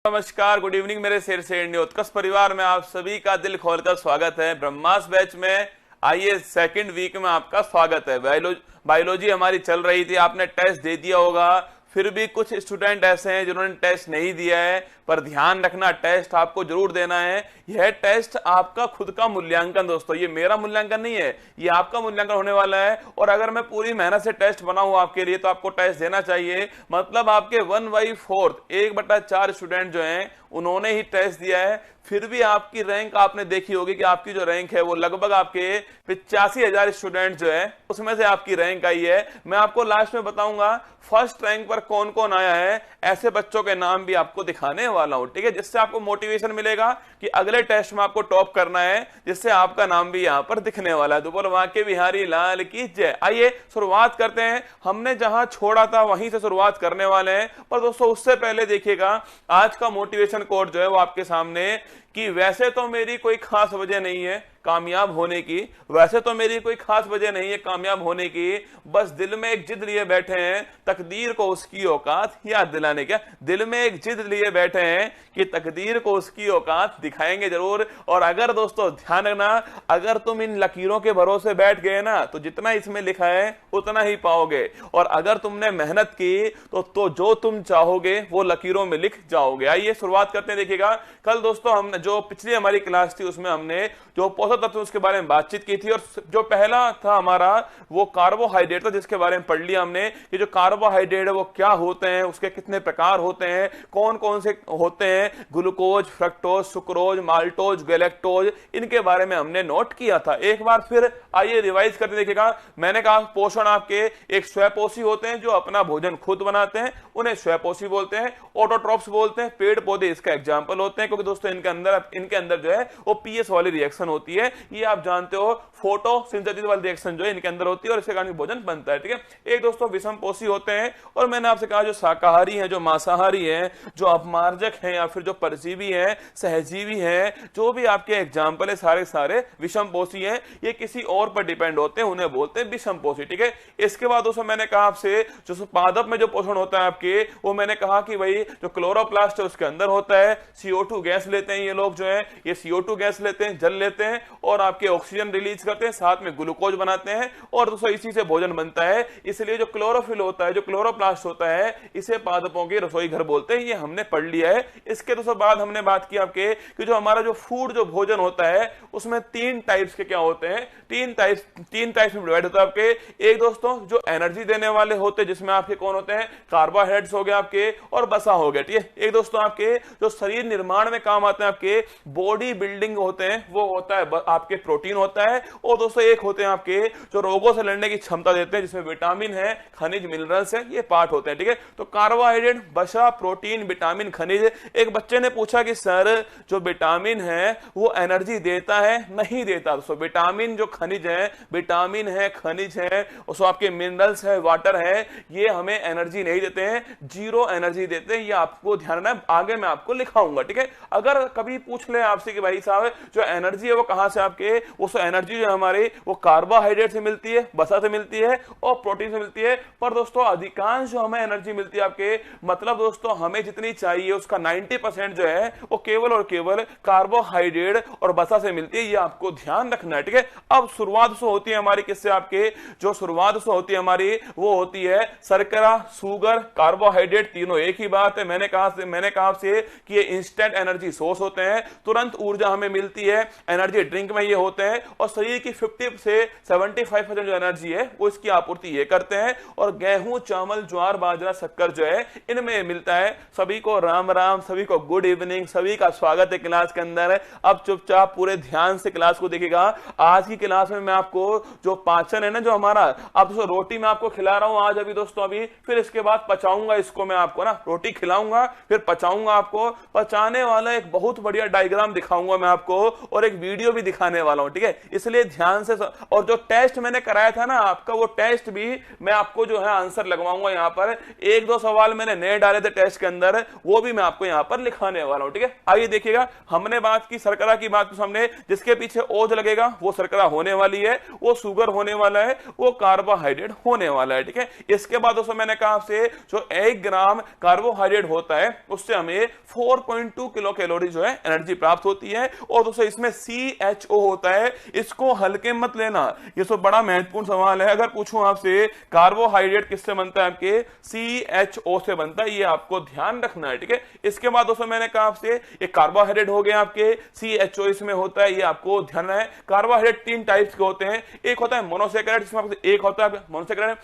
नमस्कार, good evening मेरे शेर शेरनी उत्कर्ष परिवार में आप सभी का दिल खोलकर स्वागत है। ब्रह्मास बैच में आइए सेकंड वीक में आपका स्वागत है। बायोलॉजी हमारी चल रही थी, आपने टेस्ट दे दिया होगा, फिर भी कुछ स्टूडेंट ऐसे हैं जिन्होंने टेस्ट नहीं दिया है, पर ध्यान रखना टेस्ट आपको जरूर देना है। यह टेस्ट आपका खुद का मूल्यांकन दोस्तों, ये मेरा मूल्यांकन नहीं है, ये आपका मूल्यांकन होने वाला है। और अगर मैं पूरी मेहनत से टेस्ट बनाऊं आपके लिए तो आपको टेस्ट देना चाहिए। मतलब आपके 1/4 1/4 स्टूडेंट जो हैं उन्होंने ही टेस्ट दिया है, फिर भी आपकी रैंक आपने देखी होगी कि आपकी जो रैंक है वो लगभग आपके 85,000 स्टूडेंट जो है उसमें से आपकी रैंक आई है। मैं आपको लास्ट में बताऊंगा फर्स्ट रैंक पर कौन कौन आया है, ऐसे बच्चों के नाम भी आपको दिखाने वाला हूं, ठीक है, जिससे आपको मोटिवेशन मिलेगा कि अगले टेस्ट में आपको टॉप करना है, जिससे आपका नाम भी यहां पर दिखने वाला है। तो बोलो वाके बिहारी लाल की जय। आइए शुरुआत करते हैं, हमने जहां छोड़ा था वहीं से शुरुआत करने वाले हैं। पर दोस्तों उससे पहले देखिएगा आज का मोटिवेशन कोट जो है वो आपके सामने, कि वैसे तो मेरी कोई खास वजह नहीं है कामयाब होने की, वैसे तो मेरी कोई खास वजह नहीं है कामयाब होने की, बस दिल में एक जिद लिए बैठे हैं तकदीर को उसकी औकात याद दिलाने। क्या दिल में एक जिद लिए बैठे हैं कि तकदीर को उसकी औकात दिखाएंगे जरूर। और अगर दोस्तों ध्यान रखना, अगर तुम इन लकीरों के भरोसे बैठ गए ना तो जितना इसमें लिखा है उतना ही पाओगे, और अगर तुमने मेहनत की तो जो तुम चाहोगे वो लकीरों में लिख जाओगे। आइए शुरुआत करते हैं। देखिएगा कल दोस्तों हमने जो पिछली हमारी क्लास थी उसमें हमने जो पोषक तत्व उसके बारे में बातचीत की थी, और जो पहला था हमारा वो कार्बोहाइड्रेट था, जिसके बारे में पढ़ लिया हमने कि जो कार्बोहाइड्रेट है वो क्या होते हैं, उसके कितने प्रकार होते हैं, कौन कौन से होते हैं, glucose, fructose, sucrose, maltose, galactose, इनके बारे में हमने नोट किया था। एक बार फिर आइए रिवाइज करते। देखिएगा मैंने कहा पोषण आपके एक स्वयपोषी होते हैं जो अपना भोजन खुद बनाते हैं, उन्हें स्वयपोषी बोलते हैं। ऑटोट्रॉप्स बोलते हैं, पेड़ पौधे इसका एग्जाम्पल होते हैं, क्योंकि दोस्तों इनके अंदर जो है वो पीएस वाली रिएक्शन होती है, ये आप जानते हो, फोटोसिंथेसिस वाली रिएक्शन जो है इनके अंदर होती है और इसके कारण भोजन बनता है, ठीक है। एक दोस्तों विषमपोषी होते हैं, और मैंने आपसे कहा जो शाकाहारी हैं, जो मांसाहारी हैं, जो अपमार्जक हैं या फिर जो परजीवी हैं, सहजीवी हैं, जो भी आपके एग्जाम्पल है सारे विषमपोषी हैं, ये किसी और पर डिपेंड होते हैं, उन्हें बोलते हैं विषमपोषी, ठीक है। इसके बाद दोस्तों मैंने कहा आपसे जो पादप में जो पोषण होता है आपके, वो मैंने कहा कि भाई जो क्लोरोप्लास्ट है उसके अंदर होता है, CO2 गैस लेते हैं ये लोग जो है, ये CO2 गैस लेते हैं, जल लेते हैं और आपके ऑक्सीजन रिलीज करते हैं, साथ में ग्लूकोज बनाते हैं, और दोस्तों इसी से भोजन बनता है। इसलिए जो क्लोरोफिल होता है, जो क्लोरोप्लास्ट होता है, इसे पादपों के रसोई घर बोलते हैं, ये हमने पढ़ लिया है। इसके दोस्तों बाद हमने बात की आपके कि जो हमारा जो फूड जो भोजन होता है उसमें 3 टाइप्स के क्या होते हैं, 3 टाइप्स में डिवाइड होता है आपके। एक दोस्तों जो एनर्जी देने वाले होते हैं, जिसमें आपके कौन होते हैं, कार्बोहाइड्रेट्स हो गए आपके और वसा हो गया, ठीक है। एक दोस्तों आपके जो शरीर निर्माण में काम आते हैं, आपके बॉडी बिल्डिंग होते हैं, वो होता है आपके प्रोटीन होता है। और दोस्तों एक होते हैं आपके जो रोगों से लड़ने की क्षमता देते हैं, जिसमें विटामिन है, खनिज, मिनरल्स है, ये पार्ट होते हैं, ठीक है। तो कार्बोहाइड्रेट, वसा, प्रोटीन, विटामिन, खनिज। एक बच्चे ने पूछा कि सर जो विटामिन है वो एनर्जी देता है, नहीं देता। दोस्तों विटामिन जो खनिज है, विटामिन है, खनिज है, उसको आपके मिनरल्स है, वाटर है, ये हमें एनर्जी नहीं देते हैं, जीरो एनर्जी देते हैं, ये आपको ध्यान रखना है, आगे मैं आपको लिखाऊंगा, ठीक है। अगर कभी पूछ ले आपसे कि भाई साहब जो एनर्जी है वो कहां से आपके, वो एनर्जी जो हमारी वो कार्बोहाइड्रेट से मिलती है, वसा से मिलती है और प्रोटीन से मिलती है। पर दोस्तों अधिकांश जो हमें एनर्जी मिलती है आपके, मतलब दोस्तों हमें जितनी चाहिए उसका 90% जो है वो केवल और केवल कार्बोहाइड्रेट और वसा से मिलती है, ये आपको ध्यान रखना है, ठीक है। अब शुरुआत होती है हमारी किससे, आपके जो शुरुआत होती है हमारी वो होती है शर्करा, शुगर, कार्बोहाइड्रेट, तीनों एक ही बात है। मैंने कहा आपसे कि ये इंस्टेंट एनर्जी सोर्स होते हैं, तुरंत ऊर्जा हमें मिलती है, एनर्जी ड्रिंक में ये होते हैं, और शरीर की 50 से 75% जो एनर्जी है वो इसकी आपूर्ति ये करते हैं। और गेहूं, चावल, ज्वार, बाजरा, शक्कर जो है इनमें मिलता है। सभी को राम राम, सभी को गुड इवनिंग, सभी का स्वागत है क्लास के अंदर। अब चुपचाप पूरे ध्यान से क्लास को देखिएगा। आज की क्लास में मैं आपको जो पाचन है ना जो हमारा, अब दोस्तों रोटी मैं आपको खिला रहा हूं आज, अभी दोस्तों अभी, फिर इसके बाद पचाऊंगा इसको मैं आपको ना, रोटी खिलाऊंगा फिर पचाऊंगा, आपको पचाने वाला एक बहुत बढ़िया डायग्राम दिखाऊंगा मैं आपको, और एक वीडियो भी दिखाने वाला हूं, ठीक है, इसलिए ध्यान से। और जो टेस्ट मैंने कराया था ना आपका, वो टेस्ट भी मैं आपको जो है आंसर लगवाऊंगा यहां पर। एक दो सवाल मैंने नए डाले थे टेस्ट के अंदर, वो भी मैं आपको यहां पर लिखाने वाला हूं, ठीक है। आइए देखिएगा, हमने बात की शर्करा की बात, तो हमने जिसके पीछे ओज लगेगा वो शर्करा होने वाली है, वो शुगर होने वाला है, वो कार्बोहाइड्रेट होने वाला है, ठीक है। इसके बाद दोस्तों मैंने कहा आपसे जो 1 ग्राम कार्बोहाइड्रेट होता है उससे हमें 4.2 किलो कैलोरी जो है एनर्जी प्राप्त होती है। और दोस्तों इसमें CHO होता है, इसको हल्के मत लेना, ये तो बड़ा महत्वपूर्ण सवाल है। अगर पूछूं आपसे कार्बोहाइड्रेट किससे बनता है, आपके CHO से बनता है, ये आपको ध्यान रखना है, ठीक है। इसके बाद दोस्तों मैंने कहा आपसे एक कार्बोहाइड्रेट हो गया, आपके CHO इसमें होता है, ये आपको ध्यान है। कार्बोहाइड्रेट 3 टाइप्स के होते हैं, एक होता है मोनोसैकेराइड, जिसमें एक होता है मोनोसैकेराइड,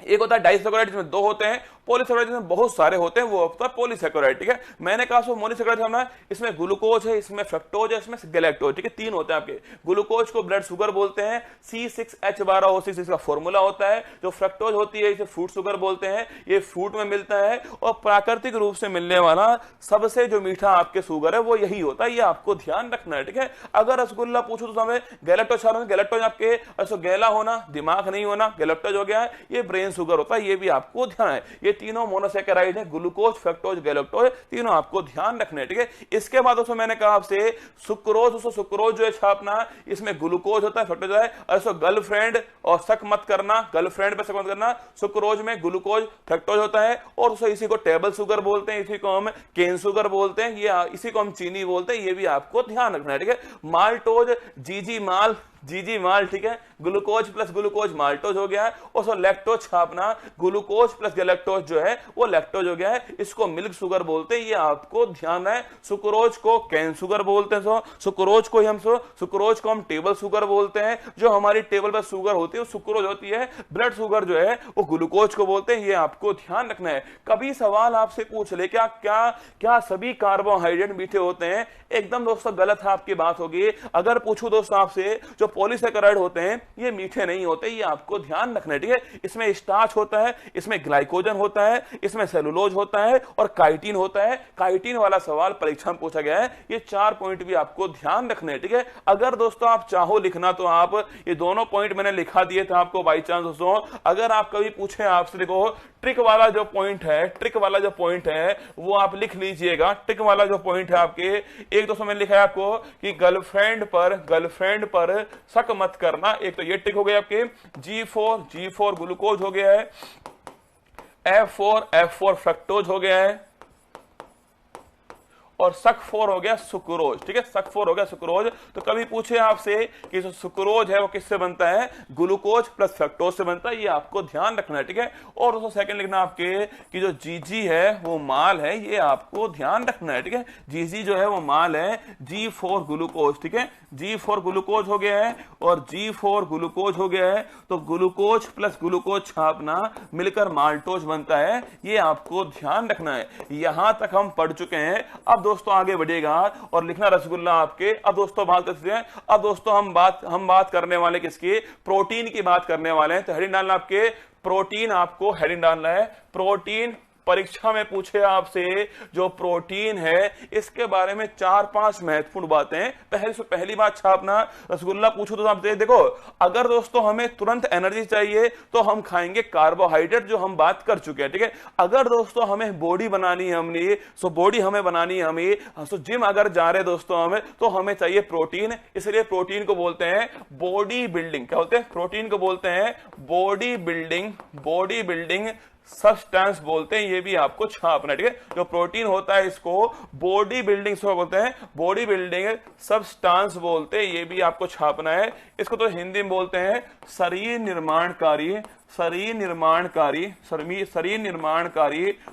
एक होता है डाइसैकेराइड जिसमें 2 होते हैं, पॉलीसैकेराइड जिसमें बहुत सारे होते हैं वो होता है पॉलीसैकेराइड, ठीक है। मैंने कहा सो मोनोसैकेराइड हमने, इसमें ग्लूकोज है, इसमें फ्रक्टोज है, इसमें गैलेक्टोज, ठीक है, 3 होते हैं आपके। ग्लूकोज को ब्लड शुगर बोलते हैं, C6H12O6 इसका फॉर्मूला होता है। जो फ्रक्टोज होती है इसे फ्रूट शुगर बोलते हैं, ये फ्रूट में मिलता है। और प्राकृतिक रूप से मिलने वाला सबसे जो मीठा आपके शुगर है वो यही होता है, ये आपको ध्यान रखना है, ठीक है। अगर रसगुल्ला पूछो तो हमें गैलेक्टोज, गैलेक्टोज आपके गैला होना, दिमाग नहीं होना, गैलेक्टोज हो गया है, ये ब्रेन शुगर होता है, ये भी आपको ध्यान है। ये तीनों मोनोसैकेराइड है, ग्लूकोज, फ्रक्टोज, गैलेक्टोज, तीनों आपको ध्यान रखने हैं, ठीक है। इसके बाद दोस्तों मैंने कहा आपसे सुक्रोज, सुक्रोज जो है छापना, इसमें ग्लूकोज होता है, फ्रक्टोज है। और गर्लफ्रेंड और शक मत करना, गर्लफ्रेंड पे शक मत करना, सुक्रोज में ग्लूकोज, फ्रक्टोज होता है। और दोस्तों इसी को टेबल शुगर बोलते हैं, इसी को हम केन शुगर बोलते हैं, ये इसी को हम चीनी बोलते हैं, ये भी आपको ध्यान रखना है, ठीक है। माल्टोज, जीजी माल, ठीक है, ग्लूकोज प्लस ग्लूकोज माल्टोज हो गया है। और लैक्टोज छापना, ग्लूकोज प्लस गैलेक्टोज जो है वो लैक्टोज हो गया है, इसको मिल्क शुगर बोलते हैं, ये आपको ध्यान है। सुक्रोज को कैन शुगर बोलते हैं, सुक्रोज को हम टेबल शुगर बोलते हैं। जो हमारी टेबल पर शुगर होती है वो सुक्रोज होती है। ब्लड शुगर जो है वो ग्लूकोज को बोलते हैं, ये आपको ध्यान रखना है। कभी सवाल आपसे पूछ ले क्या सभी कार्बोहाइड्रेट मीठे होते हैं, एकदम दोस्तों गलत है आपकी बात होगी। अगर पूछूं दोस्तों आपसे जो पॉलीसैकेराइड होते हैं ये मीठे नहीं होते, ये आपको ध्यान रखना है, ठीक है। इसमें स्टार्च होता है, इसमें ग्लाइकोजन होता है, इसमें सेलुलोज होता है और काइटिन होता है। काइटिन वाला सवाल परीक्षा में पूछा गया है, ये 4 पॉइंट भी आपको ध्यान रखने हैं, ठीक है। अगर दोस्तों आप चाहो लिखना तो आप ये दोनों पॉइंट मैंने लिखा दिए थे आपको बाई चांस दोस्तों। अगर आप कभी पूछे आपसे, देखो ट्रिक वाला जो पॉइंट है वो आप लिख लीजिएगा। ट्रिक वाला जो पॉइंट है आपके, एक दोस्तों मैंने लिखा है आपको कि गर्लफ्रेंड पर शक मत करना। एक तो ये ट्रिक हो गया आपके, G4 ग्लूकोज हो गया है, F4 फ्रक्टोज हो गया है, और SUC4 हो गया सुक्रोज, ठीक है, SUC4 हो गया सुक्रोज। तो कभी पूछे आपसे कि जो सुक्रोज है वो किससे बनता है, ग्लूकोज प्लस फ्रक्टोज से बनता है, ये आपको ध्यान रखना है, ठीक है। और दोस्तों सेकंड लिखना आपके कि जो GG है वो माल है, ये आपको ध्यान रखना है, ठीक है। GG जो है वो माल है, G4 ग्लूकोज, ठीक है, G4 ग्लूकोज हो गया है और G4 ग्लूकोज हो गया है। तो ग्लूकोज प्लस ग्लूकोज छापना मिलकर माल्टोज बनता है, ये आपको ध्यान रखना है। यहां तक हम पढ़ चुके हैं। अब दोस्तों आगे बढ़ेगा और लिखना रसगुल्ला आपके। अब दोस्तों बात करते हैं, अब दोस्तों हम बात करने वाले किसकी, प्रोटीन की बात करने वाले हैं। तो हेडिंग डालना आपके प्रोटीन, आपको हेडिंग डालना है प्रोटीन। परीक्षा में पूछे आपसे जो प्रोटीन है इसके बारे में 4-5 महत्वपूर्ण बातें। पहली बात छापना, रसगुल्ला पूछो तो आप देखो, अगर दोस्तों हमें तुरंत एनर्जी चाहिए तो हम खाएंगे कार्बोहाइड्रेट, जो हम बात कर चुके हैं, ठीक है। अगर दोस्तों हमें बॉडी बनानी है, जिम अगर जा रहे दोस्तों हमें, तो हमें चाहिए प्रोटीन, इसलिए प्रोटीन को बोलते हैं बॉडी बिल्डिंग। क्या बोलते हैं, प्रोटीन को बोलते हैं बॉडी बिल्डिंग सब्सटेंस बोलते हैं, ये भी आपको छापना, ठीक है। जो प्रोटीन होता है इसको बॉडी बिल्डिंग बोलते हैं, बॉडी बिल्डिंग सब्सटेंस बोलते हैं, ये भी आपको छापना है। इसको तो हिंदी में बोलते हैं शरीर निर्माणकारी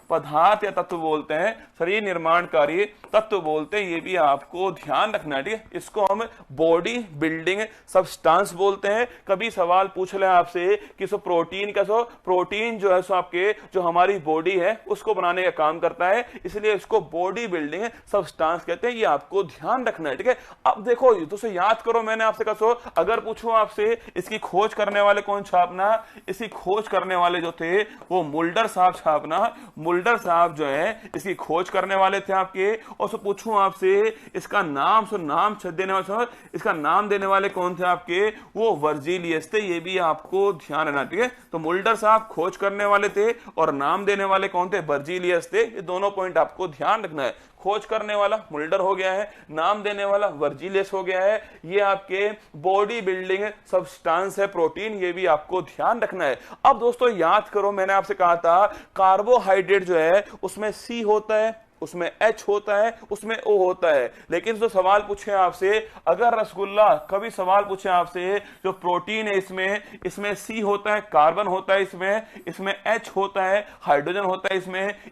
पदार्थ या तत्व बोलते हैं, शरीर निर्माणकारी तत्व बोलते हैं, ये भी आपको ध्यान रखना है, ठीक है। इसको हम बॉडी बिल्डिंग सब्सटेंस बोलते हैं। कभी सवाल पूछ ले आपसे कि सो प्रोटीन का, सो प्रोटीन जो है सो आपके जो हमारी बॉडी है उसको बनाने का काम करता है, इसलिए इसको बॉडी बिल्डिंग सब्सटेंस कहते हैं, ये आपको ध्यान रखना है, ठीक है। अब देखो दोस्तों याद करो, मैंने आपसे कहा, अगर पूछूं आपसे इसकी खोज करने वाले कौन छापना, इसी इसकी खोज करने वाले जो थे वो मुल्डर साहब छापना, मुल्डर साहब जो है इसकी खोज करने वाले थे आपके। और सो पूछूं आपसे इसका नाम, सो नाम देने वाले, इसका नाम देने वाले कौन थे आपके, वो वर्जिलियस थे। ये भी आपको ध्यान रखना, ठीक है। तो मुल्डर साहब खोज करने वाले थे और नाम देने वाले कौन थे, वर्जिलियस थे। ये दोनों पॉइंट आपको ध्यान रखना है। खोज करने वाला मुल्डर हो गया है, नाम देने वाला वर्जिलियस हो गया है। ये आपके बॉडी बिल्डिंग सब्सटेंस है प्रोटीन, ये भी आपको ध्यान रखना है। अब दोस्तों याद करो, मैंने आपसे कहा था कार्बोहाइड्रेट जो है उसमें सी होता है, उसमें H होता है, उसमें O होता है। लेकिन जो सवाल पूछे आपसे, अगर रसगुल्ला कभी सवाल पूछे आपसे जो प्रोटीन है इसमें C होता है, कार्बन होता है, इसमें H होता है, हाइड्रोजन होता है,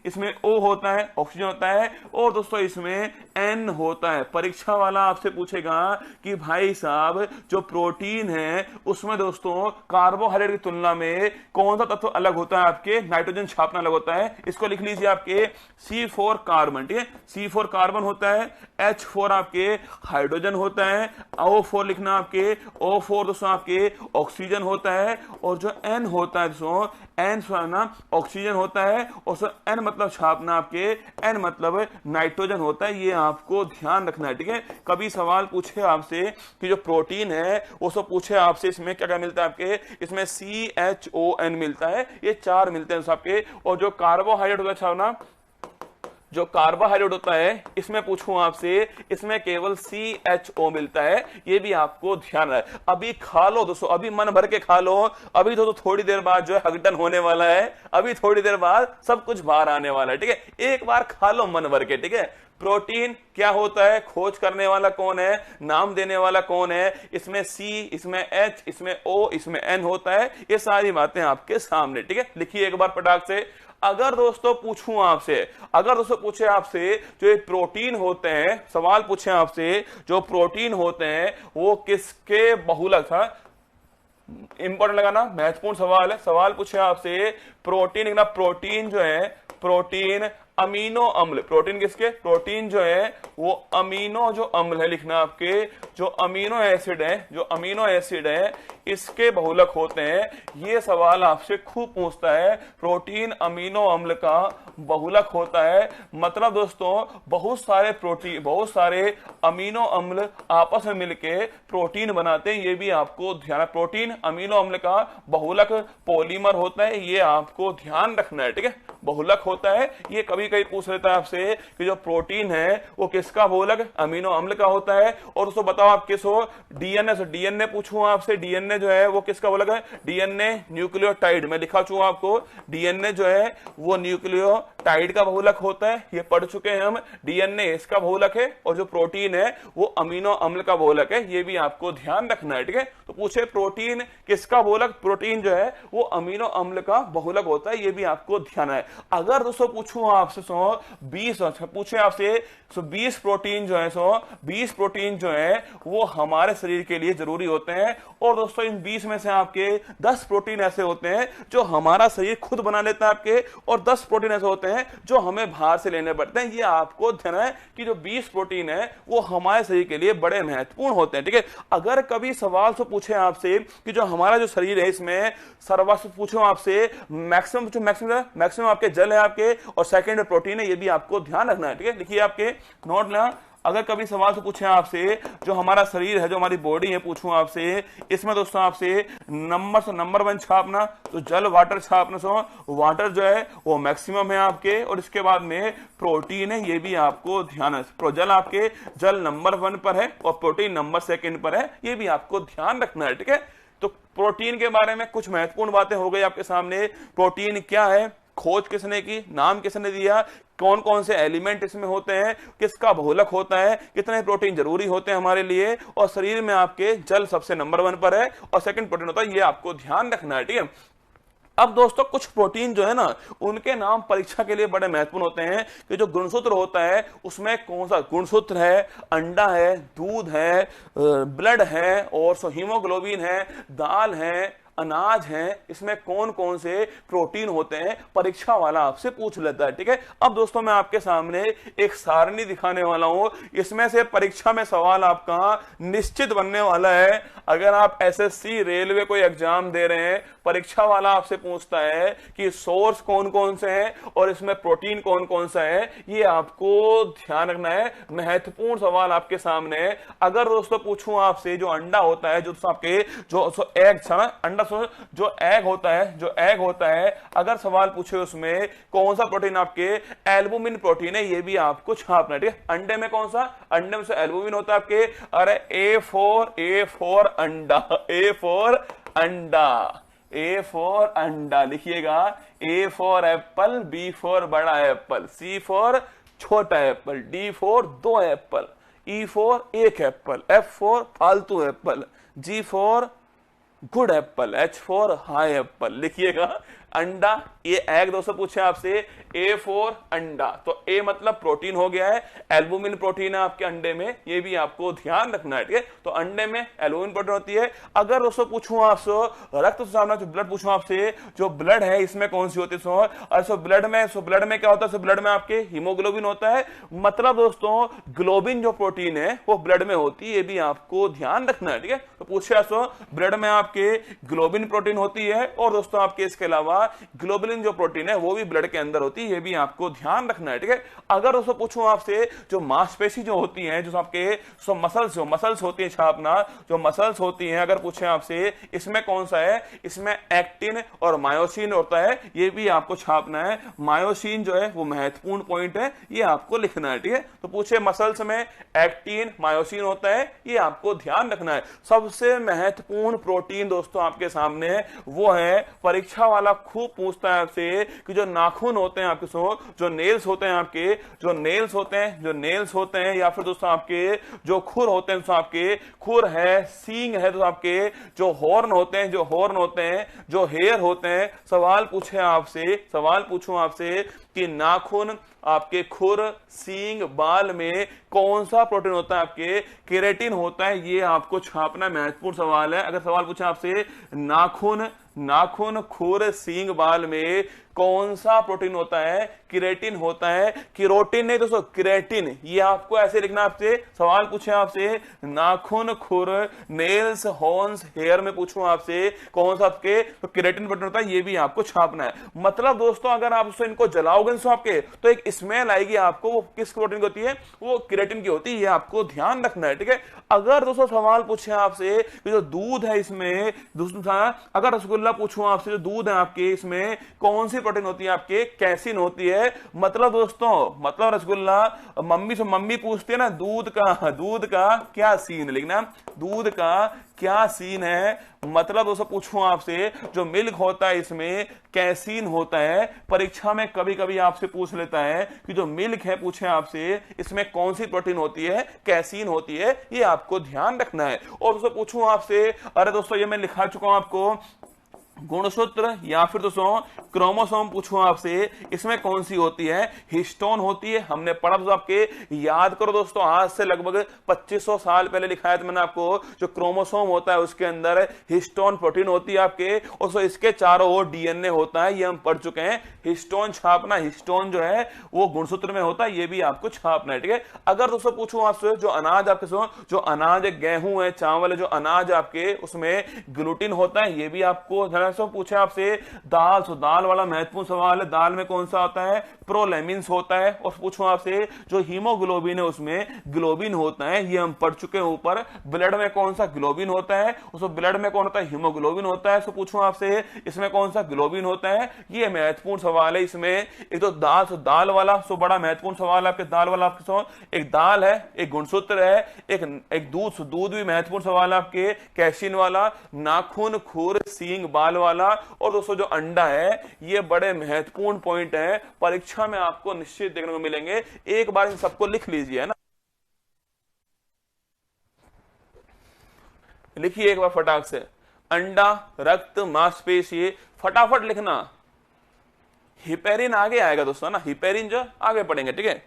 इसमें O होता है, ऑक्सीजन होता है, और दोस्तों इसमें N होता है। परीक्षा वाला आपसे पूछेगा कि भाई साहब जो प्रोटीन है उसमें दोस्तों कार्बोहाइड्रेट की तुलना में कौन सा तत्व अलग होता है, आपके नाइट्रोजन छापना अलग होता है। इसको लिख लीजिए आपके C4 कार्बन, ठीक है, C4 कार्बन होता है, H4 आपके हाइड्रोजन होता है, O4 लिखना आपके, O4 दोस्तों आपके ऑक्सीजन होता है, और जो N होता है दोस्तों N ना ऑक्सीजन होता है, और N मतलब छापना आपके, N मतलब नाइट्रोजन होता है। ये आपको ध्यान रखना है, ठीक है। कभी सवाल पूछे आपसे कि जो प्रोटीन है वो सब पूछे आपसे इसमें क्या क्या मिलता है आपके, इसमें CHON मिलता है, ये 4 मिलते हैं आपके। और जो कार्बोहाइड्रेट होता है छापना, जो कार्बोहाइड्रेट होता है इसमें पूछूं आपसे, इसमें केवल CHO मिलता है। ये भी आपको ध्यान है। अभी खा लो दोस्तों, अभी मन भर के खा लो। अभी तो थोड़ी देर बाद जो है हगडन होने वाला है, अभी थोड़ी देर बाद सब कुछ बाहर आने वाला है, ठीक है। एक बार खा लो मन भर के, ठीक है। प्रोटीन क्या होता है, खोज करने वाला कौन है, नाम देने वाला कौन है, इसमें C, इसमें H, इसमें O, इसमें N होता है। ये सारी बातें आपके सामने, ठीक है। लिखिए एक बार पटाख से। अगर दोस्तों पूछूं आपसे, अगर दोस्तों पूछे आपसे जो ये प्रोटीन होते हैं, सवाल पूछे आपसे जो प्रोटीन होते हैं वो किसके बहुलक था, इंपॉर्टेंट लगाना, महत्वपूर्ण सवाल है। सवाल पूछे आपसे प्रोटीन, प्रोटीन जो है, प्रोटीन अमीनो अम्ल, प्रोटीन किसके, प्रोटीन जो है वो अमीनो जो अम्ल है लिखना आपके, जो अमीनो एसिड है, जो अमीनो एसिड है इसके बहुलक होते हैं। ये सवाल आपसे खूब पूछता है, प्रोटीन अमीनो अम्ल का बहुलक होता है। मतलब दोस्तों बहुत सारे प्रोटीन, बहुत सारे अमीनो अम्ल आपस में मिलके प्रोटीन बनाते हैं। ये भी आपको ध्यान, प्रोटीन अमीनो अम्ल का बहुलक पॉलीमर होता है, ये आपको ध्यान रखना है, ठीक है। बहुलक होता है, ये कभी कभी पूछ लेता है आपसे कि जो प्रोटीन है वो किसका बहुलक, अमीनो अम्ल का होता है। और उसको बताओ आप किस हो, डीएनए से, डीएनए पूछूं आपसे, डीएनए जो है वो किसका बहुलक है, डीएनए न्यूक्लियोटाइड, मैं लिखा चूं आपको, डीएनए जो है वो न्यूक्लियोटाइड का बहुलक होता है, ये पढ़ चुके हैं हम। डीएनए इसका बहुलक है और जो प्रोटीन है वो अमीनो अम्ल का बहुलक है, ये भी आपको ध्यान रखना है, ठीक है। तो पूछे प्रोटीन किसका बहुलक, प्रोटीन जो है वो अमीनो अम्ल का बहुलक होता है, ये भी आपको ध्यान है। अगर दोस्तों पूछूं आपसे 20 पूछे आपसे 20 प्रोटीन जो है 20 प्रोटीन जो है वो हमारे शरीर के लिए जरूरी होते हैं। और दोस्तों इन 20 में से आपके 10 प्रोटीन ऐसे होते हैं जो हमारा शरीर खुद बना लेता है आपके, और 10 प्रोटीन ऐसे होते हैं जो हमें बाहर से लेने पड़ते हैं। ये आपको ध्यान है कि जो 20 प्रोटीन है वो हमारे शरीर के लिए बड़े महत्वपूर्ण होते हैं, ठीक है। अगर कभी सवाल से पूछे आपसे कि जो हमारा जो शरीर है इसमें सर्वस्व पूछो आपसे, मैक्सिमम आपके जल है आपके, और सेकंड में प्रोटीन है, ये भी आपको ध्यान रखना है, ठीक है। लिखिए आपके नोट लेना। अगर कभी सवाल से पूछे आपसे जो हमारा शरीर है, जो हमारी बॉडी है, पूछूं आपसे इसमें दोस्तों आपसे नंबर 1 छापना, तो जल वाटर छापना। वाटर जो है वो मैक्सिमम है आपके, और इसके बाद में प्रोटीन है, ये भी आपको ध्यान है। जल आपके, जल नंबर 1 पर है और प्रोटीन नंबर 2 पर है, ये भी आपको ध्यान रखना है, ठीक है। तो प्रोटीन के बारे में कुछ महत्वपूर्ण बातें हो गई आपके सामने। प्रोटीन क्या है, खोज किसने की, नाम किसने दिया, कौन कौन से एलिमेंट इसमें होते हैं, किसका बहुलक होता है, कितने प्रोटीन जरूरी होते हैं हमारे लिए, और शरीर में आपके जल सबसे नंबर 1 पर है और सेकंड प्रोटीन होता है, ये आपको ध्यान रखना है, ठीक है। अब दोस्तों कुछ प्रोटीन जो है ना उनके नाम परीक्षा के लिए बड़े महत्वपूर्ण होते हैं कि जो गुणसूत्र होता है उसमें कौन सा गुणसूत्र है, अंडा है, दूध है, ब्लड है, और हीमोग्लोबिन है, दाल है, अनाज हैं इसमें कौन कौन से प्रोटीन होते हैं, परीक्षा वाला आपसे पूछ लेता है। ठीक है, अब दोस्तों मैं आपके सामने एक सारणी दिखाने वाला हूं, इसमें से परीक्षा में सवाल आपका निश्चित बनने वाला है। अगर आप एसएससी रेलवे कोई एग्जाम दे रहे हैं, परीक्षा वाला आपसे पूछता है कि सोर्स कौन कौन से हैं और इसमें प्रोटीन कौन कौन सा है, ये आपको ध्यान रखना है। महत्वपूर्ण सवाल आपके सामने है। अगर दोस्तों पूछूं आपसे जो अंडा होता है, जो आपके जो एग अंडा जो एग होता है, अगर सवाल पूछे उसमें कौन सा प्रोटीन आपके एल्बुमिन प्रोटीन है, ये भी आपको छापना है। ठीक है, अंडे में कौन सा, अंडे में से एल्बुमिन होता है आपके, अरे ए फॉर अंडा, ए फॉर अंडा लिखिएगा। A for apple, B for बड़ा एप्पल, सी फॉर छोटा apple, D for 2 apple, E for 1 apple, F for फालतू apple, G for good apple, H for high apple. लिखिएगा अंडा, ये एग दोस्तों पूछे आपसे, ए फॉर अंडा, तो ए मतलब प्रोटीन हो गया है, एल्बुमिन प्रोटीन है आपके अंडे में, ये भी आपको ध्यान रखना है। ठीक है, तो अंडे में एल्बुमिन प्रोटीन होती है। अगर दोस्तों पूछूं आपसे रक्त सामना जो ब्लड पूछूं आपसे, जो ब्लड है इसमें कौन सी होती है, और ब्लड में क्या होता है, ब्लड में आपके हीमोग्लोबिन होता है। मतलब दोस्तों ग्लोबिन जो प्रोटीन है वो ब्लड में होती है, ये भी आपको ध्यान रखना है। ठीक है, तो पूछे आपसे ब्लड में आपके ग्लोबिन प्रोटीन होती है, और दोस्तों आपके इसके अलावा ग्लोबुलिन जो प्रोटीन है वो भी ब्लड के अंदर होती है, ये भी आपको ध्यान रखना है। ठीक है, अगर दोस्तों पूछूं आपसे जो मांसपेशी जो होती है, जो आपके मसल्स होती है छापना, जो मसल्स होती हैं, अगर पूछे आपसे इसमें कौन सा है, इसमें एक्टिन और मायोसिन होता है, ये भी आपको छापना है। मायोसिन जो है वो महत्वपूर्ण पॉइंट है, ये आपको लिखना है। ठीक है, तो पूछे मसल्स में एक्टिन मायोसिन होता है, ये आपको ध्यान रखना है। सबसे महत्वपूर्ण प्रोटीन दोस्तों आपके सामने है, वो है परीक्षा वाला खूब पूछता है आपसे कि जो नाखून होते हैं आपके, जो नेल्स होते हैं आपके, जो नेल्स होते हैं या फिर दोस्तों आपके जो खुर होते हैं, दोस्तों आपके खुर है, सींग है, तो आपके जो हॉर्न होते हैं, जो हेयर होते हैं। सवाल पूछूं आपसे कि नाखून, आपके खुर, सींग, बाल में कौन सा प्रोटीन होता है, आपके केराटिन होता है, ये आपको छापना महत्वपूर्ण सवाल है। अगर सवाल पूछे आपसे नाखून, खुर, सींग, बाल में कौन सा प्रोटीन होता है, केराटिन होता है, केरोटिन नहीं दोस्तों, केराटिन, ये आपको ऐसे लिखना। आपसे सवाल पूछे आपसे नाखून, खुर, नेल्स, हॉर्न्स, हेयर में पूछूं आपसे कौन सा आपके, तो केराटिन प्रोटीन होता है, ये भी आपको छापना है। मतलब दोस्तों अगर आप उसको इनको जलाओगे आपके, तो एक स्मेल आएगी आपको, वो किस प्रोटीन की होती है, वो केराटिन की होती है, ये आपको ध्यान रखना है। ठीक है, अगर दोस्तों सवाल पूछे आपसे जो दूध है इसमें, अगर रसगुल्ला पूछूं आपसे जो दूध है आपके, इसमें कौन सी प्रोटीन होती है, आपके कैसीन होती है। मतलब दोस्तों रसगुल्ला, मम्मी पूछती है ना दूध का क्या सीन, लिखना दूध का क्या सीन है। मतलब दोस्तों पूछूं आपसे जो मिल्क होता है इसमें कैसीन होता है। परीक्षा में कभी कभी आपसे पूछ लेता है कि जो मिल्क है, पूछे आपसे इसमें कौन सी प्रोटीन होती है, कैसीन होती है, ये आपको ध्यान रखना है। और दोस्तों पूछूं आपसे, अरे दोस्तों ये मैं लिखा चुका हूं आपको, गुणसूत्र या फिर दोस्तों क्रोमोसोम पूछूं आपसे, इसमें कौन सी होती है, हिस्टोन होती है। हमने पढ़ा तो आपके याद करो दोस्तों, आज से लगभग 2500 साल पहले लिखाया था मैंने आपको, जो क्रोमोसोम होता है उसके अंदर हिस्टोन प्रोटीन होती है आपके, और इसके चारों ओर डीएनए होता है, ये हम पढ़ चुके हैं। हिस्टोन छापना, हिस्टोन जो है वो गुणसूत्र में होता है, ये भी आपको छापना है। ठीक है, अगर दोस्तों पूछूं आपसे जो अनाज आपके जो अनाज गेहूं है, चावल है, जो अनाज आपके उसमें ग्लूटीन होता है, ये भी आपको पूछे आपसे। दाल वाला महत्वपूर्ण सवाल है, दाल में कौन सा होता है, प्रोलेमिन्स होता है। और पूछूं आपसे जो हीमोग्लोबिन है उसमें ग्लोबिन होता है, ये हम पढ़ चुके हैं ऊपर। ब्लड में कौन सा ग्लोबिन होता है, उस ब्लड में कौन होता है, हीमोग्लोबिन होता है। तो पूछूं आपसे इसमें कौन सा ग्लोबिन होता है, ये महत्वपूर्ण सवाल है। इसमें एक तो दाल वाला बड़ा महत्वपूर्ण सवाल है आपके, दाल वाला आपके एक दाल है, एक गुणसूत्र है, एक दूध भी महत्वपूर्ण सवाल है आपके, कैसीन वाला, नाखून, खुर, सींग, बाल वाला, और दोस्तों जो अंडा है, ये बड़े महत्वपूर्ण पॉइंट है, परीक्षा में आपको निश्चित देखने को मिलेंगे। एक बार इन सबको लिख लीजिए ना, लिखिए एक बार फटाक से, अंडा, रक्त, मांसपेशी, फटाफट लिखना। हिपेरिन आगे आएगा दोस्तों ना, हिपेरिन जो आगे पढ़ेंगे। ठीक है,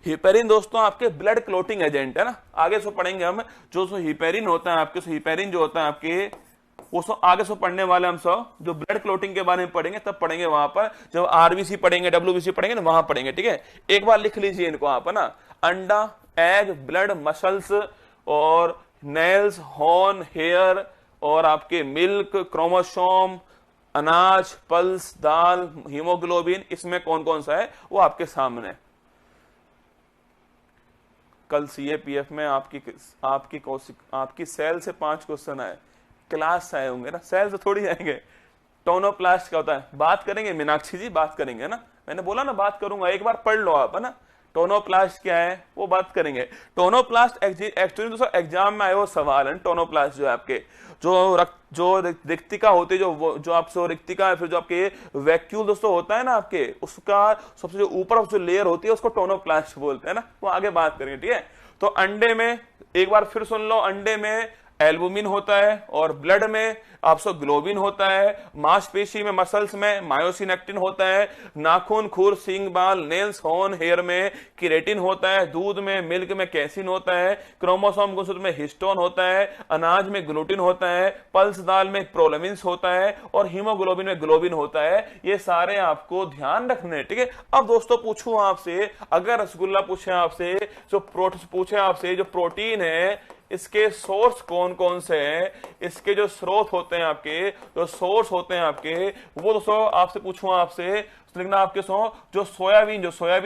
हिपेरिन दोस्तों आपके ब्लड क्लोटिंग एजेंट है ना, आगे से पढ़ेंगे हम। जो हिपेरिन होता है आपके, हिपेरिन जो होता है आपके वो सो आगे सो पढ़ने वाले हम सब जो ब्लड क्लोटिंग के बारे में पढ़ेंगे तब पढ़ेंगे, वहां पर जब आरबीसी पढ़ेंगे, डब्ल्यूबीसी पढ़ेंगे ना, वहां पढ़ेंगे, ठीक है। एक बार लिख लीजिए इनको आप, है ना। अंडा, एग, ब्लड, मसल्स और नेल्स, हॉर्न, हेयर और आपके मिल्क, क्रोमोसोम, अनाज, पल्स, दाल, हीमोग्लोबिन, इसमें कौन कौन सा है वो आपके सामने। कल सीएपीएफ में आपकी सेल से 5 क्वेश्चन आए, क्लास से आए होंगे ना, सेल से थोड़ी आएंगे। टोनोप्लास्ट क्या होता है बात करेंगे, मीनाक्षी जी बात करेंगे ना, मैंने बोला ना बात करूंगा, एक बार पढ़ लो आप, है ना। टोनोप्लास्ट क्या है वो बात करेंगे। टोनोप्लास्ट एक्चुअली दोस्तों एग्जाम में आए वो सवाल है। टोनोप्लास्ट जो है आपके जो रिक्तिका होती है, जो आपसे रिक्तिका फिर जो आपके वैक्यूल दोस्तों होता है ना आपके, उसका सबसे जो ऊपर जो लेयर होती है उसको टोनोप्लास्ट बोलते हैं ना, वो आगे बात करेंगे, ठीक है। तो अंडे में एक बार फिर सुन लो, अंडे में एल्बुमिन होता है और ब्लड में आपसे ग्लोबिन होता है, मांसपेशी में मसल्स में मायोसिन एक्टिन होता है, नाखून, खुर, सींग, बाल, नेल्स, हॉर्न, हेयर में केराटिन होता है, दूध में मिल्क में कैसिन होता है, क्रोमोसोम गुणसूत्र में हिस्टोन होता है, अनाज में ग्लूटिन होता है, पल्स दाल में प्रोलेमिन्स होता है और हीमोग्लोबिन में ग्लोबिन होता है। ये सारे आपको ध्यान रखने, ठीक है। अब दोस्तों पूछूं आपसे, अगर रसगुल्ला पूछे आपसे, जो प्रोटीन है इसके सोर्स कौन कौन से हैं, इसके जो स्रोत होते हैं आपके, जो सोर्स होते हैं आपके, वो दोस्तों आपसे पूछूं आपसे लिखना आपके जो सोयाबीन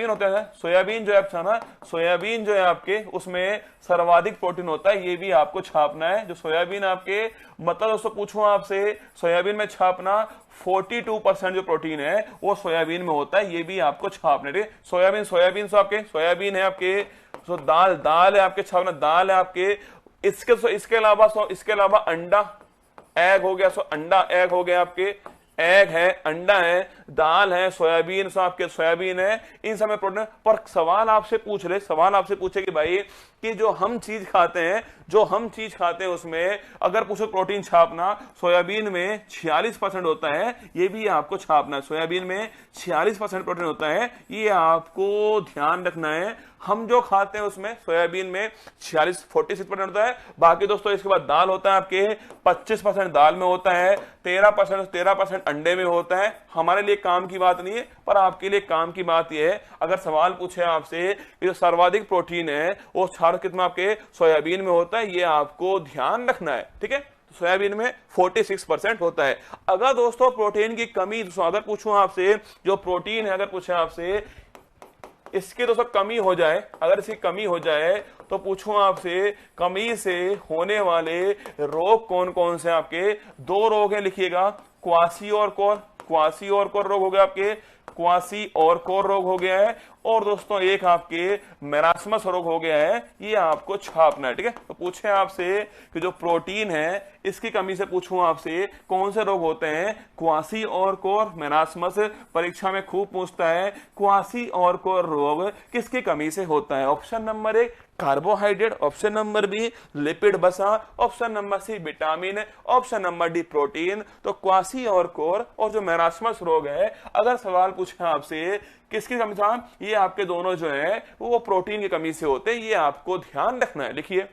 होता है, सोयाबीन जो है ना, सोयाबीन जो है आपके उसमें सर्वाधिक प्रोटीन होता है, ये भी आपको छापना है। जो सोयाबीन आपके मतलब दोस्तों पूछूं आपसे, सोयाबीन में छापना 42% जो प्रोटीन है वो सोयाबीन में होता है, ये भी आपको छापना है। सोयाबीन सोयाबीन है आपके, दाल है आपके छापना, दाल है आपके। इसके अलावा अंडा, एग हो गया, अंडा एग हो गया आपके, एग है, अंडा है, दाल है, सोयाबीन आपके सोयाबीन है, इन सब में प्रोटीन। पर सवाल आपसे पूछे कि भाई कि जो हम चीज खाते हैं उसमें अगर पूछो प्रोटीन छापना, सोयाबीन में 46% होता है, ये भी आपको छापना है। सोयाबीन में 46% प्रोटीन होता है, ये आपको ध्यान रखना है। हम जो खाते हैं उसमें सोयाबीन में 46% होता है। बाकी दोस्तों इसके बाद दाल होता है आपके, 25% दाल में होता है, 13% अंडे में होता है। हमारे लिए काम की बात नहीं है, पर आपके लिए काम की बात यह है, अगर सवाल पूछे आपसे कि जो सर्वाधिक प्रोटीन है वो कितना आपके सोयाबीन में होता है, ये आपको ध्यान रखना है, ठीक है। सोयाबीन में 46% होता है। अगर दोस्तों प्रोटीन की कमी, अगर पूछूं आपसे जो प्रोटीन है, अगर पूछे आपसे इसकी दोस्तों कमी हो जाए, अगर इसकी कमी हो जाए तो पूछूं आपसे कमी से होने वाले रोग कौन कौन से आपके। 2 रोग है, लिखिएगा, क्वासी और कोर रोग हो गया आपके, क्वासी और कोर रोग हो गया है, और दोस्तों एक आपके मेरास्मस रोग हो गया है, ये आपको छापना है, ठीक है। तो पूछे आपसे कि जो प्रोटीन है इसकी कमी से पूछूं आपसे कौन से रोग होते हैं, क्वासी और कोर, मेरास्मस, परीक्षा में खूब पूछता है क्वासी और कोर रोग किसकी कमी से होता है। Option number 1 carbohydrate, option number B lipid वसा, option number C vitamin, option number D protein. तो क्वासी और कोर और जो मेरास्मस रोग है, अगर सवाल पूछे आपसे किसकी कमी से, ये आपके दोनों जो है वो प्रोटीन की कमी से होते हैं, ये आपको ध्यान रखना है। लिखिए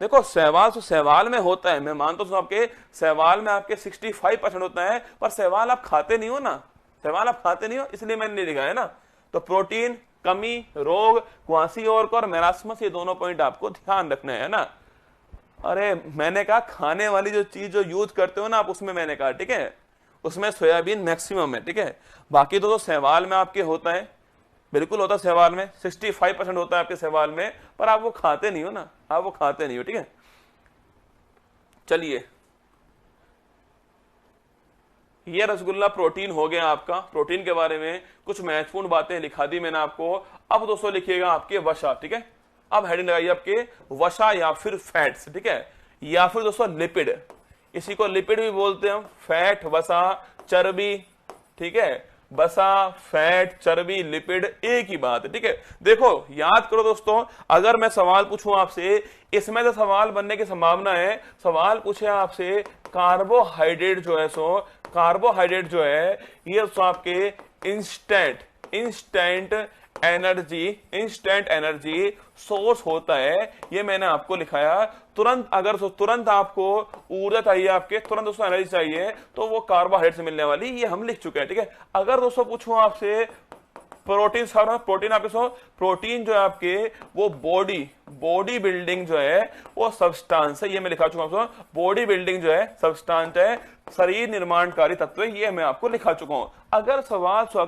देखो सहवाल में होता है, मैं मानता हूं आपके सहवाल में आपके 65% होता है, पर सहवाल आप खाते नहीं हो, इसलिए मैंने नहीं लिखा है ना। तो प्रोटीन कमी, रोग, क्वासी और मेरास्मस, ये दोनों पॉइंट आपको ध्यान रखना है ना। अरे मैंने कहा खाने वाली जो चीज जो यूज करते हो ना आप, उसमें मैंने कहा, ठीक है, उसमें सोयाबीन मैक्सिमम है, ठीक है। बाकी तो सहवाल में आपके होता है, बिल्कुल होता है सहवाल में, 65% होता है आपके सहवाल में, पर आप वो खाते नहीं हो, ठीक है। चलिए, ये रसगुल्ला प्रोटीन हो गया आपका। प्रोटीन के बारे में कुछ महत्वपूर्ण बातें लिखा दी मैंने आपको। अब दोस्तों लिखिएगा आपके वसा, ठीक है। अब हेडिंग लगाइए आपके वसा या फिर फैट्स, ठीक है, या फिर दोस्तों लिपिड, इसी को लिपिड भी बोलते हैं, फैट, वसा, चर्बी, ठीक है। वसा, फैट, चर्बी, लिपिड एक ही बात है, ठीक है। देखो याद करो दोस्तों, अगर मैं सवाल पूछूं आपसे, इसमें तो सवाल बनने की संभावना है, सवाल पूछे आपसे कार्बोहाइड्रेट जो है ये तो आपके instant energy, instant energy source होता है। ये मैंने आपको लिखाया। तुरंत अगर तुरंत आपको ऊर्जा चाहिए, आपके तुरंत दोस्तों एनर्जी चाहिए, तो वो कार्बोहाइड्रेट से मिलने वाली, ये हम लिख चुके हैं। ठीक है, अगर दोस्तों पूछूं आपसे प्रोटीन, प्रोटीन आपके प्रोटीन जो है आपके वो बॉडी बिल्डिंग जो है वो सब्सटेंस है, ये मैं लिखा चुका हूं। बॉडी बिल्डिंग जो है सब्सटेंस है, शरीर निर्माणकारी तत्व है, ये मैं आपको लिखा चुका हूं। अगर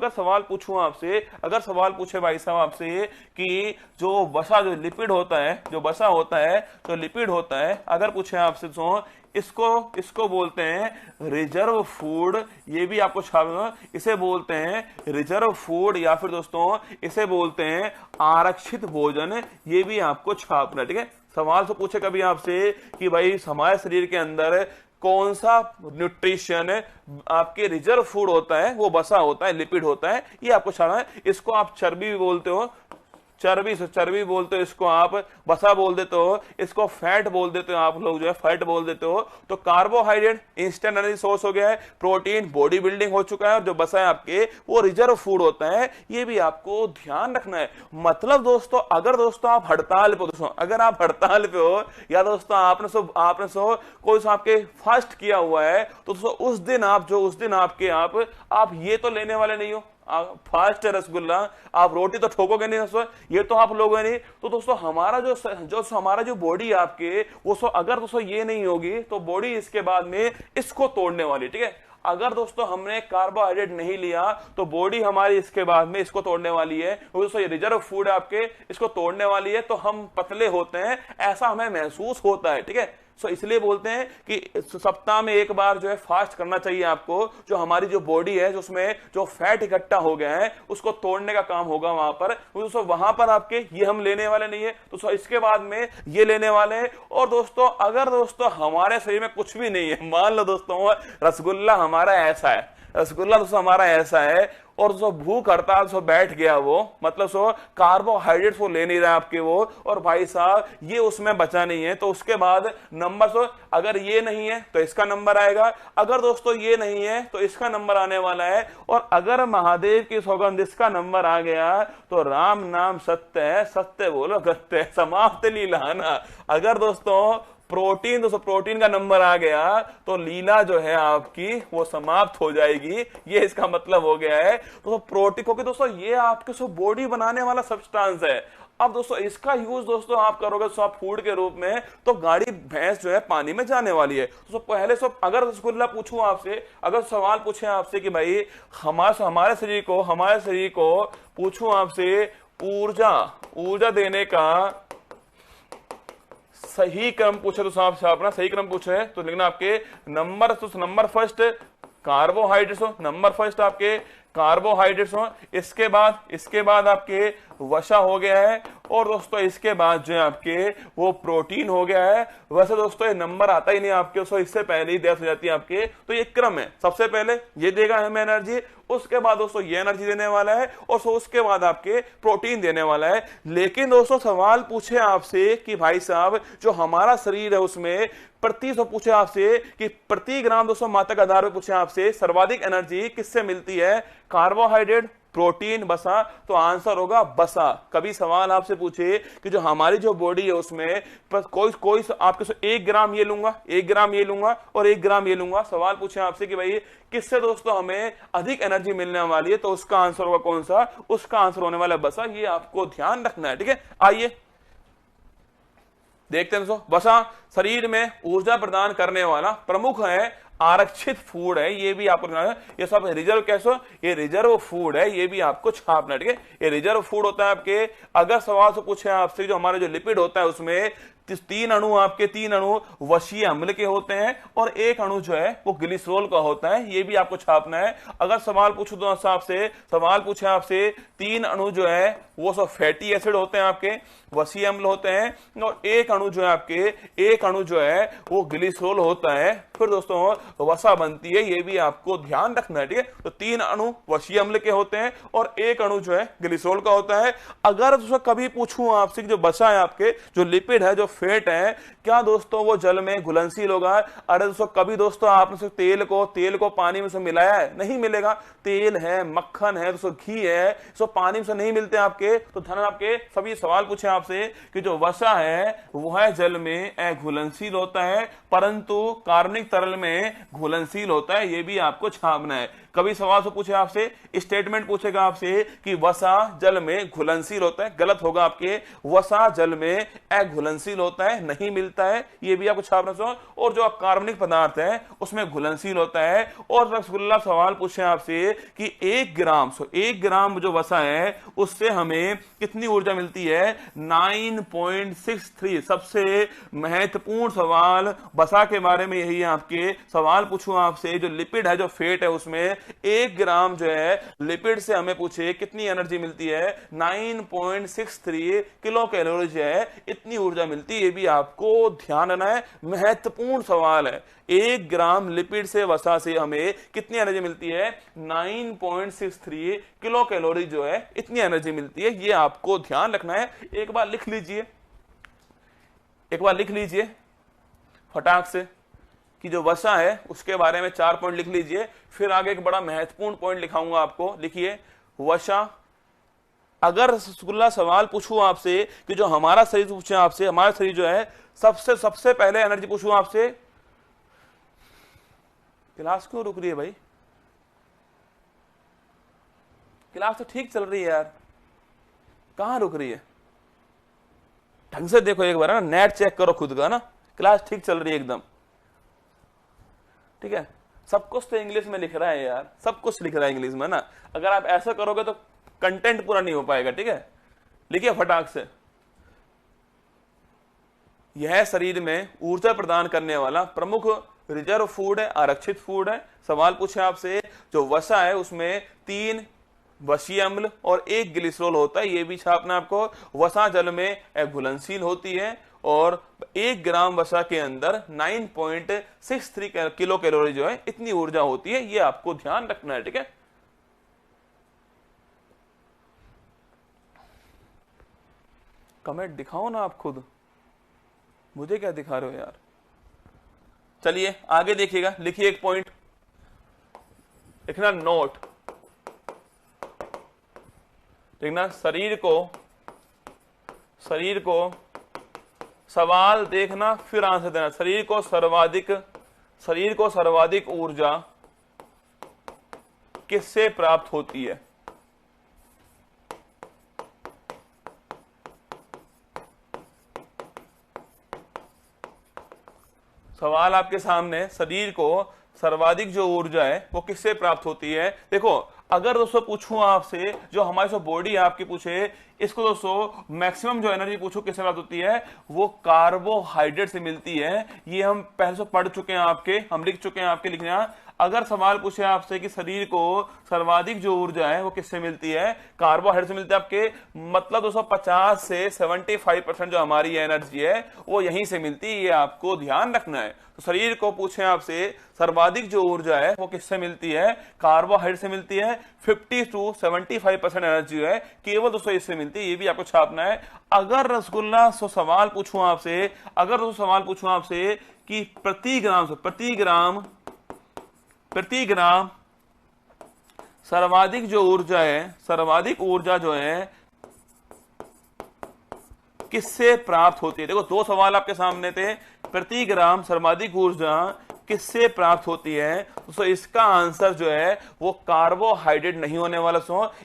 सवाल पूछूं आपसे, अगर सवाल पूछे भाई साहब आपसे कि जो वसा, जो लिपिड होता है, जो वसा होता है, जो लिपिड होता है, अगर पूछे आपसे तो इसको बोलते हैं रिजर्व फूड, ये भी आपको छापना, इसे बोलते हैं रिजर्व फूड, या फिर दोस्तों इसे बोलते हैं आरक्षित भोजन, ये भी आपको छापना। ठीक है, सवाल से पूछे कभी आपसे कि भाई हमारे शरीर के अंदर कौन सा न्यूट्रिशन आपके रिजर्व फूड होता है, वो वसा होता है, लिपिड होता है, ये आपको छापना है। इसको आप चर्बी भी बोलते हो, चर्बी बोलते हो, इसको आप वसा बोल देते हो, इसको फैट बोल देते हो, आप लोग जो है फैट बोल देते हो। तो कार्बोहाइड्रेट इंस्टेंट एनर्जी सोर्स हो गया है, प्रोटीन बॉडी बिल्डिंग हो चुका है, और जो वसा है आपके वो रिजर्व फूड होता है, ये भी आपको ध्यान रखना है। मतलब दोस्तों अगर दोस्तों आप हड़ताल पे, दोस्तों अगर आप हड़ताल पे हो, या दोस्तों आपने कोई आपके फास्ट किया हुआ है, तो दोस्तों उस दिन आप ये तो लेने वाले नहीं हो, फास्ट है रसगुल्ला, आप रोटी तो ठोकोगे नहीं दोस्तों, ये तो आप लोगों नहीं। तो दोस्तों हमारा जो बॉडी है आपके वो अगर दोस्तों ये नहीं होगी तो बॉडी इसके बाद में इसको तोड़ने वाली। ठीक है, अगर दोस्तों हमने कार्बोहाइड्रेट नहीं लिया तो बॉडी हमारी इसके बाद में इसको तोड़ने वाली है, दोस्तों ये रिजर्व फूड है आपके, इसको तोड़ने वाली है, तो हम पतले होते हैं, ऐसा हमें महसूस होता है। ठीक है, सो इसलिए बोलते हैं कि सप्ताह में एक बार जो है फास्ट करना चाहिए आपको। जो हमारी जो बॉडी है, जो उसमें जो फैट इकट्ठा हो गया है, उसको तोड़ने का काम होगा वहां पर। दोस्तों वहां पर आपके ये हम लेने वाले नहीं है, तो इसके बाद में ये लेने वाले हैं। और दोस्तों अगर दोस्तों हमारे शरीर में कुछ भी नहीं है, मान लो दोस्तों रसगुल्ला हमारा ऐसा है, रसगुल्ला दोस्तों हमारा ऐसा है, और जो भूख हड़ताल सो बैठ गया वो, मतलब सो कार्बोहाइड्रेट वो ले नहीं रहा आपके वो, और भाई साहब ये उसमें बचा नहीं है, तो उसके बाद नंबर सो अगर ये नहीं है तो इसका नंबर आएगा, अगर दोस्तों ये नहीं है तो इसका नंबर आने वाला है, और अगर महादेव की सौगंध इसका नंबर आ गया तो राम नाम सत्य है, सत्य बोलो गत्य, समाप्त लीला ना। अगर दोस्तों प्रोटीन का नंबर आ गया तो लीला जो है आपकी वो समाप्त हो जाएगी, ये इसका मतलब हो गया है। तो प्रोटीन, क्योंकि दोस्तों ये आपके बॉडी बनाने वाला सब्सटेंस है। अब दोस्तों इसका यूज दोस्तों आप करोगे आप फूड के रूप में, तो गाड़ी भैंस जो है पानी में जाने वाली है। तो पहले अगर रसगुल्ला पूछूं आपसे, अगर सवाल पूछे आपसे कि भाई हमारे शरीर को पूछूं आपसे ऊर्जा देने का सही क्रम पूछे, तो आपसे अपना सही क्रम पूछे तो लिखना आपके number first carbohydrates, number first आपके कार्बोहाइड्रेट्स हो, इसके बाद आपके वसा हो गया है, और दोस्तों इसके बाद जो है आपके वो प्रोटीन हो गया है। वैसे दोस्तों ये नंबर आता ही नहीं आपके, सो इससे पहले ही डेथ हो जाती है आपके। तो ये क्रम है, सबसे पहले ये देगा हमें एनर्जी, उसके बाद दोस्तों ये एनर्जी देने वाला है, और उसके बाद आपके प्रोटीन देने वाला है। लेकिन दोस्तों सवाल पूछे आपसे कि भाई साहब जो हमारा शरीर है उसमें पूछे आपसे कि प्रति ग्राम दोस्तों मात्रा के आधार पर पूछे आपसे सर्वाधिक एनर्जी किससे मिलती है, कार्बोहाइड्रेट, प्रोटीन, वसा, तो आंसर होगा वसा। कभी सवाल आपसे पूछे कि जो हमारी जो बॉडी है उसमें कोई आपके 1 ग्राम ये लूंगा, 1 ग्राम ये लूंगा और 1 ग्राम ये लूंगा, सवाल पूछे आपसे कि भाई किससे दोस्तों हमें अधिक एनर्जी मिलने वाली है, तो उसका आंसर होगा कौन सा, उसका आंसर होने वाला वसा। ये आपको ध्यान रखना है। ठीक है, आइए देखते हैं दोस्तों। वसा शरीर में ऊर्जा प्रदान करने वाला प्रमुख है, आरक्षित फूड है, ये भी आपको, ये सब रिजर्व कैसे, ये रिजर्व फूड है, ये भी आपको छापना। ठीक है, ये रिजर्व फूड होता है आपके। अगर सवाल से पूछे आपसे जो हमारे जो लिपिड होता है उसमें 3 अणु वशीय अम्ल के होते हैं, और 1 अणु जो है वो ग्लिसरॉल का होता है, ये भी आपको छापना है। अगर सवाल पूछो तो सवाल पूछे आपसे 3 अणु जो है वो सब फैटी एसिड होते हैं आपके, वशीय अम्ल होते हैं, और 1 अणु जो है वो ग्लिसरॉल होता है, फिर दोस्तों वसा बनती है, ये भी आपको ध्यान रखना है। ठीक है, तो 3 अणु वशीय अम्ल के होते हैं और 1 अणु जो है ग्लिसरॉल का होता है। अगर दोस्तों कभी पूछूं आपसे जो वसा है आपके, जो लिपिड है, जो फेट है क्या दोस्तों वो जल में घुलनशील होगा? अरे दोस्तों कभी दोस्तों आपने तेल को पानी में से मिलाया है? नहीं मिलेगा। तेल है, मक्खन है, दोस्तों घी है, तो पानी में से नहीं मिलते आपके। तो ध्यान आपके सभी सवाल पूछे आपसे कि जो वसा है वह जल में घुलनशील होता है परंतु कार्बनिक तरल में घुलनशील होता है, ये भी आपको छापना है। कभी सवाल से पूछे आपसे, स्टेटमेंट पूछेगा आपसे कि वसा जल में घुलनशील होता है, गलत होगा आपके। वसा जल में अघुलनशील होता है, नहीं मिलता है, ये भी आपको छापना चाहिए। और जो कार्बनिक पदार्थ है उसमें घुलनशील होता है। और रसगुल्ला सवाल पूछे आपसे कि 1 ग्राम जो वसा है उससे हमें कितनी ऊर्जा मिलती है? 9.63। सबसे महत्वपूर्ण सवाल वसा के बारे में यही है आपके। सवाल पूछूं आपसे, जो लिपिड है, जो फेट है, उसमें 1 ग्राम जो है लिपिड से हमें पूछे कितनी एनर्जी मिलती है? 9.63 किलो कैलोरी जो है इतनी ऊर्जा मिलती है। ये भी आपको ध्यान रखना है, महत्वपूर्ण सवाल है। 1 ग्राम लिपिड से वसा से हमें कितनी एनर्जी मिलती है? 9.63 किलो कैलोरी जो है इतनी एनर्जी मिलती है। ये आपको ध्यान रखना है। एक बार लिख लीजिए फटाक से कि जो वसा है उसके बारे में 4 पॉइंट लिख लीजिए। फिर आगे एक बड़ा महत्वपूर्ण पॉइंट लिखाऊंगा आपको। लिखिए वसा। अगर रसगुल्ला सवाल पूछूं आपसे कि जो हमारा शरीर पूछे आपसे, हमारा शरीर जो है सबसे पहले एनर्जी पूछूं आपसे, क्लास क्यों रुक रही है भाई? क्लास तो ठीक चल रही है यार, कहां रुक रही है? ढंग से देखो एक बार ना, नेट चेक करो खुद का ना। क्लास ठीक चल रही है एकदम, ठीक है। सब कुछ तो इंग्लिश में लिख रहा है यार, सब कुछ लिख रहा है इंग्लिश में ना। अगर आप ऐसा करोगे तो कंटेंट पूरा नहीं हो पाएगा, ठीक है। लिखिए फटाक से, यह शरीर में ऊर्जा प्रदान करने वाला प्रमुख रिजर्व फूड है, आरक्षित फूड है। सवाल पूछे आपसे, जो वसा है उसमें 3 वसीय अम्ल और 1 ग्लिसरॉल होता है, ये भी छापना आपको। वसा जल में घुलनशील होती है और 1 ग्राम वसा के अंदर 9.63 किलो कैलोरी जो है इतनी ऊर्जा होती है, ये आपको ध्यान रखना है, ठीक है। कमेंट दिखाओ ना आप खुद, मुझे क्या दिखा रहे हो यार। चलिए आगे देखिएगा, लिखिए एक पॉइंट लिखना, नोट लिखना। शरीर को सवाल देखना फिर आंसर देना। शरीर को सर्वाधिक ऊर्जा किससे प्राप्त होती है? सवाल आपके सामने, शरीर को सर्वाधिक जो ऊर्जा है वो किससे प्राप्त होती है? देखो अगर दोस्तों पूछूं आपसे, जो हमारी जो बॉडी आपकी पूछे, इसको दोस्तों मैक्सिमम जो एनर्जी पूछो किससे प्राप्त होती है, वो कार्बोहाइड्रेट से मिलती है। ये हम पहले से पढ़ चुके हैं आपके, हम लिख चुके हैं आपके लिखना। अगर सवाल पूछे आपसे कि शरीर को सर्वाधिक जो ऊर्जा है वो किससे मिलती है, कार्बोहाइड्रेट से मिलती है आपके, मतलब दोस्तों 50 से 75% जो हमारी एनर्जी है वो यहीं से मिलती है, ये आपको ध्यान रखना है। तो शरीर को पूछे आपसे सर्वाधिक जो ऊर्जा है वो किससे मिलती है, कार्बोहाइड्रेट से मिलती है। 50 to 75% एनर्जी है केवल दोस्तों इससे मिलती है, ये भी आपको छापना है। अगर रसगुल्ला सवाल पूछूं आपसे कि प्रति ग्राम सर्वाधिक जो ऊर्जा है, सर्वाधिक ऊर्जा जो है किससे प्राप्त होती है? देखो 2 सवाल आपके सामने थे। प्रति ग्राम सर्वाधिक ऊर्जा किससे प्राप्त होती है? तो इसका आंसर जो है वो कार्बोहाइड्रेट नहीं होने वाला।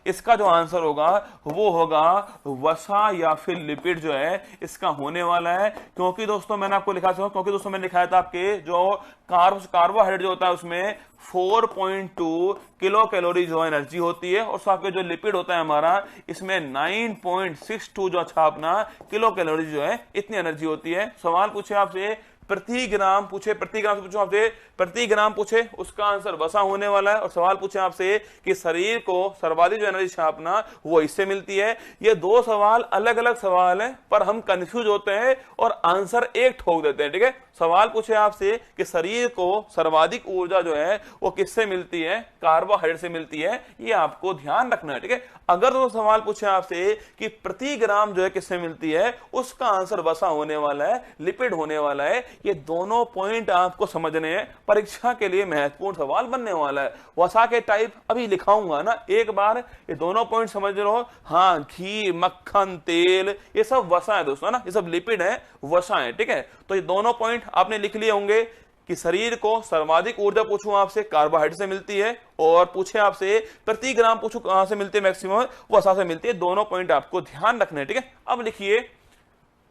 इसका जो आंसर होगा वो होगा वसा या फिर लिपिड जो है इसका होने वाला है। क्योंकि दोस्तों मैंने आपको मैंने लिखाया था आपके जो कार्बोहाइड्रेट जो होता है उसमें 4.2 किलो कैलोरी जो एनर्जी होती है, और आपके जो लिपिड होता है हमारा इसमें 9.62 जो छापना किलो कैलोरी जो है इतनी एनर्जी होती है। सवाल पूछे आपसे प्रति ग्राम पूछे, प्रति ग्राम से पूछो आपसे, प्रति ग्राम पूछे उसका आंसर वसा होने वाला है। और सवाल पूछे आपसे कि शरीर को सर्वाधिक जो एनर्जी छापना वो इससे मिलती है। ये दो सवाल अलग अलग सवाल हैं, पर हम कंफ्यूज होते हैं और आंसर एक ठोक देते हैं। ठीक है, सवाल पूछे आपसे कि शरीर को सर्वाधिक ऊर्जा जो है वो किससे मिलती है, कार्बोहाइड्रेट से मिलती है, ये आपको ध्यान रखना है। ठीक है, अगर तो सवाल पूछे आपसे कि प्रति ग्राम जो है किससे मिलती है, उसका आंसर वसा होने वाला है, लिपिड होने वाला है। ये दोनों पॉइंट आपको समझने हैं, परीक्षा के लिए महत्वपूर्ण सवाल बनने वाला है। वसा के टाइप अभी लिखाऊंगा ना, एक बार ये दोनों पॉइंट समझ लो। हाँ, घी, मक्खन, तेल, ये सब वसा है दोस्तों ना, ये सब लिपिड है, वसा है। ठीक है, तो ये दोनों पॉइंट आपने लिख लिए होंगे कि शरीर को सर्वाधिक ऊर्जा पूछूं आपसे कार्बोहाइड्रेट से मिलती है, और पूछे आपसे प्रति ग्राम पूछूं कहां से मिलती है, मैक्सिमम वसा से मिलती है। दोनों पॉइंट आपको ध्यान रखने हैं। ठीक है, अब लिखिए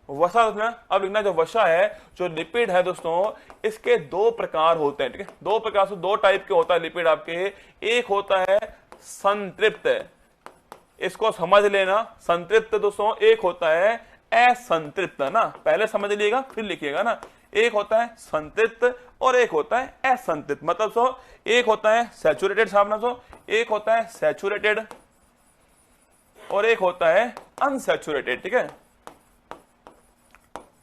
वसा लिखना। अब लिखना जो वसा है, जो लिपिड है दोस्तों, इसके दो प्रकार होते हैं। ठीक है, दो प्रकार से, दो टाइप के होता है लिपिड आपके। एक होता है संतृप्त, इसको समझ लेना, संतृप्त दोस्तों। एक होता है असंतृप्त ना, पहले समझ लीजिएगा फिर लिखिएगा ना। एक होता है संतृप्त और एक होता है असंतृप्त। मतलब सो एक होता है सैचुरेटेड छापना, सो एक होता है सैचुरेटेड और एक होता है अनसैचुरेटेड। ठीक है,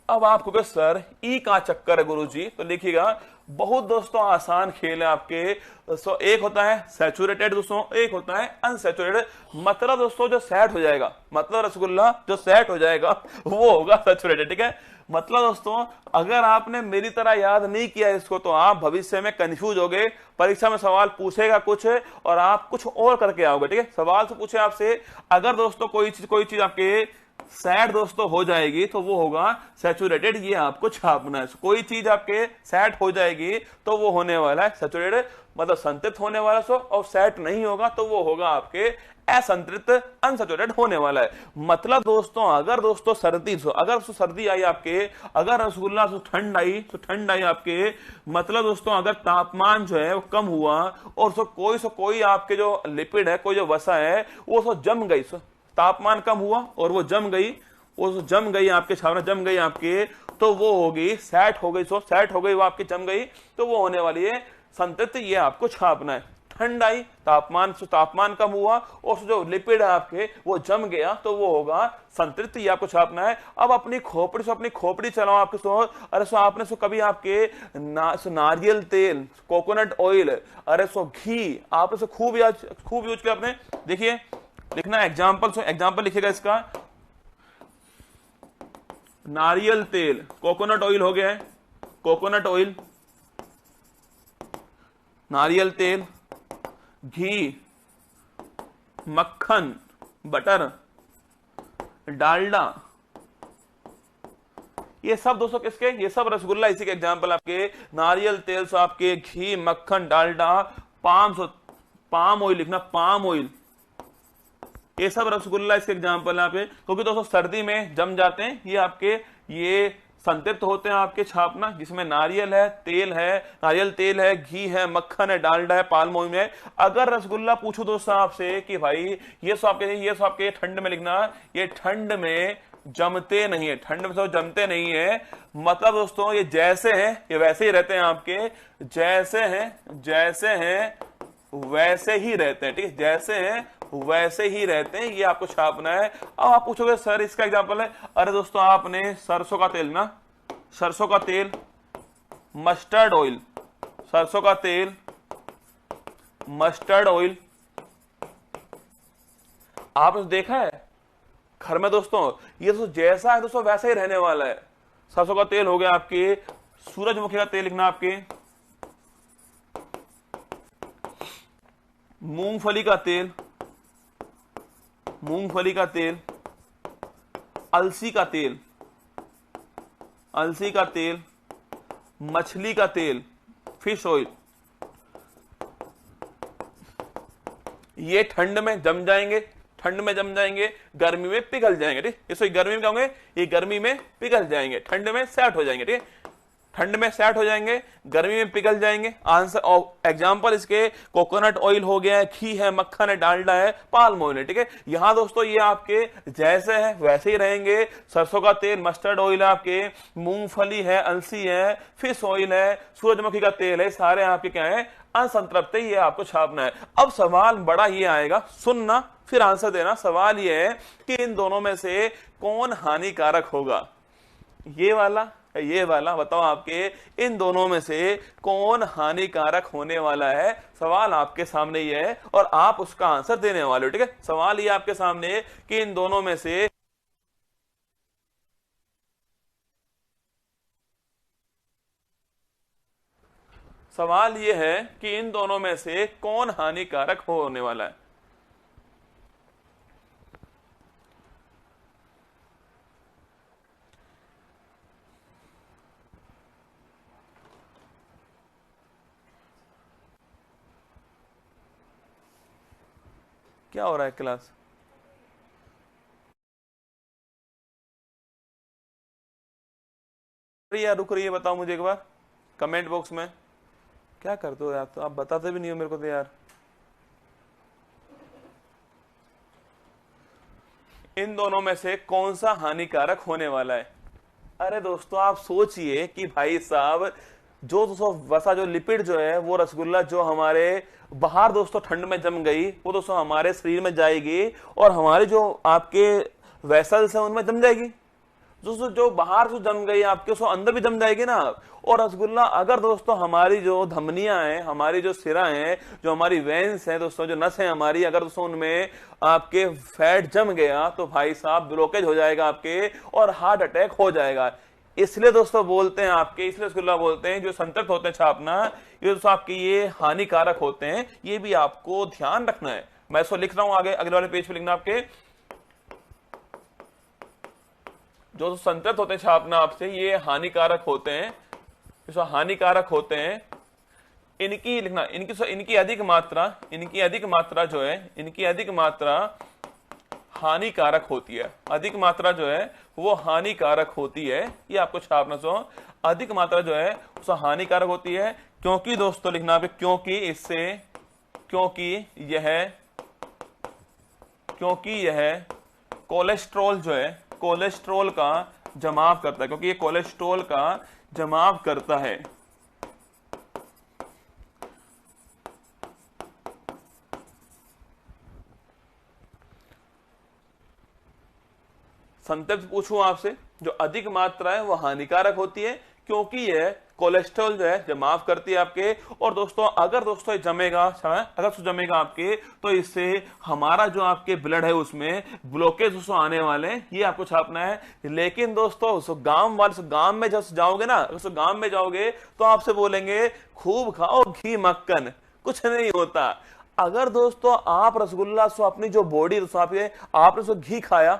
अब आपको कहे सर ई का चक्कर है गुरुजी, तो लिखिएगा बहुत दोस्तों आसान खेल है आपके। सो एक होता है सैचुरेटेड दोस्तों, एक होता है अनसैचुरेटेड। मतलब दोस्तों जो सेट हो जाएगा, मतलब रसगुल्ला जो सेट हो जाएगा वो होगा सैचुरेटेड। ठीक है, मतलब दोस्तों अगर आपने मेरी तरह याद नहीं किया इसको तो आप भविष्य में कंफ्यूज हो गए। परीक्षा में सवाल पूछेगा कुछ और आप कुछ और करके आओगे। ठीक है, सवाल से पूछे आपसे, अगर दोस्तों कोई चीज आपके सैट दोस्तों हो जाएगी तो वो होगा सैचुरेटेड, ये आपको छापना है। कोई चीज आपके सैट हो जाएगी तो वो होने वाला है सैचुरेटेड, मतलब संतृप्त होने वाला सो, और सैट नहीं होगा तो वो होगा आपके असंतृप्त, अनसैचुरेटेड होने वाला है। मतलब दोस्तों अगर दोस्तों सर्दी आई आपके, अगर रसगुल्ला ठंड आई तो ठंड आई आपके, मतलब दोस्तों अगर तापमान जो है वो कम हुआ और कोई आपके जो लिपिड है, कोई जो वसा है वो जम गई, तापमान कम हुआ और वो जम गई आपके छावना, जम गई आपके, तो वो होगी सैट हो गई, सैट हो गई वो आपकी, जम गई तो वो होने वाली है संतृप्त, ये आपको छापना है। ठंड आई, तापमान कम हुआ और जो लिपिड है आपके वो जम गया तो वो होगा संतृप्त, ये आपको छापना है। अब अपनी खोपड़ी चलाओ आपके अरे आपने कभी आपके नारियल तेल, कोकोनट ऑयल, अरे घी आपने खूब यूज किया आपने। देखिए लिखना एग्जाम्पल लिखिएगा इसका, नारियल तेल, कोकोनट ऑयल हो गया है, कोकोनट ऑयल, नारियल तेल, घी, मक्खन, बटर, डालडा, ये सब दोस्तों किसके, ये सब रसगुल्ला इसी के एग्जाम्पल आपके। नारियल तेल से आपके, घी, मक्खन, डालडा, पाम ऑयल लिखना, पाम ऑयल, ये सब रसगुल्ला इसके एग्जाम्पल है आपके। क्योंकि दोस्तों सर्दी में जम जाते हैं ये आपके, ये संतृप्त होते हैं आपके छापना, जिसमें नारियल तेल है, घी है, मक्खन है, डालडा है, पाल्म ऑयल है। अगर रसगुल्ला पूछो दोस्तों आपसे कि भाई ये सब आपके ठंड में लिखना, ये ठंड में जमते नहीं है, ठंड में सब जमते नहीं है। मतलब दोस्तों ये जैसे हैं ये वैसे ही रहते हैं आपके, जैसे हैं वैसे ही रहते हैं। ठीक है, जैसे हैं वैसे ही रहते हैं, ये आपको छापना है। अब आप पूछोगे सर इसका एग्जांपल है, अरे दोस्तों आपने सरसों का तेल ना, सरसों का तेल, मस्टर्ड ऑयल, सरसों का तेल, मस्टर्ड ऑयल आपने देखा है घर में दोस्तों, ये दोस्तों जैसा है दोस्तों वैसा ही रहने वाला है। सरसों का तेल हो गया आपके, सूरजमुखी का तेल लिखना आपके, मूंगफली का तेल, अलसी का तेल, मछली का तेल, फिश ऑयल, ये ठंड में जम जाएंगे, गर्मी में पिघल जाएंगे। ठीक है, इसको गर्मी में क्या होंगे, ये गर्मी में पिघल जाएंगे, ठंड में सेट हो जाएंगे। ठीक है, ठंड में सेट हो जाएंगे, गर्मी में पिघल जाएंगे। आंसर एग्जांपल इसके कोकोनट ऑयल हो गया है, घी है, मक्खन है, डालडा है, पाल्म ऑयल है, ठीक है। यहां दोस्तों ये आपके जैसे है वैसे ही रहेंगे। सरसों का तेल, मस्टर्ड ऑयल आपके, मूंगफली है, अलसी है, फिश ऑयल है, सूरजमुखी का तेल है, सारे आपके क्या है असंतृप्त है, ये आपको छापना है। अब सवाल बड़ा ये आएगा, सुनना फिर आंसर देना। सवाल ये है कि इन दोनों में से कौन हानिकारक होगा, ये वाला बताओ, आपके इन दोनों में से कौन हानिकारक होने वाला है। सवाल आपके सामने ये है और आप उसका आंसर देने वाले हो, ठीक है। सवाल ये आपके सामने कि इन दोनों में से सवाल ये है कि इन दोनों में से कौन हानिकारक होने वाला है। क्या हो रहा है क्लास? या रुक रही है, बताओ मुझे एक बार कमेंट बॉक्स में। क्या करते हो यार, तो आप बताते भी नहीं हो मेरे को तो यार। इन दोनों में से कौन सा हानिकारक होने वाला है? अरे दोस्तों आप सोचिए कि भाई साहब जो दोस्तों वसा जो लिपिड जो है वो रसगुल्ला जो हमारे बाहर दोस्तों ठंड में जम गई वो दोस्तों हमारे शरीर में जाएगी और हमारे जो आपके वेसल्स हैं उनमें जम जाएगी। दोस्तों जो बाहर से जम गई आपके उसको अंदर भी जम जाएगी ना। और रसगुल्ला अगर दोस्तों हमारी जो धमनियां हैं, हमारी जो सिरा हैं, जो हमारी वेन्स हैं दोस्तों, जो नस है हमारी, अगर दोस्तों उनमें आपके फैट जम गया तो भाई साहब ब्लॉकेज हो जाएगा आपके और हार्ट अटैक हो जाएगा। इसलिए दोस्तों बोलते हैं आपके, इसलिए रसगुल्ला बोलते हैं जो संतृप्त होते हैं छापना, ये दोस्तों आपके ये हानिकारक होते हैं। ये भी आपको ध्यान रखना है। मैं इसको लिख रहा हूं आगे, अगले वाले पेज पे लिखना आपके जो संतृप्त होते हैं छापना आपसे, ये हानिकारक होते हैं, हानिकारक होते हैं। इनकी लिखना, इनकी अधिक मात्रा जो है, इनकी अधिक मात्रा हानिकारक होती है। अधिक मात्रा जो है वो हानिकारक होती है, ये आपको छापना। सो अधिक मात्रा जो है वो हानिकारक होती है क्योंकि दोस्तों लिखना पे, क्योंकि यह कोलेस्ट्रॉल जो है, कोलेस्ट्रॉल का जमाव करता है, क्योंकि ये कोलेस्ट्रॉल का जमाव करता है। संतृप्त पूछूं आपसे, जो अधिक मात्रा है वो हानिकारक होती है क्योंकि यह कोलेस्ट्रॉल जो है जमाव करती है आपके। और दोस्तों अगर दोस्तों जमेगा, आपके तो इससे हमारा जो आपके ब्लड है उसमें ब्लॉकेज दोस्तों आने वाले हैं, ये आपको छापना है। लेकिन दोस्तों गांव में जब जाओगे ना, गांव में जाओगे तो आपसे बोलेंगे खूब खाओ घी मक्खन, कुछ नहीं होता। अगर दोस्तों आप रसगुल्ला सो अपनी जो बॉडी आपने सो घी खाया,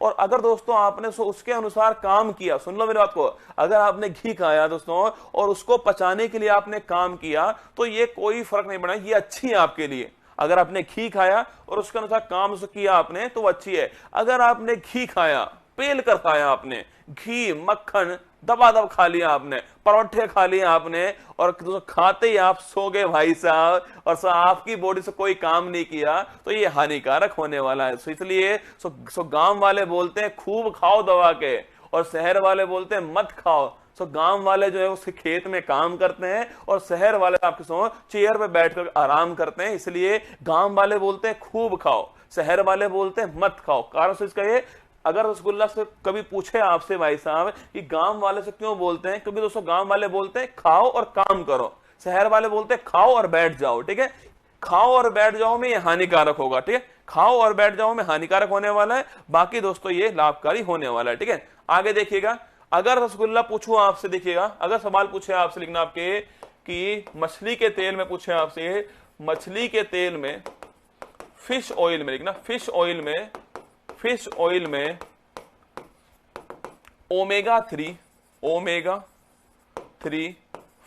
और अगर दोस्तों आपने सो उसके अनुसार काम किया, सुन लो मेरी बात को, अगर आपने घी खाया दोस्तों और उसको पचाने के लिए आपने काम किया तो ये कोई फर्क नहीं पड़ा, ये अच्छी है आपके लिए। अगर आपने घी खाया और उसके अनुसार काम किया आपने तो अच्छी है। अगर आपने घी खाया, पेल कर खाया आपने, घी मक्खन दबादब खा लिया आपने, परोठे खा लिए आपने और खाते ही आप सो गए भाई साहब, और आपकी बॉडी से कोई काम नहीं किया, तो ये हानिकारक होने वाला है। इसलिए गांव वाले बोलते हैं खूब खाओ दबा के, और शहर वाले बोलते हैं मत खाओ। गांव वाले जो है उसके खेत में काम करते हैं और शहर वाले आपके चेयर पे बैठकर आराम करते हैं। इसलिए गांव वाले बोलते हैं खूब खाओ, शहर वाले बोलते हैं मत खाओ। कारण से इसका ये, अगर रसगुल्ला से कभी पूछे आपसे भाई साहब कि गांव वाले से क्यों बोलते हैं, क्योंकि दोस्तों गांव वाले बोलते हैं खाओ और काम करो, शहर वाले बोलते हैं खाओ और बैठ जाओ। ठीक है, खाओ और बैठ जाओ में ये हानिकारक होगा। ठीक है, खाओ और बैठ जाओ में हानिकारक होने वाला है, बाकी दोस्तों ये लाभकारी होने वाला है। ठीक है, आगे देखिएगा, अगर रसगुल्ला पूछूं आपसे, देखिएगा अगर सवाल पूछे आपसे, लिखना आपके कि मछली के तेल में पूछे आपसे, मछली के तेल में, फिश ऑयल में, लिखना फिश ऑयल में ओमेगा 3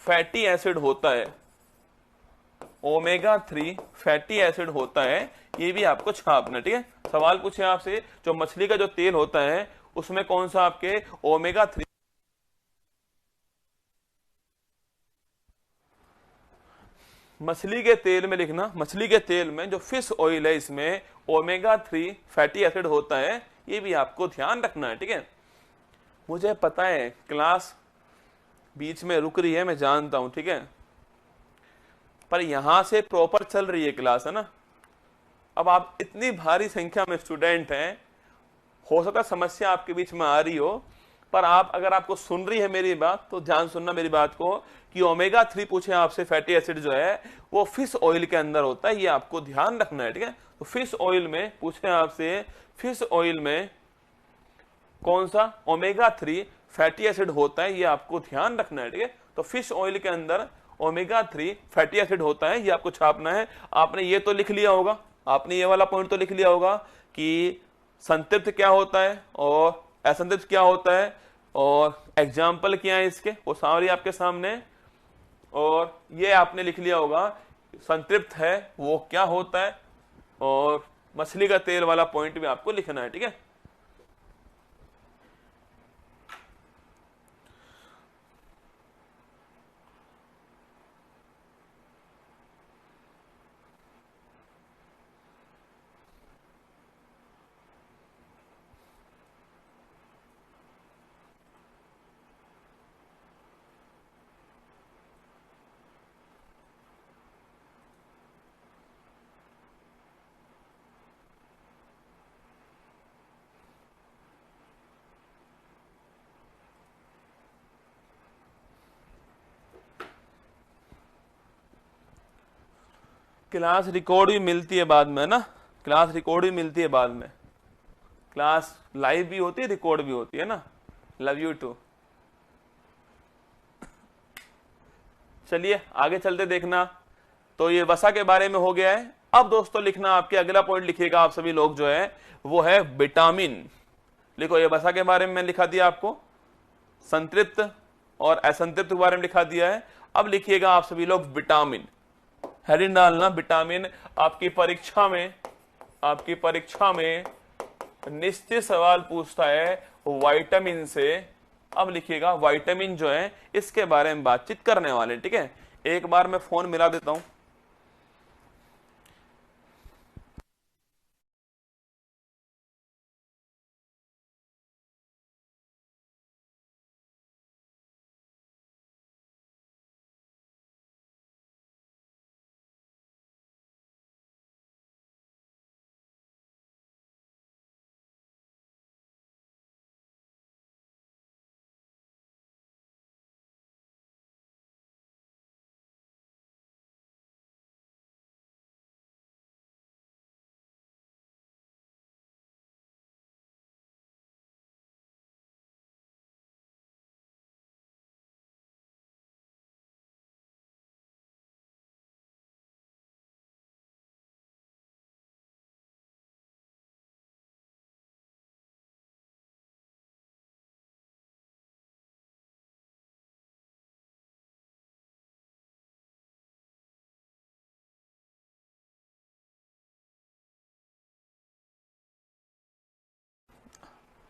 फैटी एसिड होता है, ओमेगा 3 फैटी एसिड होता है, ये भी आपको छापना। ठीक है, सवाल पूछे आपसे जो मछली का जो तेल होता है उसमें कौन सा आपके ओमेगा 3 मछली के तेल में लिखना, मछली के तेल में जो फिश ऑयल है इसमें ओमेगा 3 फैटी एसिड होता है, ये भी आपको ध्यान रखना है। ठीक है, मुझे पता है क्लास बीच में रुक रही है, मैं जानता हूं, ठीक है, पर यहां से प्रॉपर चल रही है क्लास, है ना। अब आप इतनी भारी संख्या में स्टूडेंट हैं, हो सकता है समस्या आपके बीच में आ रही हो, पर आप अगर आपको सुन रही है मेरी बात तो ध्यान सुनना मेरी बात को, कि ओमेगा 3 पूछे आपसे फैटी एसिड जो है वो फिश ऑयल के अंदर होता है, ये आपको ध्यान रखना है। ठीक है, तो फिश ऑयल में पूछे आपसे, फिश ऑयल में कौन सा ओमेगा 3 फैटी एसिड होता है, ये आपको ध्यान रखना है। ठीक है, तो फिश ऑयल के अंदर ओमेगा 3 फैटी एसिड होता है, ये आपको छापना है। आपने ये तो लिख लिया होगा, आपने ये वाला पॉइंट तो लिख लिया होगा कि संतृप्त क्या होता है और असंतृप्त क्या होता है, और एग्जाम्पल क्या है इसके, वो सारी आपके सामने। और ये आपने लिख लिया होगा संतृप्त है वो क्या होता है, और मछली का तेल वाला पॉइंट भी आपको लिखना है। ठीक है, क्लास रिकॉर्ड भी मिलती है बाद में ना, क्लास रिकॉर्ड भी मिलती है बाद में, क्लास लाइव भी होती है, रिकॉर्ड भी होती है ना। Love you too. चलिए आगे चलते देखना। तो ये वसा के बारे में हो गया है। अब दोस्तों लिखना, आपके अगला पॉइंट लिखिएगा आप सभी लोग जो है वो है विटामिन। लिखो, ये वसा के बारे में मैं लिखा दिया आपको, संतृप्त और असंतृप्त के बारे में लिखा दिया है। अब लिखिएगा आप सभी लोग विटामिन, हेडिंग डालना विटामिन। आपकी परीक्षा में निश्चित सवाल पूछता है विटामिन से। अब लिखिएगा विटामिन जो है इसके बारे में बातचीत करने वाले। ठीक है, एक बार मैं फोन मिला देता हूं।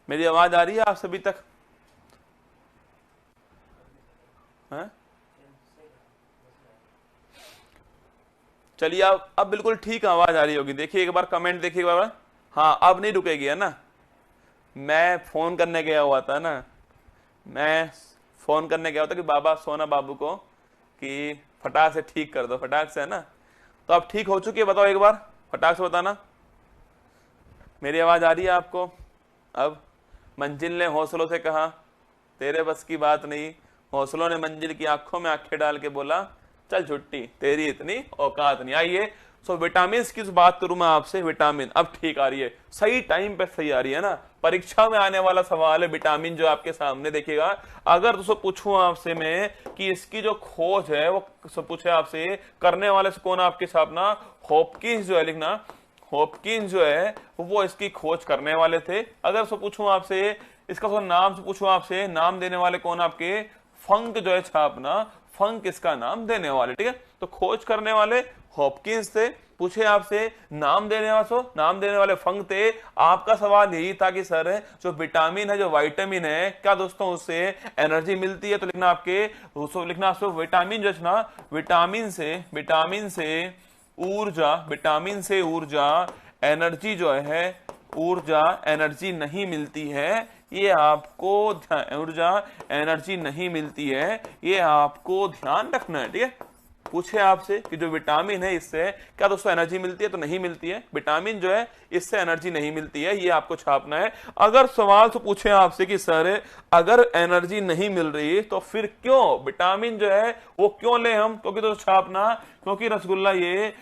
मेरी आवाज आ रही है आप सभी तक? है? चलिए अब बिल्कुल ठीक आवाज आ रही होगी। देखिए एक बार कमेंट देखिए एक बार। हाँ, अब नहीं रुकेगी, है ना। मैं फोन करने गया हुआ था ना, मैं फोन करने गया था कि बाबा सोना बाबू को कि फटाक से ठीक कर दो, फटाक से, है ना। तो अब ठीक हो चुकी है, बताओ एक बार, फटाक से बताना। मेरी आवाज आ रही है आपको? अब मंजिल ने हौसलों से कहा तेरे बस की बात नहीं, हौसलों ने मंजिल की आंखों में आंखें डाल के बोला चल छुट्टी, तेरी इतनी औकात नहीं। आइए, सो विटामिन की बात करूं मैं आपसे। विटामिन अब ठीक आ रही है, सही टाइम पे सही आ रही है ना। परीक्षा में आने वाला सवाल है विटामिन जो आपके सामने। देखिएगा, अगर दोस्तों पूछूं आपसे मैं कि इसकी जो खोज है वो पूछे आपसे करने वाले से कौन, आपके सामना हॉपकिंस जो है, लिखना हॉपकिंस जो है वो इसकी खोज करने वाले थे। अगर सो पूछूं आपसे इसका नाम से पूछूं आपसे, नाम देने वाले कौन, आपके फंक जो है छापना, फंक इसका नाम देने वाले। ठीक है, तो खोज करने वाले हॉपकिंस थे। पूछे आपसे नाम देने वाले फंग थे। आपका सवाल यही था कि सर जो विटामिन है, जो विटामिन है, क्या दोस्तों उससे एनर्जी मिलती है? तो लिखना आपके उसको लिखना आपको विटामिन जो है ना, विटामिन से ऊर्जा एनर्जी जो है, ऊर्जा एनर्जी नहीं मिलती है, ये आपको ऊर्जा एनर्जी नहीं मिलती है, ये आपको ध्यान रखना है। ठीक है, पूछे आपसे कि जो विटामिन है इससे क्या दोस्तों एनर्जी मिलती है? तो नहीं मिलती है। विटामिन जो है इससे एनर्जी नहीं मिलती है, ये आपको छापना है। अगर सवाल तो पूछे आपसे कि सर अगर एनर्जी नहीं मिल रही तो फिर क्यों विटामिन जो है वो क्यों ले हम? क्योंकि तो छापना, क्योंकि रसगुल्ला ये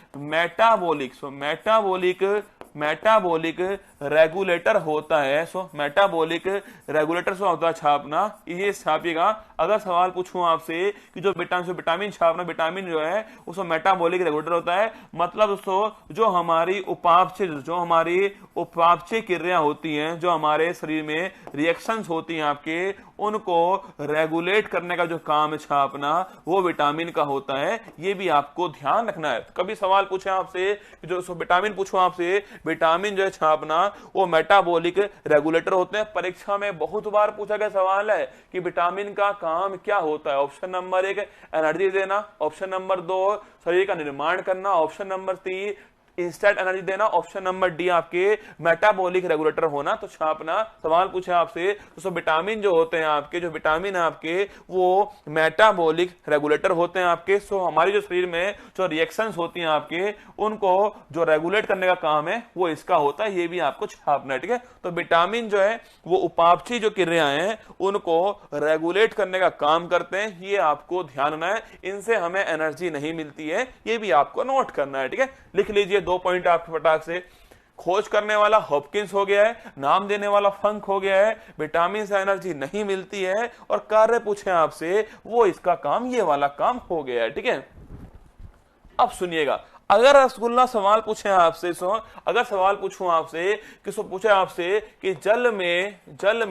मेटाबॉलिक रेगुलेटर होता है। मेटाबॉलिक रेगुलेटर से होता है छापना, ये छापिएगा। अगर सवाल पूछूं आपसे कि जो विटामिन छापना, विटामिन जो है उसमें मेटाबॉलिक रेगुलेटर होता है, मतलब दोस्तों जो हमारी उपापचय क्रियाएं होती हैं, जो हमारे शरीर में रिएक्शंस होती हैं आपके, उनको रेगुलेट करने का जो काम छापना वो विटामिन का होता है। ये भी आपको ध्यान रखना है। कभी सवाल पूछे आपसे जो विटामिन पूछो आपसे, विटामिन जो है छापना वो मेटाबॉलिक रेगुलेटर होते हैं। परीक्षा में बहुत बार पूछा गया सवाल है कि विटामिन का काम क्या होता है। ऑप्शन नंबर 1 एनर्जी देना, ऑप्शन नंबर 2 शरीर का निर्माण करना, ऑप्शन नंबर 3 इंस्टेंट एनर्जी देना, ऑप्शन नंबर डी आपके मेटाबॉलिक रेगुलेटर होना। तो छापना सवाल पूछे आपसे तो विटामिन जो होते हैं आपके, जो विटामिन है आपके वो मेटाबॉलिक रेगुलेटर होते हैं आपके। हमारी जो शरीर में जो रिएक्शंस होती हैं आपके, उनको जो रेगुलेट करने का काम है वो इसका होता है, ये भी आपको छापना है। ठीक है, तो विटामिन जो है वो उपापचयी जो क्रियाएं हैं उनको रेगुलेट करने का काम करते हैं, ये आपको ध्यान रखना है। इनसे हमें एनर्जी नहीं मिलती है, ये भी आपको नोट करना है। ठीक है, लिख लीजिए 2 पॉइंट आपके फटाक से। खोज करने वाला हॉपकिंस हो गया है, नाम देने वाला फंक हो गया है, विटामिन से एनर्जी नहीं मिलती है, और कार्य पूछे आपसे वो इसका काम, ये वाला काम हो गया है। ठीक है, अब सुनिएगा, अगर रसगुल्ला सवाल पूछे आपसे, अगर सवाल पूछूं आपसे कि पूछे आपसे कि जल में जल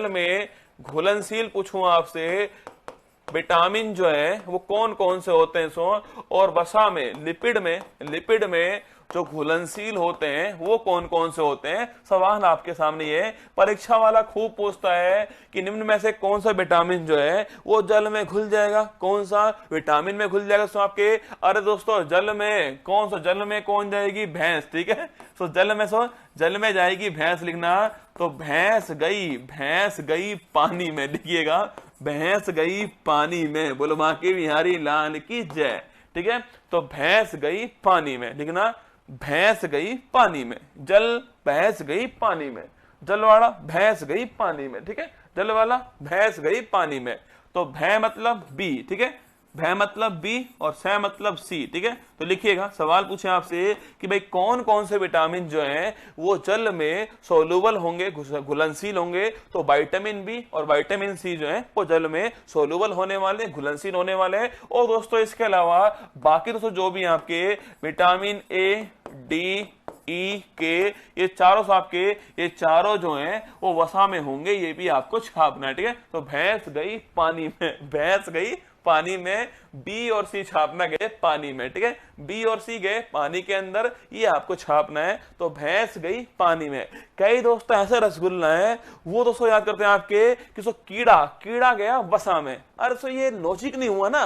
में घुलनशील पूछूं आपसे विटामिन जो है वो कौन कौन से होते हैं, और वसा में लिपिड में जो घुलनशील होते हैं वो कौन कौन से होते हैं। सवाल आपके सामने ये परीक्षा वाला खूब पूछता है कि निम्न में से कौन सा विटामिन जो है वो जल में घुल जाएगा, कौन सा विटामिन में घुल जाएगा। आपके अरे दोस्तों जल में कौन जाएगी? भैंस। ठीक है, जल में जाएगी भैंस लिखना। तो भैंस गई पानी में, लिखिएगा भैंस गई पानी में। बोलो मां के बिहारी लाल की जय। ठीक है, तो भैंस गई पानी में लिखना, भैंस गई पानी में, भैंस गई पानी में, जलवाड़ा भैंस गई पानी में। ठीक है, जल वाला भैंस गई पानी में। तो भै मतलब बी, ठीक है, भै मतलब बी और स मतलब सी। ठीक है, तो लिखिएगा सवाल पूछे आपसे कि भाई कौन कौन से विटामिन जो हैं वो जल में सोलुबल होंगे, घुलनशील होंगे। तो विटामिन बी और विटामिन सी जो है वो जल में सोलुबल होने वाले, घुलनशील होने वाले हैं। और दोस्तों इसके अलावा बाकी दोस्तों जो भी आपके विटामिन ए, डी, ई, के, ये चारों जो हैं वो वसा में होंगे, ये भी आपको छापना है। ठीक है, तो भैंस गई पानी में, बी और सी छापना गए पानी में। ठीक है, बी और सी गए पानी के अंदर, ये आपको छापना है। तो भैंस गई पानी में। कई दोस्तों ऐसे रसगुल्ला है वो दोस्तों याद करते हैं आपके कि कीड़ा गया वसा में। अरे ये लॉजिक नहीं हुआ ना,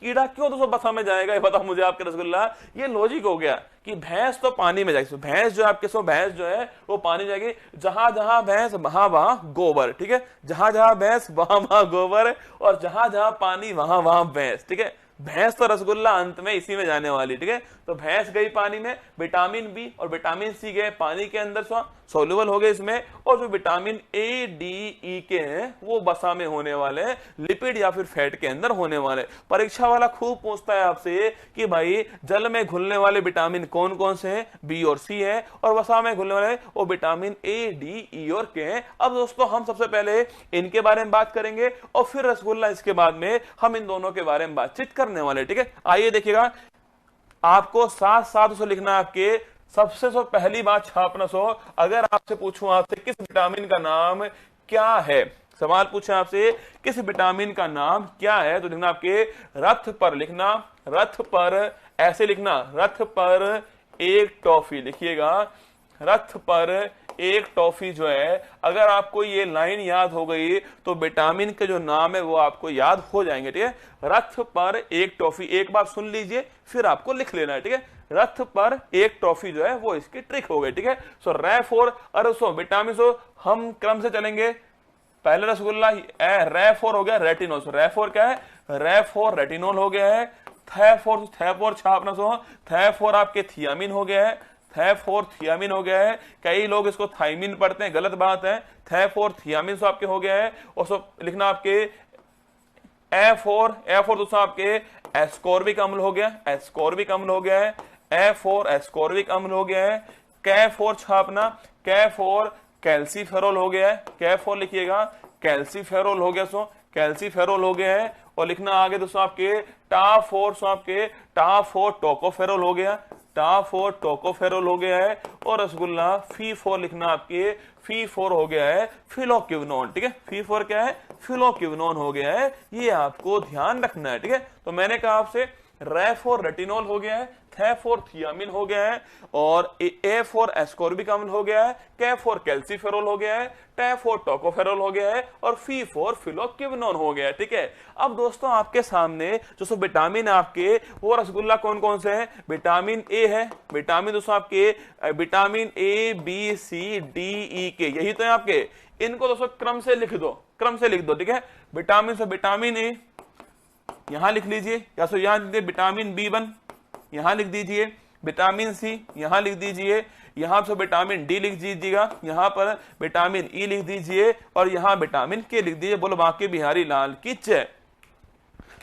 कीड़ा क्यों दोस्तों बसा में जाएगा, ये बताओ मुझे आपके रसगुल्ला। ये लॉजिक हो गया कि भैंस तो पानी में जाएगी, भैंस जो आपके भैंस जो है वो पानी जाएगी। जहां जहां भैंस वहां गोबर। ठीक है, जहां जहां भैंस वहां गोबर, और जहां जहां पानी वहां भैंस। ठीक है, भैंस तो रसगुल्ला अंत में इसी में जाने वाली। ठीक है, तो भैंस गई पानी में, विटामिन बी और विटामिन सी गए पानी के अंदर, सोल्यूबल हो गए इसमें। और जो विटामिन ए, डी, ई के हैं वो वसा में होने वाले हैं, लिपिड या फिर फैट के अंदर होने वाले। परीक्षा वाला खूब पूछता है आपसे कि भाई जल में घुलने वाले विटामिन कौन कौन से हैं, बी और सी है, और वसा में घुलने वाले वो विटामिन ए, डी, ई और के हैं। अब दोस्तों हम सबसे पहले इनके बारे में बात करेंगे और फिर रसगुल्ला, इसके बाद में हम इन दोनों के बारे में बातचीत करने वाले। ठीक है, आइए देखिएगा, आपको साथ साथ उसे लिखना, आपके सबसे पहली बात छापना। अगर आपसे पूछूं आपसे किस विटामिन का नाम क्या है, सवाल पूछे आपसे किस विटामिन का नाम क्या है, तो लिखना आपके रथ पर, लिखना रथ पर, ऐसे लिखना रथ पर एक टॉफी, लिखिएगा रथ पर एक टॉफी जो है। अगर आपको ये लाइन याद हो गई तो विटामिन के जो नाम है वो आपको याद हो जाएंगे, ठीक है। रथ पर एक टॉफी, एक बार सुन लीजिए फिर आपको लिख लेना है, ठीक है। रथ पर एक टॉफी जो है वो इसकी ट्रिक हो गई, ठीक है। सो रेफोर, अरे सो विटामिन, सो हम क्रम से चलेंगे। पहले रसगुल्ला, रेफोर हो गया रेटिनोल, सो रेफोर क्या है, रेफोर रेटिनोल हो गया है। थैफोर, थैफोर छापना, सो थैफोर आपके थियामिन हो गया है, थैफोर थियामिन हो गया है। कई लोग इसको थाइमिन पढ़ते हैं, गलत बात है। थैफोर थियामिन सो आपके हो गया है। और सो लिखना आपके ए4 दोस्तों आपके एस्कॉर्बिक अम्ल हो गया, एस्कॉर्बिक अम्ल हो गया है। ए4 एस्कॉर्बिक अम्ल हो गया है। K4 छापना, K4 कैल्सीफेरोल हो गया है, K4 लिखिएगा कैल्सीफेरोल हो गया, सो कैल्सीफेरोल हो गया है। और लिखना आगे दोस्तों आपके टा4, सो आपके टा4 टोकोफेरोल हो गया, टा4 टोकोफेरोल हो गया है। और रसगुल्ला फी4 लिखना आपके फी4 हो गया है फिलोक्विनोन, ठीक है। फी4 क्या है, फिलोक्विनोन हो गया है, ये आपको ध्यान रखना है, ठीक है। तो मैंने कहा आपसे रेफोर रेटिनोल हो गया है, थैफोर थियामिन हो गया है, और ए4 एस्कॉर्बिक अम्ल हो गया है, K4 कैल्सीफेरोल हो गया है, T4 टोकोफेरोल हो गया है, और फी4 फिलोक्विनोन हो गया है, ठीक है। अब दोस्तों आपके सामने जो सो विटामिन आपके वो रसगुल्ला कौन कौन से हैं, विटामिन ए है, विटामिन दोस्तों आपके vitamin A B C D E K, यही तो है आपके। इनको दोस्तों क्रम से लिख दो, क्रम से लिख दो, ठीक है। विटामिन से विटामिन ए यहां लिख लीजिए, या सो यहां लिख दीजिए विटामिन B1, यहां लिख दीजिए विटामिन सी, यहां लिख दीजिए, यहां से विटामिन डी लिख दीजिएगा, यहां पर विटामिन ई लिख दीजिए, और यहां विटामिन के लिख दीजिए। बोलो बाकी बिहारी लाल की जय।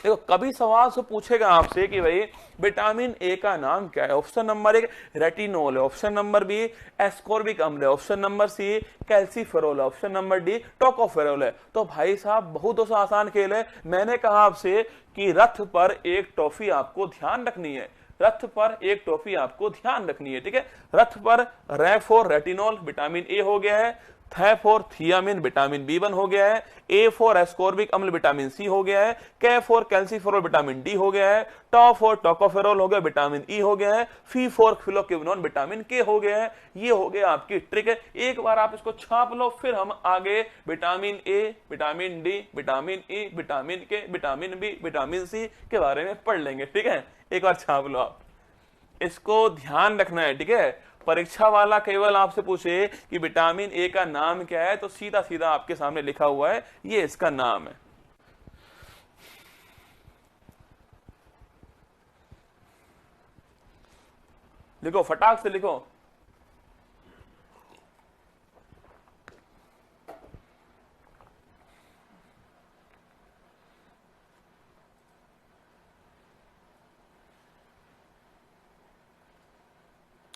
देखो कभी सवाल से पूछेगा आपसे कि भाई विटामिन ए का नाम क्या है। ऑप्शन नंबर 1 रेटिनोल है, ऑप्शन नंबर बी एस्कॉर्बिक अम्ल है, ऑप्शन नंबर सी कैल्सीफेरोल है, ऑप्शन नंबर डी टोकोफेरोल है। तो भाई साहब बहुत दोस्तों आसान खेल है। मैंने कहा आपसे कि रथ पर एक टॉफी आपको ध्यान रखनी है, रथ पर एक टॉफी आपको ध्यान रखनी है, ठीक है। रथ पर रेफोर रेटिनोल विटामिन ए हो गया है, थैफोर थियामिन विटामिन B1 हो गया है, A4 एस्कॉर्बिक अम्ल विटामिन सी हो गया है, K4 कैल्सीफेरोल विटामिन डी हो गया है, T4 टोकोफेरोल हो गया विटामिन ई हो गया है, फी4 फिलोक्विनोन विटामिन के हो गया है। ये हो गया आपकी ट्रिक है। एक बार आप इसको छाप लो, फिर हम आगे vitamin A, vitamin D, vitamin E, vitamin के, विटामिन बी, विटामिन सी के बारे में पढ़ लेंगे, ठीक है। एक बार छाप लो आप, इसको ध्यान रखना है, ठीक है। परीक्षा वाला केवल आपसे पूछे कि विटामिन ए का नाम क्या है, तो सीधा सीधा आपके सामने लिखा हुआ है ये इसका नाम है। लिखो फटाक से लिखो।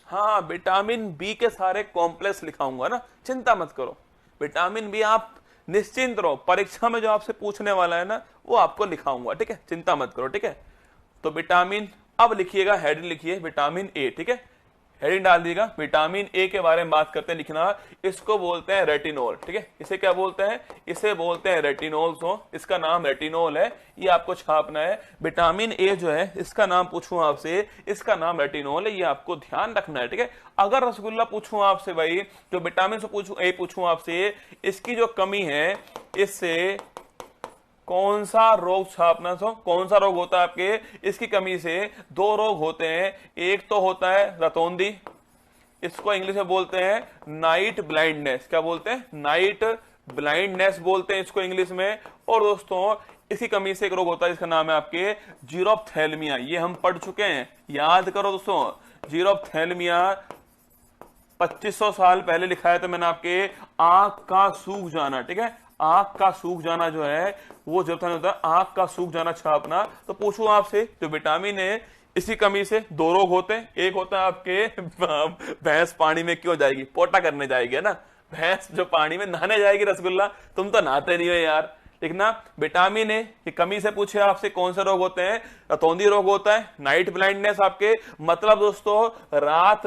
हाँ विटामिन बी के सारे कॉम्प्लेक्स लिखाऊंगा ना, चिंता मत करो। विटामिन बी आप निश्चिंत रहो, परीक्षा में जो आपसे पूछने वाला है ना वो आपको लिखाऊंगा, ठीक है, चिंता मत करो, ठीक है। तो विटामिन, अब लिखिएगा हेडिंग लिखिए विटामिन ए, ठीक है, हेडिंग डाल दीजिएगा। विटामिन ए के बारे में बात करते हैं, लिखना इसको बोलते हैं रेटिनोल, ठीक है। इसे क्या बोलते हैं, इसे बोलते हैं रेटिनोल, सो इसका नाम रेटिनोल है, ये आपको छापना है। विटामिन ए जो है इसका नाम पूछूं आपसे, इसका नाम रेटिनोल है, ये आपको ध्यान रखना है, ठीक है। अगर रसगुल्ला पूछूं आपसे भाई, जो विटामिन से पूछूं ए पूछूं आपसे, इसकी जो कमी है इससे कौन सा रोग छापना, सो कौन सा रोग होता है आपके, इसकी कमी से 2 रोग होते हैं। एक तो होता है रतौंधी, इसको इंग्लिश में बोलते हैं नाइट ब्लाइंडनेस, क्या बोलते हैं, नाइट ब्लाइंडनेस बोलते हैं इसको इंग्लिश में। और दोस्तों इसी कमी से एक रोग होता है जिसका नाम है आपके जीरोप्थेल्मिया, ये हम पढ़ चुके हैं, याद करो दोस्तों। जीरोप्थेल्मिया 2500 साल पहले लिखा है, तो मैंने आपके आंख का सूख जाना, ठीक है, आंख का सूख जाना जो है वो जब तक होता है, आंख का सूख जाना छापना। तो पूछूं आपसे, जो विटामिन है इसी कमी से 2 रोग होते हैं। एक होता है आपके भैंस पानी में क्यों जाएगी, पोटा करने जाएगी, है ना, भैंस जो पानी में नहाने जाएगी। रसगुल्ला तुम तो नहाते नहीं हो यार। लिखना विटामिन ए की कमी से पूछे आपसे कौन से रोग होते हैं, रतौंधी रोग होता है, नाइट ब्लाइंडनेस आपके, मतलब दोस्तों रात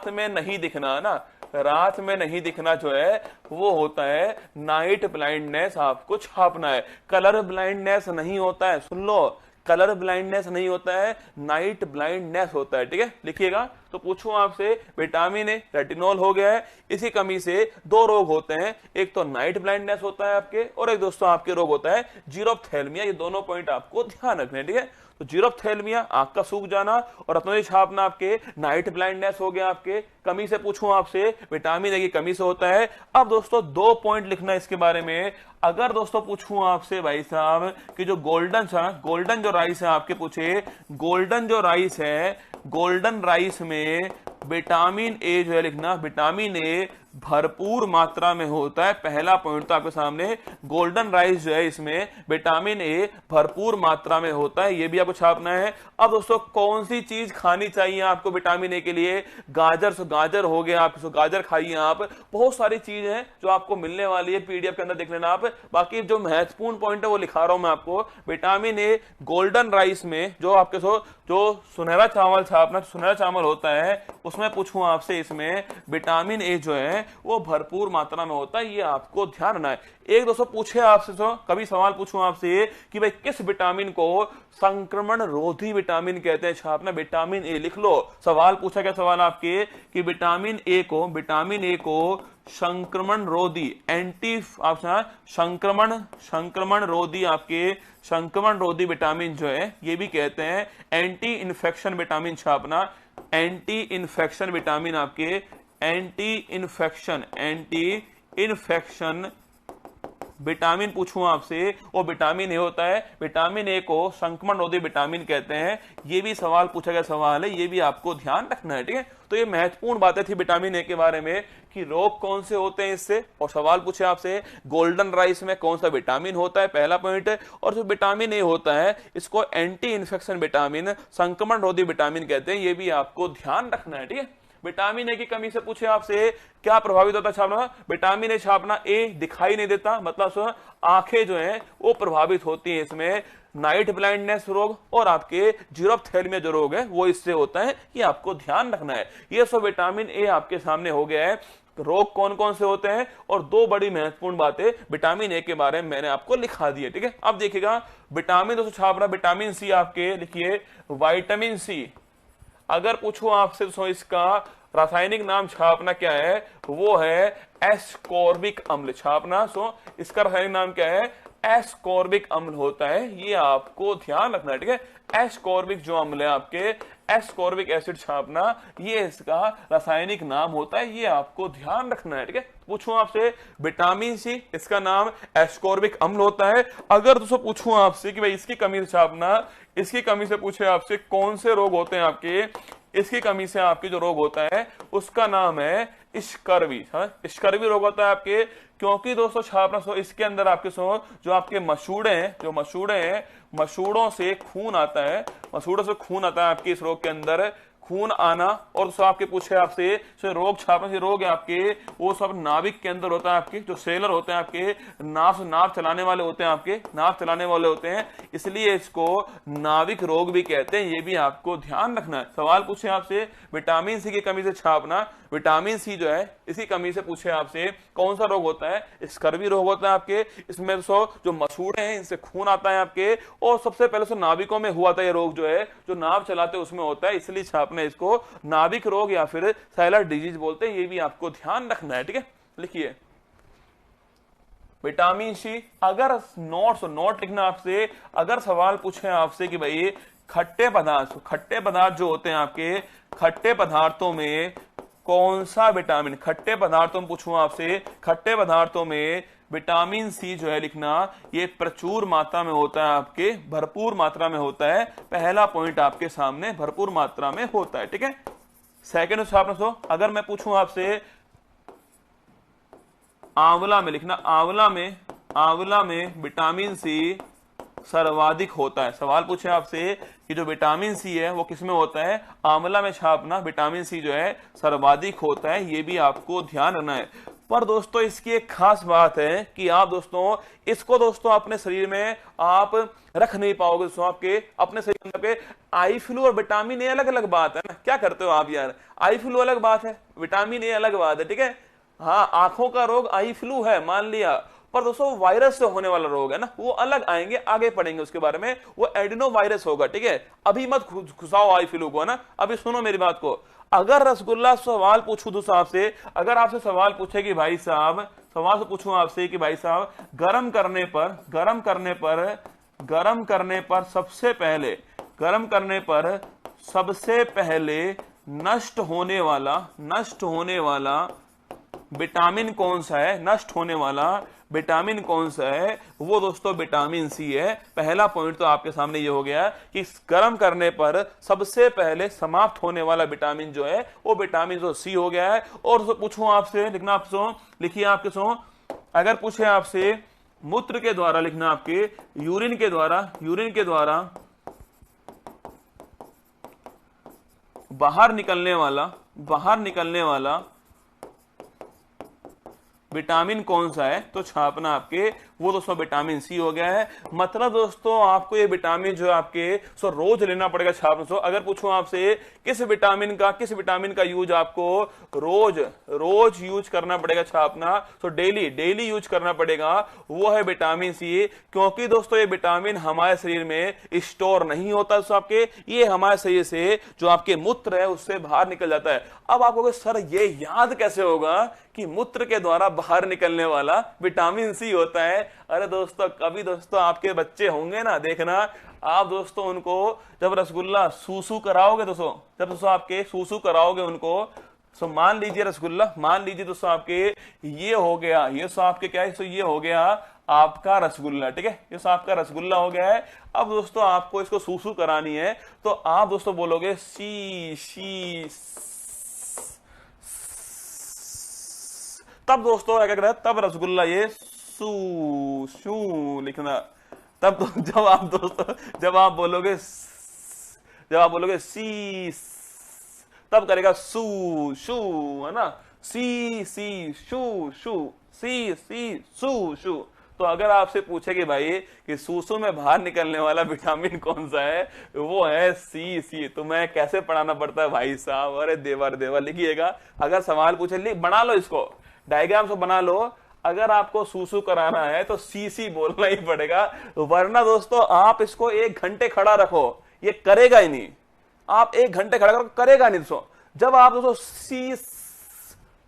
में नहीं दिखना, ना रात में नहीं दिखना जो है वो होता है नाइट ब्लाइंडनेस, आपको छापना है। कलर ब्लाइंडनेस नहीं होता है, सुन लो, कलर ब्लाइंडनेस नहीं होता है, नाइट ब्लाइंडनेस होता है, ठीक है, लिखिएगा। तो पूछूं आपसे, विटामिन ए रेटिनॉल हो गया है, इसी कमी से दो रोग होते हैं, एक तो नाइट ब्लाइंडनेस होता है आपके, और एक दोस्तों आपके रोग होता है जीरोप्थेल्मिया। ये दोनों पॉइंट आपको ध्यान रखने, ठीक है। तो जीरोप्थेल्मिया आंख का सूख जाना और अपने छापना आपके नाइट ब्लाइंडनेस हो गया आपके कमी से। पूछूं आपसे, विटामिन ए की कमी से होता है। अब दोस्तों दो पॉइंट लिखना इसके बारे में। अगर दोस्तों पूछूं आपसे भाई साहब कि जो गोल्डन जो राइस है आपके, पूछे गोल्डन जो राइस है, गोल्डन राइस में विटामिन ए जो है लिखना, विटामिन ए भरपूर मात्रा में होता है। पहला पॉइंट तो आपके सामने, गोल्डन राइस जो है इसमें विटामिन ए भरपूर मात्रा में होता है, ये भी आपको छापना है। अब दोस्तों कौन सी चीज खानी चाहिए आपको विटामिन ए के लिए? गाजर हो गया, आप गाजर खाइए आप। बहुत सारी चीज है जो आपको मिलने वाली है, पीडीएफ के अंदर देख लेना आप। बाकी जो महत्वपूर्ण पॉइंट है वो लिखा रहा हूं मैं आपको। विटामिन ए गोल्डन राइस में जो आपके जो सुनहरा चावल छापना, सुनहरा चावल होता है उसमें पूछूं आपसे, इसमें विटामिन ए जो है वो भरपूर मात्रा में होता है, ये आपको ध्यान रखना है। एक दोस्तों पूछे आपसे, तो कभी सवाल पूछूं आपसे कि भाई किस विटामिन को संक्रमण रोधी विटामिन कहते हैं? छापना विटामिन ए, लिख लो। सवाल पूछा गया सवाल आपके कि विटामिन ए को संक्रमण रोधी, एंटी संक्रमण रोधी, आपके संक्रमण रोधी विटामिन जो है ये भी कहते हैं एंटी इन्फेक्शन विटामिन। छापना एंटी इन्फेक्शन विटामिन, आपके एंटी इन्फेक्शन विटामिन पूछूं आपसे, वो विटामिन ए होता है। विटामिन ए को संक्रमण रोधी विटामिन कहते हैं, ये भी सवाल पूछा गया सवाल है, ये भी आपको ध्यान रखना है, ठीक है। तो ये महत्वपूर्ण बातें थी विटामिन ए के बारे में कि रोग कौन से होते हैं इससे, और सवाल पूछे आपसे गोल्डन राइस में कौन सा विटामिन होता है, पहला पॉइंट है। और जो विटामिन ए होता है इसको एंटी इन्फेक्शन विटामिन, संक्रमण रोधी विटामिन कहते हैं, ये भी आपको ध्यान रखना है, ठीक है। विटामिन ए की कमी से पूछे आपसे क्या प्रभावित होता है? छापना विटामिन ए, छापना ए दिखाई नहीं देता, मतलब आंखें जो हैं वो प्रभावित होती हैं इसमें। नाइट ब्लाइंडनेस रोग और आपके जीरोप्थेल्मिया जो रोग है वो इससे होता है, ये आपको ध्यान रखना है। ये सब विटामिन ए आपके सामने हो गया है। रोग कौन कौन से होते हैं और दो बड़ी महत्वपूर्ण बातें विटामिन ए के बारे में मैंने आपको लिखा दी है, ठीक है। अब देखिएगा विटामिन दोस्तों छापना, विटामिन सी आपके लिखिए, विटामिन सी। अगर पूछो आपसे तो इसका रासायनिक नाम छापना क्या है, वो है एस्कॉर्बिक अम्ल। छापना इसका रासायनिक नाम क्या है? एस्कॉर्बिक अम्ल होता है, ये आपको ध्यान रखना है, ठीक है। एस्कॉर्बिक जो अम्ल है आपके, एस्कॉर्बिक एसिड छापना, ये इसका रासायनिक नाम होता है, ये आपको ध्यान रखना है, ठीक है। पूछूं आपसे विटामिन सी, इसका नाम एस्कॉर्बिक अम्ल होता है। अगर दोस्तों पूछूं आपसे कि भाई इसकी कमी से छापना, इसकी कमी से पूछे आपसे कौन से रोग होते हैं आपके, इसकी कमी से आपके जो रोग होता है उसका नाम है स्कर्वी। स्कर्वी रोग होता है आपके, क्योंकि दोस्तों छापना इसके अंदर आपके जो आपके मसूड़े हैं, मसूड़ों से खून आता है, मसूड़ों से खून आता है आपके इस रोग के अंदर, खून आना। और सब आपके पूछे आपसे रोग छापना से रोग है आपके, वो सब नाभिक के अंदर होता है आपके, जो सेलर होते हैं आपके, नाव चलाने वाले होते हैं आपके, नाव चलाने वाले होते हैं, इसलिए इसको नाविक रोग भी कहते हैं, ये भी आपको ध्यान रखना है। सवाल पूछे आपसे विटामिन सी की कमी से छापना, विटामिन सी जो है इसी कमी से पूछे आपसे कौन सा रोग होता है? स्कर्वी रोग होता है आपके। इसमें जो मसूड़े हैं इनसे खून आता है आपके, और सबसे पहले नाविकों में हुआ था ये रोग जो है, जो नाव चलाते उसमें होता है, इसलिए छापने इसको नाविक रोग या फिर सेलर डिजीज बोलते हैं, ये भी आपको ध्यान रखना है, ठीक है। लिखिए विटामिन सी। अगर नोट लिखना आपसे, अगर सवाल पूछे आपसे कि भाई खट्टे पदार्थ जो होते हैं आपके, खट्टे पदार्थों में कौन सा विटामिन, खट्टे पदार्थों में पूछूं आपसे, खट्टे पदार्थों में विटामिन सी जो है लिखना, ये प्रचुर मात्रा में होता है आपके, भरपूर मात्रा में होता है। पहला पॉइंट आपके सामने भरपूर मात्रा में होता है, ठीक है। सेकंड छापना अगर मैं पूछूं आपसे आंवला में लिखना, आंवला में विटामिन सी सर्वाधिक होता है। सवाल पूछे आपसे कि जो विटामिन सी है वो किसमें होता है? आंवला में। छापना विटामिन सी जो है सर्वाधिक होता है, ये भी आपको ध्यान रखना है। पर दोस्तों इसकी एक खास बात है कि आप दोस्तों इसको दोस्तों अपने शरीर में आप रख नहीं पाओगे दोस्तों। आपके अपने शरीर में आपके आई फ्लू और विटामिन ए अलग अलग बात है ना, क्या करते हो आप यार, आई फ्लू अलग बात है, विटामिन ए अलग बात है, ठीक है। हाँ, आंखों का रोग आई फ्लू है मान लिया, पर दोस्तों वायरस से होने वाला रोग है ना, वो अलग आएंगे, आगे पढ़ेंगे उसके बारे में, वो एडिनो वायरस होगा, ठीक है। अभी मत घुसाओ आई फ्लू को, है ना। अभी सुनो मेरी बात को। अगर रसगुल्ला सवाल पूछूं दोस्तों आपसे, अगर आपसे सवाल पूछे कि भाई साहब, सवाल पूछूं आपसे कि भाई साहब गर्म सबसे पहले नष्ट होने वाला विटामिन कौन सा है, नष्ट होने वाला विटामिन कौन सा है, वो दोस्तों विटामिन सी है। पहला पॉइंट तो आपके सामने ये हो गया कि गर्म करने पर सबसे पहले समाप्त होने वाला विटामिन जो है वो विटामिन जो सी हो गया है। और पूछूं आपसे, लिखना आप सो, लिखिए आपके सो, अगर पूछे आपसे मूत्र के द्वारा, लिखना आपके यूरिन के द्वारा बाहर निकलने वाला विटामिन कौन सा है, तो छापना आपके वो दोस्तों विटामिन सी हो गया है। मतलब दोस्तों आपको ये विटामिन जो आपके रोज लेना पड़ेगा छापना। अगर पूछूं आपसे किस विटामिन का यूज आपको रोज यूज करना पड़ेगा छापना, तो डेली यूज करना पड़ेगा, वो है विटामिन सी। क्योंकि दोस्तों ये विटामिन हमारे शरीर में स्टोर नहीं होता, तो आपके ये हमारे शरीर से जो आपके मूत्र है उससे बाहर निकल जाता है। अब आपको सर ये याद कैसे होगा कि मूत्र के द्वारा बाहर निकलने वाला विटामिन सी होता है? अरे दोस्तों कभी दोस्तों आपके बच्चे होंगे ना, देखना आप दोस्तों उनको जब रसगुल्ला सूसू कराओगे दोस्तों, जब दोस्तों आपके सूसू कराओगे उनको, तो मान लीजिए रसगुल्ला, मान लीजिए दोस्तों आपके ये हो गया, ये सो आपके क्या है, तो ये हो गया आपका रसगुल्ला, ठीक है, ये सो आपका रसगुल्ला हो गया है। अब दोस्तों आपको इसको सूसू करानी है, तो आप दोस्तों बोलोगे सी, तब दोस्तों क्या करता है, तब रसगुल्ला ये शू लिखना। तब तो जब आप बोलोगे सी, तब करेगा सू शू, है ना, सी शू सी शू। तो अगर आपसे पूछे कि भाई कि सूसू में बाहर निकलने वाला विटामिन कौन सा है, वो है सी। तो मैं कैसे पढ़ाना पड़ता है भाई साहब, अरे देवर लिखिएगा। अगर सवाल पूछे बना लो, इसको डायग्राम से बना लो। अगर आपको सूसू कराना है तो सी बोलना ही पड़ेगा, वरना दोस्तों आप इसको 1 घंटे खड़ा रखो, ये करेगा ही नहीं। आप 1 घंटे खड़ा करेगा नहीं दोस्तों। जब आप दोस्तों सी,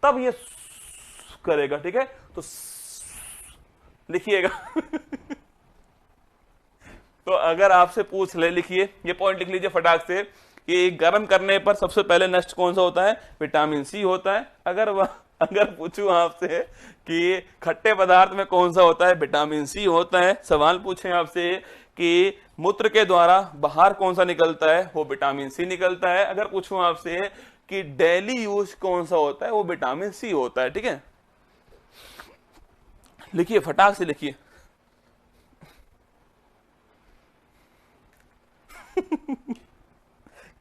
तब ये करेगा, ठीक है, तो लिखिएगा। तो अगर आपसे पूछ ले, लिखिए, ये पॉइंट लिख लीजिए फटाक से कि गर्म करने पर सबसे पहले नष्ट कौन सा होता है, विटामिन सी होता है। अगर पूछूं आपसे कि खट्टे पदार्थ में कौन सा होता है, विटामिन सी होता है। सवाल पूछें आपसे कि मूत्र के द्वारा बाहर कौन सा निकलता है, वो विटामिन सी निकलता है। अगर पूछूं आपसे कि डेली यूज कौन सा होता है, वो विटामिन सी होता है, ठीक है। लिखिए फटाक से लिखिए।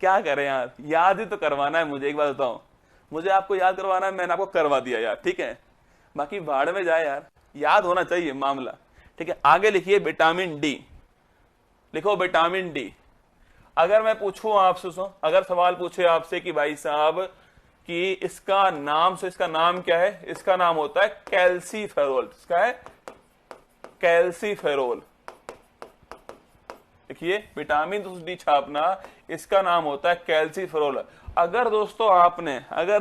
क्या करें यार, याद ही तो करवाना है मुझे। एक बात बताओ, मुझे आपको याद करवाना है, मैंने आपको करवा दिया यार, ठीक है। बाकी भाड़ में जाए यार, याद होना चाहिए मामला, ठीक है। आगे लिखिए विटामिन डी, लिखो विटामिन डी। अगर मैं पूछूं आपसे, अगर सवाल पूछे आपसे कि भाई साहब कि इसका नाम क्या है, इसका नाम होता है कैल्सीफेरोल। इसका है कैल्सीफेरोल, देखिए विटामिन डी छापना, इसका नाम होता है कैल्सीफेरोल। अगर दोस्तों आपने, अगर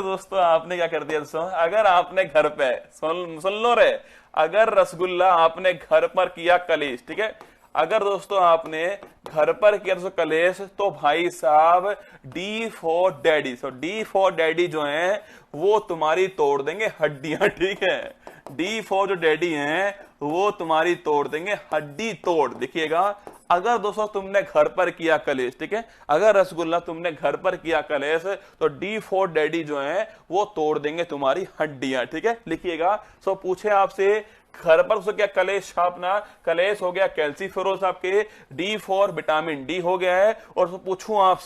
दोस्तों आपने क्या कर दिया दोस्तों, अगर आपने घर पे सुन लो रे, अगर रसगुल्ला आपने घर पर किया कलेश, ठीक है, अगर दोस्तों आपने घर पर किया दोस्तों कलेश, तो भाई साहब D for daddy, so D for daddy जो है वो तुम्हारी तोड़ देंगे हड्डियां, ठीक है। डी फॉर जो डैडी हैं वो तुम्हारी तोड़ देंगे हड्डी तोड़। देखिएगा अगर दोस्तों तुमने घर पर किया कलेश, ठीक है, अगर रसगुल्ला तुमने घर पर किया कलेश तो डी फॉर डैडी जो है वो तोड़ देंगे तुम्हारी हड्डियां, ठीक है, लिखिएगा। सो पूछे आपसे घर पर उसको क्या कलेश छापना, कलेश हो गया कैल्सीफेरोल आपके, डी फॉर विटामिन डी हो गया है, और तो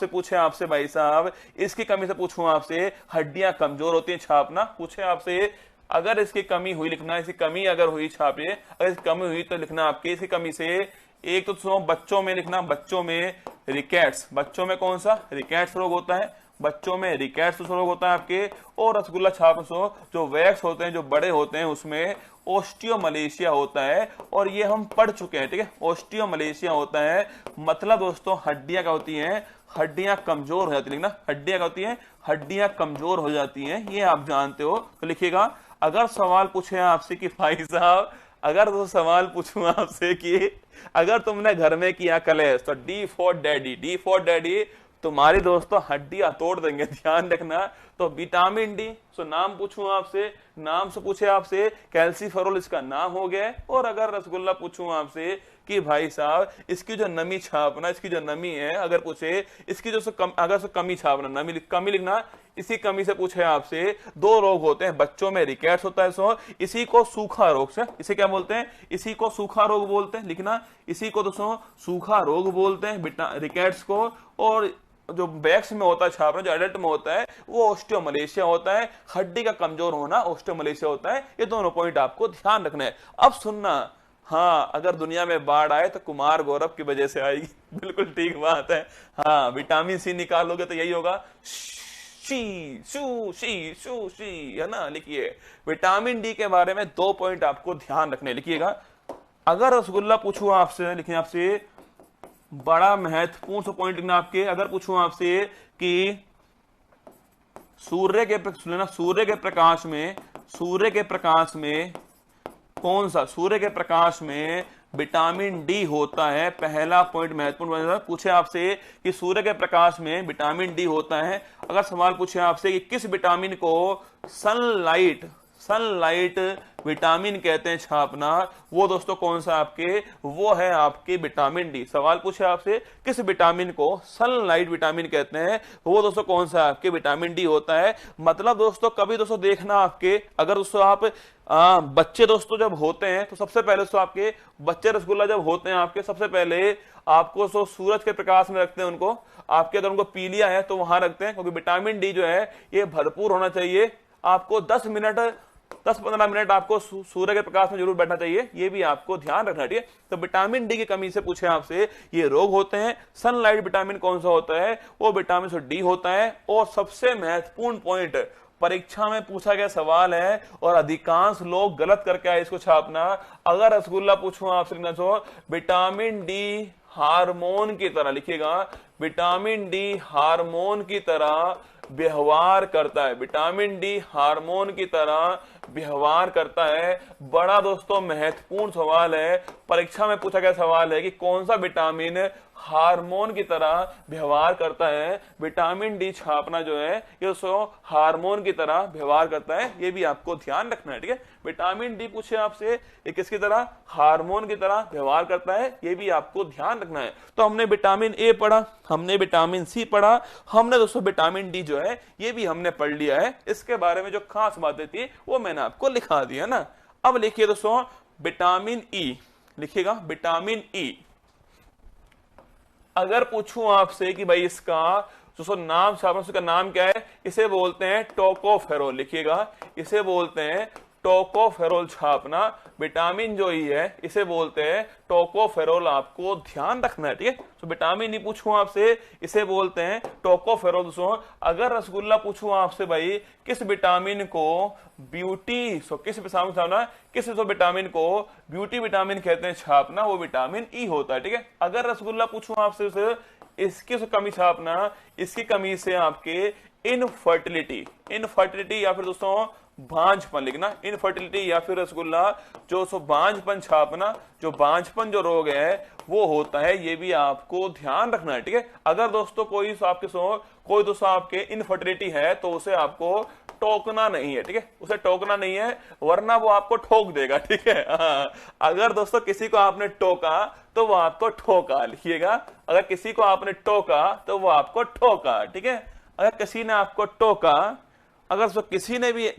पूछे आपसे भाई साहब इसकी कमी से पूछूं आपसे हड्डियां कमजोर होती हैं छापना, पूछे आपसे अगर इसकी कमी हुई लिखना, इसकी कमी अगर हुई छापिए, अगर इसकी कमी हुई तो लिखना आपके इसकी कमी से एक तो सुनो बच्चों में लिखना, बच्चों में रिकेट्स, बच्चों में कौन सा रिकेट्स रोग होता है, बच्चों में रिकेट्स रोग होता है आपके, और रसगुल्ला छाप जो वैक्स होते हैं जो बड़े होते हैं उसमें ओस्टियोमलेशिया होता है, और ये हम पढ़ चुके हैं, ठीक है, ओस्टियोमलेशिया होता है मतलब दोस्तों हड्डियां क्या होती हैं, हड्डियां कमजोर हो जाती है, ना हड्डियां क्या होती हैं, हड्डियां कमजोर हो जाती हैं, ये आप जानते हो। तो लिखिएगा अगर सवाल पूछे आपसे कि भाई साहब अगर तो सवाल पूछूं आपसे कि अगर तुमने घर में किया कलेश तो D for daddy, D for daddy तुम्हारी दोस्तों हड्डियां तोड़ देंगे, ध्यान रखना। तो विटामिन डी, सो नाम पूछूं आपसे, नाम से पूछे आपसे कैल्सीफेरोल इसका नाम हो गया, और अगर रसगुल्ला पूछूं आपसे कि भाई साहब इसकी जो नमी छापना, इसकी जो नमी है अगर पूछे इसकी जो अगर कमी छापना, नमी कमी लिखना, इसी कमी से पूछे आपसे दो रोग होते हैं, बच्चों में रिकेट्स होता है, सो इसी को सूखा रोग से, इसे क्या बोलते हैं, इसी को सूखा रोग बोलते हैं, लिखना इसी को दोस्तों सूखा रोग बोलते हैं रिकेट्स को, और जो बैक्स में होता है छापना, जो एडल्ट में होता है वो ओस्टियोमलेशिया होता है, हड्डी का कमजोर होना ओस्टियोमलेशिया होता है। ये दोनों पॉइंट आपको ध्यान रखना है। अब सुनना, हाँ अगर दुनिया में बाढ़ आए तो कुमार गौरव की वजह से आएगी, बिल्कुल ठीक बात है। हाँ विटामिन सी निकालोगे तो यही होगा, she shoe she shoe she, है ना। लिखिए विटामिन डी के बारे में दो पॉइंट आपको ध्यान रखने, लिखिएगा अगर रसगुल्ला पूछूं आपसे, लिखिए आपसे बड़ा महत्वपूर्ण सा पॉइंट लिखना आपके, अगर पूछूं आपसे कि सूर्य के प्रकाश में कौन सा, सूर्य के प्रकाश में विटामिन डी होता है, पहला पॉइंट महत्वपूर्ण पूछे आपसे कि सूर्य के प्रकाश में विटामिन डी होता है। अगर सवाल पूछे आपसे कि किस विटामिन को सनलाइट विटामिन कहते हैं छापना, वो दोस्तों कौन सा आपके, वो है आपके विटामिन डी। सवाल पूछे आपसे किस विटामिन को सनलाइट विटामिन कहते हैं, वो दोस्तों कौन सा आपके विटामिन डी होता है। मतलब दोस्तों कभी दोस्तों देखना आपके, अगर दोस्तों आप बच्चे दोस्तों जब होते हैं तो सबसे पहले दोस्तों आपके बच्चे रसगुल्ला जब होते हैं आपके सबसे पहले आपको तो सूरज के प्रकाश में रखते हैं उनको, आपके अगर उनको पीलिया है तो वहां रखते हैं, क्योंकि विटामिन डी जो है ये भरपूर होना चाहिए। आपको 10-15 मिनट आपको सूर्य के प्रकाश में जरूर बैठना चाहिए, ये भी आपको ध्यान रखना चाहिए। तो विटामिन डी की कमी से पूछे आपसे ये रोग होते हैं। सनलाइट विटामिन कौन सा होता है, वो विटामिन डी होता है। और सबसे महत्वपूर्ण पॉइंट परीक्षा में पूछा गया सवाल है और अधिकांश लोग गलत करके आए इसको छापना, अगर रसगुल्ला पूछूं आपसे लिखना चाहो विटामिन डी हार्मोन की तरह, लिखिएगा विटामिन डी हार्मोन की तरह व्यवहार करता है, विटामिन डी हार्मोन की तरह व्यवहार करता है। बड़ा दोस्तों महत्वपूर्ण सवाल है, परीक्षा में पूछा गया सवाल है कि कौन सा विटामिन हार्मोन की तरह व्यवहार करता है। विटामिन डी छापना जो है ये हार्मोन की तरह व्यवहार करता है, ये भी आपको ध्यान रखना है, ठीक है। विटामिन डी पूछे आपसे ये किसकी तरह, हार्मोन की तरह व्यवहार करता है, ये भी आपको ध्यान रखना है। तो हमने विटामिन ए पढ़ा, हमने विटामिन सी पढ़ा, हमने दोस्तों विटामिन डी जो है ये भी हमने पढ़ लिया है। इसके बारे में जो खास बातें थी वो मैंने आपको लिखा दिया ना। अब लिखिए दोस्तों विटामिन ई, लिखिएगा विटामिन ई। अगर पूछूं आपसे कि भाई इसका दोस्तों नाम छापना, उसका नाम क्या है, इसे बोलते हैं टोकोफेरोल, लिखिएगा इसे बोलते हैं टोकोफेरोल छापना। विटामिन जो ई है इसे बोलते हैं टोकोफेरोल, आपको ध्यान रखना है, ठीक है। तो विटामिन ई पूछूं आपसे इसे बोलते हैं टोकोफेरोल। दोस्तों अगर रसगुल्ला पूछूं आपसे भाई किस विटामिन को ब्यूटी, किस विटामिन को ब्यूटी विटामिन कहते हैं छापना, वो विटामिन ई होता है, ठीक है। अगर रसगुल्ला पूछूं आपसे इसकी कमी छापना, इसकी कमी से आपके इनफर्टिलिटी या फिर दोस्तों भांजपन लिखना, इनफर्टिलिटी या फिर रसगुल्ला जो सो भांजपन छापना, जो भांजपन जो रोग है वो होता है, ये भी आपको ध्यान रखना है। ठीक है, अगर दोस्तों कोई दोस्तों आपके इनफर्टिलिटी है तो उसे आपको टोकना नहीं है। ठीक है, उसे टोकना नहीं है वरना वो आपको ठोक देगा। ठीक है, अगर दोस्तों किसी को आपने टोका तो वो आपको ठोका, लिखिएगा, अगर किसी को आपने टोका तो वो आपको ठोका। ठीक है, अगर किसी ने आपको टोका, अगर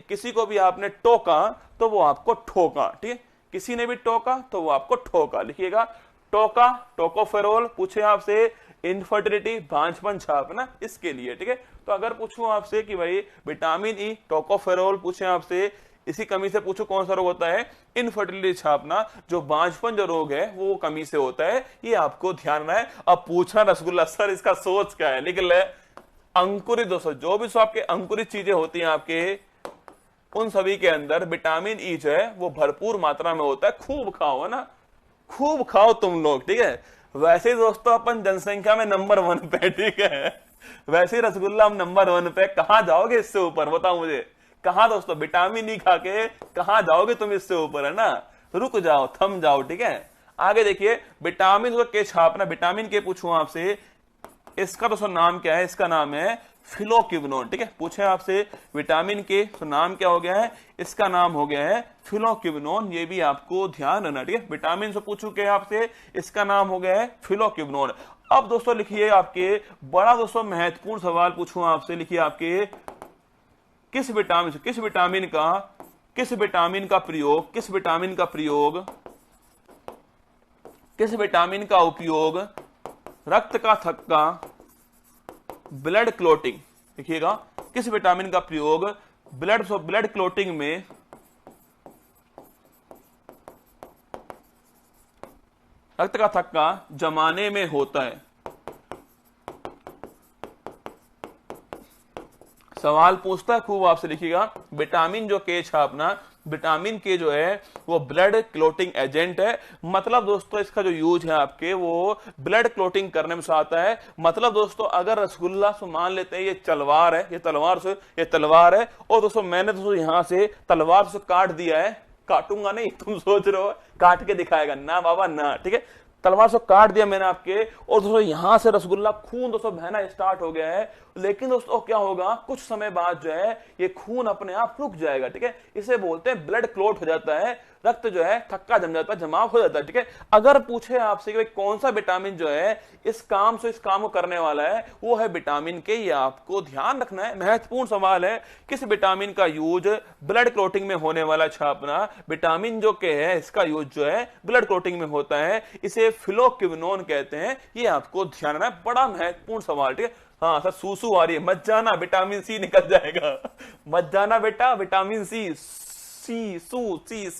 किसी को भी आपने टोका तो वो आपको ठोका। ठीक है, किसी ने भी टोका तो वो आपको ठोका, लिखिएगा, टोका, टोकोफेरोल पूछे आपसे, इनफर्टिलिटी, भांजपन छापना, इसके लिए। ठीक है, तो अगर पूछूं आपसे कि भाई विटामिन ई, टोकोफेरोल पूछे आपसे, इसी कमी से पूछो कौन सा रोग होता है, इनफर्टिलिटी छापना, जो बांझपन जो रोग है वो कमी से होता है, ये आपको ध्यान रखना है। अब पूछना रसगुल्ला सर इसका सोच क्या है, लिख ले। अंकुरित दोस्तों, जो भी आपके अंकुरित चीजें होती हैं आपके, उन सभी के अंदर विटामिन ई जो है वो भरपूर मात्रा में होता है। खूब खाओ, है ना, खूब खाओ तुम लोग। ठीक है, वैसे दोस्तों अपन जनसंख्या में नंबर 1 पे, ठीक है, वैसे रसगुल्ला हम नंबर 1 पे, कहां जाओगे इससे ऊपर, बताओ मुझे, कहां दोस्तों, विटामिन ई खा के कहां जाओगे तुम इससे ऊपर, है ना, रुक जाओ, थम जाओ। ठीक है, आगे देखिए, विटामिन के छापना, विटामिन के पूछूं आपसे, इसका दोस्तों नाम क्या है, इसका नाम है फिलोक्विनोन। ठीक है, पूछे आपसे विटामिन के तो नाम क्या हो गया है, इसका नाम हो गया है फिलोक्विनोन, ये भी आपको ध्यान रखना। ठीक है, विटामिन से पूछू के आपसे, इसका नाम हो गया है फिलोक्विनोन। अब दोस्तों लिखिए, आपके बड़ा दोस्तों महत्वपूर्ण सवाल पूछूं आपसे, लिखिए आपके किस विटामिन का उपयोग रक्त का थक्का, ब्लड क्लोटिंग, देखिएगा, किस विटामिन का प्रयोग ब्लड क्लोटिंग में, रक्त का थक्का जमाने में होता है। सवाल पूछता है खूब आपसे, लिखिएगा, विटामिन जो के छापना, विटामिन के जो है वो ब्लड क्लोटिंग एजेंट है। मतलब दोस्तों इसका जो यूज है आपके वो ब्लड क्लोटिंग करने में आता है। मतलब दोस्तों अगर रसगुल्ला से मान लेते हैं ये तलवार है, ये तलवार है, और दोस्तों मैंने दोस्तों यहां से तलवार से काट दिया है, काटूंगा नहीं, तुम सोच रहे हो काट के दिखाएगा, ना बाबा ना। ठीक है, तलवार से काट दिया मैंने आपके, और दोस्तों यहां से रसगुल्ला खून दोस्तों बहना स्टार्ट हो गया है, लेकिन दोस्तों क्या होगा, कुछ समय बाद जो है ये खून अपने आप रुक जाएगा। ठीक है, इसे बोलते हैं ब्लड क्लोट हो जाता है, रक्त जो है थक्का जम जाता है, जमाव हो जाता है। ठीक है, अगर पूछे आपसे कि कौन सा विटामिन जो है इस काम को करने वाला है, वो है विटामिन के, ये आपको ध्यान रखना है। महत्वपूर्ण सवाल है, किस विटामिन का यूज ब्लड क्लोटिंग में होने वाला छापना, विटामिन जो के है इसका यूज जो है ब्लड क्लोटिंग में होता है, इसे फिलोक्विनोन कहते हैं, ये आपको ध्यान रखना है, बड़ा महत्वपूर्ण सवाल। ठीक है, हाँ सर सूसू आ रही है, मत जाना, विटामिन सी निकल जाएगा, मत जाना बेटा, विटामिन सी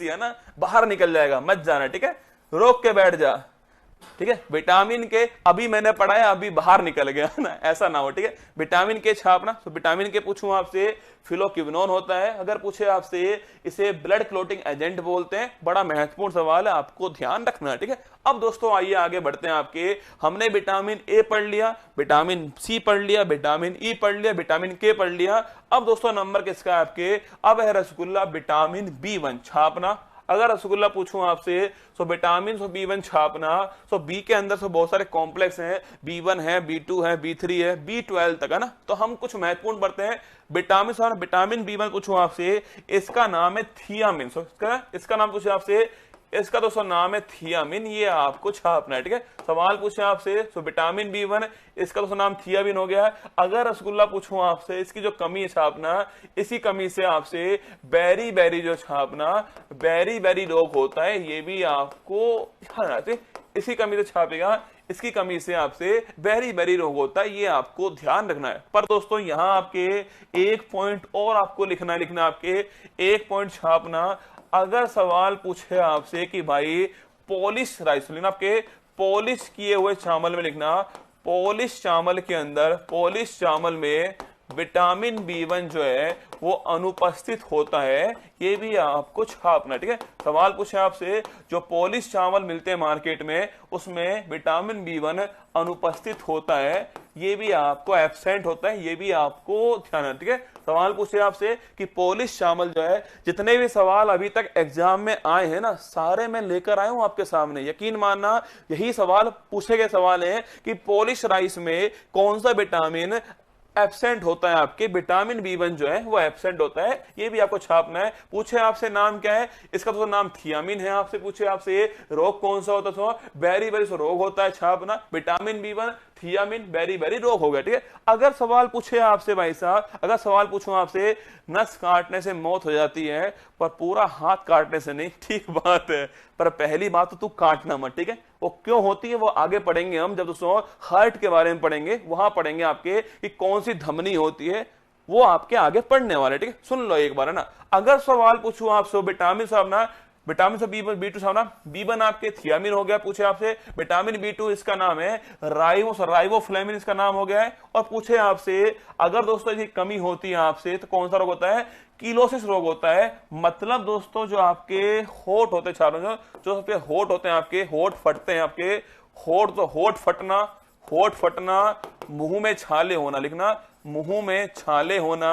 है ना, बाहर निकल जाएगा, मत जाना। ठीक है, रोक के बैठ जा। ठीक है, विटामिन के अभी मैंने पढ़ाया, अभी बाहर निकल गया ना, ऐसा ना हो। ठीक है, विटामिन के छापना, तो विटामिन के पूछूं आपसे, फिलोक्विनोन होता है। अगर पूछे आपसे, इसे ब्लड क्लोटिंग एजेंट बोलते हैं, बड़ा महत्वपूर्ण सवाल है, आपको ध्यान रखना है। ठीक है, अब दोस्तों आइए आगे बढ़ते हैं। आपके हमने विटामिन ए पढ़ लिया, विटामिन सी पढ़ लिया, विटामिन ई पढ़ लिया, विटामिन के पढ़ लिया। अब दोस्तों नंबर किसका है आपके, अब है रसगुल्ला विटामिन B1 छापना। अगर रसगुल्ला पूछूं आपसे तो विटामिन B1 छापना, तो बी के अंदर तो बहुत सारे कॉम्प्लेक्स हैं, B1 है, B2 है, B3 है, B12 तक है ना। तो हम कुछ महत्वपूर्ण पढ़ते हैं। विटामिन B1 पूछूं आपसे, इसका नाम है थियामिन। इसका नाम पूछे आपसे, इसका दोस्तों नाम है थियामिन, ये आपको छापना है। ठीक है, सवाल पूछे आपसे, तो विटामिन B1, इसका दोस्तों नाम थियामिन हो गया। अगर रसगुल्ला पूछूं आपसे, इसकी जो कमी है छापना, इसी कमी से आपसे बेरी जो छापना, बेरी रोग होता है, ये भी आपको इसी कमी से छापेगा, इसकी कमी से आपसे बेरी रोग होता है, ये आपको ध्यान रखना है। पर दोस्तों यहां आपके एक पॉइंट और आपको लिखना आपके एक पॉइंट छापना। अगर सवाल पूछे आपसे कि भाई पॉलिश राइस लिखना, आपके पॉलिश किए हुए चावल में लिखना, पॉलिश चावल के अंदर, पॉलिश चावल में विटामिन B1 जो है वो अनुपस्थित होता है, ये भी आपको छापना। ठीक है, सवाल पूछे आपसे जो पॉलिश चावल मिलते हैं मार्केट में उसमें विटामिन B1 अनुपस्थित होता है, ये भी आपको एब्सेंट होता है, ये भी आपको ध्यान है। ठीक है, सवाल पूछे आपसे कि पॉलिश चावल जो है, जितने भी सवाल अभी तक एग्जाम में आए हैं ना, सारे मैं लेकर आया हूं आपके सामने। यकीन मानना यही सवाल पूछे गए सवाल हैं कि पॉलिश राइस में कौन सा विटामिन एब्सेंट होता है। आपके विटामिन B1 जो है वो एब्सेंट होता है, ये भी आपको छापना है। पूछे आपसे नाम क्या है इसका, तो नाम थियामिन है। आपसे पूछे आपसे रोग कौन सा होता है, बेरी रोग होता है, छापना विटामिन B1 थियामिन बेरी रोग हो गया। ठीक है, अगर सवाल पूछे आपसे भाई साहब, अगर सवाल पूछूं आपसे नस काटने से मौत हो जाती है पर पूरा हाथ काटने से नहीं, ठीक बात है, पर पहली बात तो तू काटना मत। ठीक है, वो क्यों होती है वो आगे पढ़ेंगे हम, जब दोस्तों हार्ट के बारे में पढ़ेंगे वहां पढ़ेंगे आपके कि कौन सी धमनी होती है, वो आपके आगे पढ़ने वाले। ठीक है, सुन लो एक बार है ना। अगर सवाल पूछूं आपसे विटामिन साहब ना, विटामिन से B1 साहब ना, B1 आपके थियामिन हो गया। पूछे आपसे विटामिन B2 इसका नाम है राइबोफ्लेविन इसका नाम हो गया है। और पूछे आपसे अगर दोस्तों इसकी कमी होती है आपसे तो कौन सा रोग होता है, कीलोसिस रोग होता है। मतलब दोस्तों जो आपके होठ होते हैं चारों, जो आपके होठ होते हैं, आपके होठ फटते हैं, आपके होठ, तो होठ फटना, मुंह में छाले होना, लिखना मुंह में छाले होना।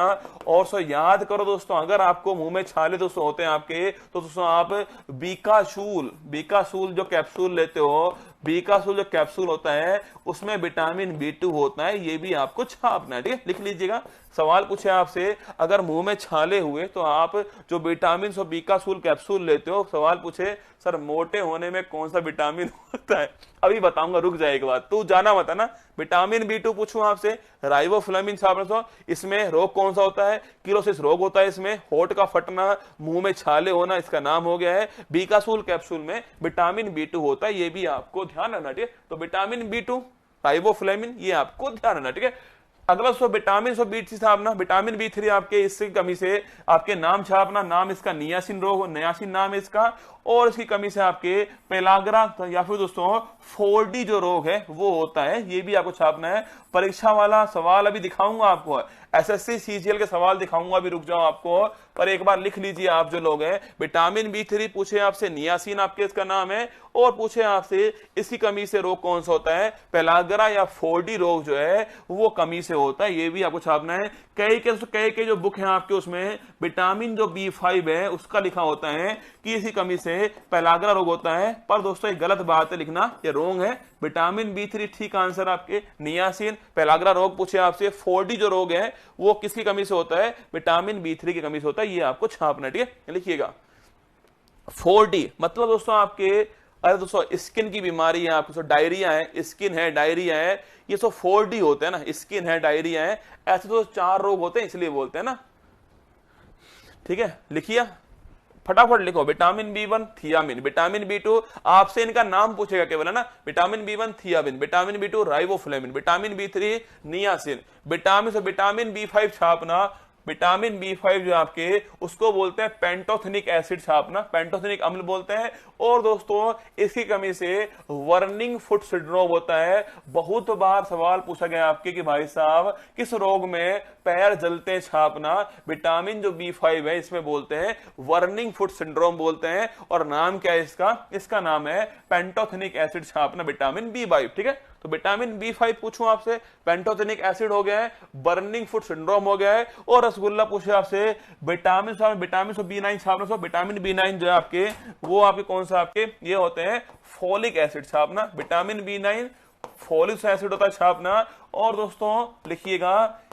और सो याद करो दोस्तों, अगर आपको मुंह में छाले दोस्तों होते हैं आपके, तो दोस्तों आप बीकासूल जो कैप्सूल लेते हो, बीकासूल जो कैप्सूल होता है उसमें विटामिन B2 होता है, ये भी आपको छापना है। ठीक है, लिख लीजिएगा। सवाल पूछे आपसे अगर मुंह में छाले हुए तो आप जो विटामिन और बीकासूल कैप्सूल लेते हो, सवाल पूछे सर मोटे होने में कौन सा विटामिन होता है, अभी बताऊंगा, रुक जाए एक बात, तू जाना मत है ना। विटामिन B2 पूछूं आपसे राइबोफ्लेविन छापना, इसमें रोग कौन सा होता है, कीलोसिस रोग होता है, इसमें होठ का फटना, मुंह में छाले होना, इसका नाम हो गया है। बीकासूल कैप्सूल में विटामिन B2 होता है, ये भी आपको ध्यान रखना। ठीक है, तो विटामिन B2 राइबोफ्लेविन ये आपको ध्यान रखना। ठीक है, अगला विटामिन B3 छापना, विटामिन B3 आपके इसकी कमी से आपके नाम छापना, नाम इसका नियासिन रोग, नियासिन नाम है इसका, और इसकी कमी से आपके पेलाग्रा या फिर दोस्तों 4D जो रोग है वो होता है, ये भी आपको छापना है। परीक्षा वाला सवाल अभी दिखाऊंगा आपको, SSC CGL के सवाल दिखाऊंगा, अभी रुक जाओ आपको, पर एक बार लिख लीजिए आप जो लोग हैं। विटामिन B3 पूछे आपसे नियासिन आपके इसका नाम है, और पूछे आपसे इसकी कमी से रोग कौन सा होता है, पेलाग्रा या 4D रोग जो है वो कमी से होता है, ये भी आपको छापना है। कई जो बुक है आपके उसमें विटामिन जो B5 है उसका लिखा होता है कि इसी कमी से पेलाग्रा रोग होता है, पर दोस्तों एक गलत बात है, लिखना ये रोग है। विटामिन B3 ठीक आंसर आपके नियासिन। पेलाग्रा रोग पूछे आपसे 4D जो रोग है वो किसकी कमी से होता है, विटामिन B3 की कमी से होता है, ये आपको छापना। ठीक है, लिखिएगा 4D मतलब दोस्तों आपके, अरे दोस्तों स्किन की बीमारी है आपको, डायरिया है, स्किन है, डायरिया है, ये सब 4D होते हैं ना, स्किन है, डायरिया है, ऐसे तो 4 रोग होते हैं इसलिए बोलते हैं ना। ठीक है, लिखिए फटाफट लिखो, vitamin B1 thiamine, vitamin B2 आपसे इनका नाम पूछेगा केवल है ना, vitamin B1 thiamine, vitamin B2 riboflavin, vitamin B3 niacin, vitamin B5 छापना। विटामिन B5 जो आपके उसको बोलते हैं पेंटोथेनिक एसिड छापना, पेंटोथेनिक अम्ल बोलते हैं। और दोस्तों इसकी कमी से वर्निंग फुट सिंड्रोम होता है। बहुत बार सवाल पूछा गया आपके कि भाई साहब किस रोग में पैर जलते हैं, छापना। विटामिन जो B5 है इसमें बोलते हैं वर्निंग फुट सिंड्रोम बोलते हैं, और नाम क्या है इसका, इसका नाम है पेंटोथेनिक एसिड छापना, विटामिन B5। ठीक है, तो विटामिन B5 पूछूं आपसे, पेंटोथेनिक एसिड हो गया है, बर्निंग फुट सिंड्रोम हो गया है, और रसगुल्ला पूछे आपसे विटामिन B9 छापना। विटामिन B9 जो है आपके वो आपके कौन सा आपके ये होते हैं फोलिक एसिड छापना, विटामिन B9 फोलिक एसिड होता है छापना। और दोस्तों लिखिएगा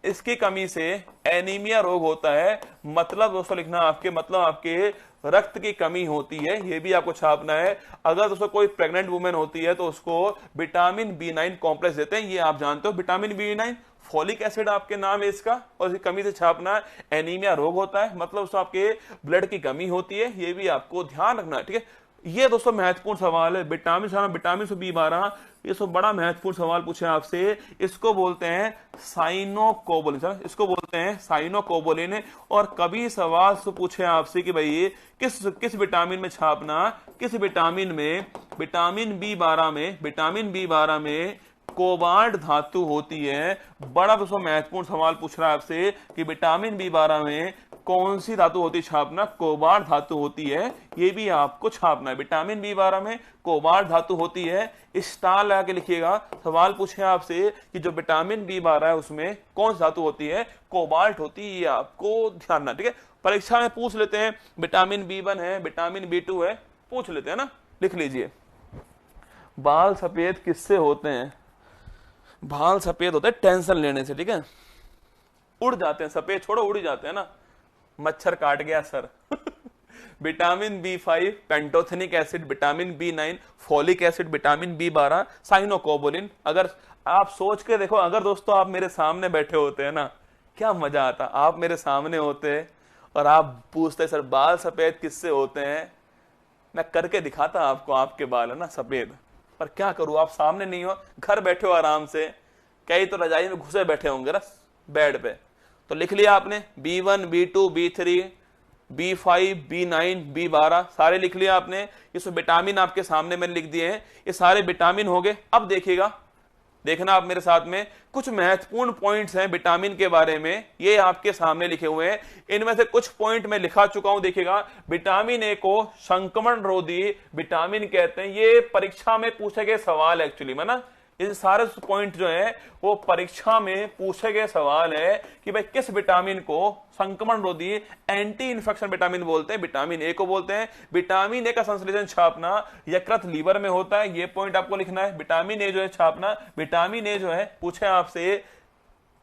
इसकी कमी से एनीमिया रोग होता है, मतलब दोस्तों लिखना आपके, मतलब आपके रक्त की कमी होती है, ये भी आपको छापना है। अगर दोस्तों कोई प्रेग्नेंट वुमेन होती है तो उसको विटामिन B9 कॉम्प्लेक्स देते हैं, ये आप जानते हो, विटामिन B9 फोलिक एसिड आपके नाम है इसका, और इसकी कमी से छापना एनीमिया रोग होता है, मतलब उसको आपके ब्लड की कमी होती है, ये भी आपको ध्यान रखना है। ठीक है, ये दोस्तों महत्वपूर्ण सवाल है। विटामिन B12 ये सब बड़ा महत्वपूर्ण सवाल पूछे आपसे, इसको बोलते हैं साइनोकोबुलिन, इसको बोलते हैं साइनोकोबुलिन। और कभी सवाल से पूछे आपसे कि भाई किस विटामिन में छापना, किस विटामिन में, विटामिन B12 में कोबाल्ट धातु होती है। बड़ा दोस्तों महत्वपूर्ण सवाल पूछ रहा है आपसे कि विटामिन बी 12 में कौन सी धातु होती है छापना, कोबाल्ट धातु होती है, ये भी आपको छापना है। विटामिन बी 12 में कोबाल्ट धातु होती है, स्टार लगा के लिखिएगा। सवाल पूछे आपसे कि जो विटामिन बी 12 है उसमें कौन सी धातु होती है, कोबाल्ट होती है, ये आपको ध्यान रखना, ठीक है। परीक्षा में पूछ लेते हैं, विटामिन बी 1 है, विटामिन बी 2 है, पूछ लेते हैं ना, लिख लीजिए। बाल सफेद किससे होते हैं? बाल सफेद होते हैं टेंशन लेने से, ठीक है। उड़ जाते हैं, सफेद छोड़ो उड़ जाते हैं ना, मच्छर काट गया sir. Vitamin B 5 pantothenic acid, vitamin B 9 folic acid, vitamin B 12 cyanocobalamin. अगर आप सोच के देखो, अगर दोस्तों आप मेरे सामने बैठे होते हैं ना, क्या मजा आता। आप मेरे सामने होते और आप पूछते सर बाल सफेद किससे होते हैं, मैं करके दिखाता आपको, आपके बाल है ना सफेद। पर क्या करूं, आप सामने नहीं हो, घर बैठे हो आराम से, कई तो रजाई में घुसे बैठे होंगे ना बेड पे। तो लिख लिया आपने B 1 B 2 B 3 B 5 B 9 B 12 सारे लिख लिया आपने। इसमें विटामिन आपके सामने मैंने लिख दिए हैं, ये सारे विटामिन हो गए। अब देखिएगा, देखना आप मेरे साथ में, कुछ महत्वपूर्ण पॉइंट्स हैं विटामिन के बारे में, ये आपके सामने लिखे हुए हैं। इनमें से कुछ पॉइंट मैं लिखा चुका हूं, देखिएगा। विटामिन ए को संक्रमण रोधी विटामिन कहते हैं, ये परीक्षा में पूछे गए सवाल एक्चुअली में ना, ये सारे पॉइंट जो है वो परीक्षा में पूछे गए सवाल है कि भाई किस विटामिन को संक्रमण रोधी एंटी इंफेक्शन विटामिन बोलते हैं, विटामिन ए को बोलते हैं। विटामिन ए का संश्लेषण छापना यकृत लीवर में होता है, ये पॉइंट आपको लिखना है। विटामिन ए जो है छापना, विटामिन ए जो है पूछे आपसे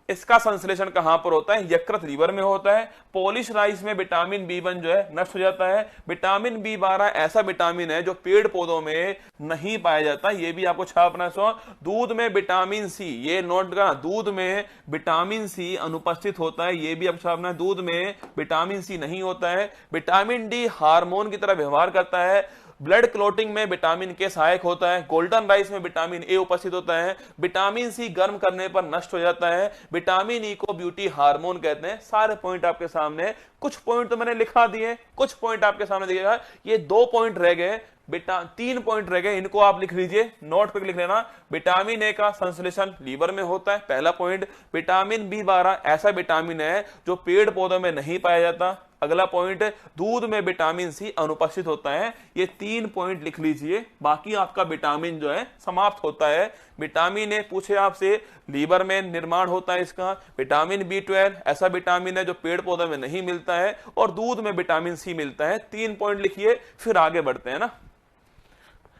इसका संश्लेषण कहां पर होता है, यकृत लीवर में होता है। पॉलिश राइस में विटामिन बी 1 जो है नष्ट हो जाता है। विटामिन बी 12 ऐसा विटामिन है जो पेड़ पौधों में नहीं पाया जाता, ये भी आपको छापना है। दूध में विटामिन सी, ये नोट करना, दूध में विटामिन सी अनुपस्थित होता है, ये भी आपको छापना है, दूध में विटामिन सी नहीं होता है। विटामिन डी हार्मोन की तरह व्यवहार करता है। ब्लड क्लोटिंग में विटामिन के सहायक होता है। गोल्डन राइस में विटामिन ए उपस्थित होता है। विटामिन सी गर्म करने पर नष्ट हो जाता है। विटामिन ई को ब्यूटी हार्मोन कहते हैं। सारे पॉइंट आपके सामने, कुछ पॉइंट तो मैंने लिखा दिए, कुछ पॉइंट आपके सामने दिखेगा। ये 2 पॉइंट रह गए, 3 पॉइंट रह गए, इनको आप लिख लीजिए, नोट पे लिख लेना। विटामिन ए का संश्लेषण लीवर में होता है, पहला पॉइंट। विटामिन बी 12 ऐसा विटामिन है जो पेड़ पौधों में नहीं पाया जाता, अगला पॉइंट। दूध में विटामिन सी अनुपस्थित होता है, ये 3 पॉइंट लिख लीजिए। बाकी आपका विटामिन जो है समाप्त होता है। विटामिन ए पूछे आपसे लीवर में निर्माण होता है इसका। विटामिन बी 12 ऐसा विटामिन है जो पेड़ पौधों में नहीं मिलता है, और दूध में विटामिन सी मिलता है। 3 पॉइंट लिखिए, फिर आगे बढ़ते हैं ना।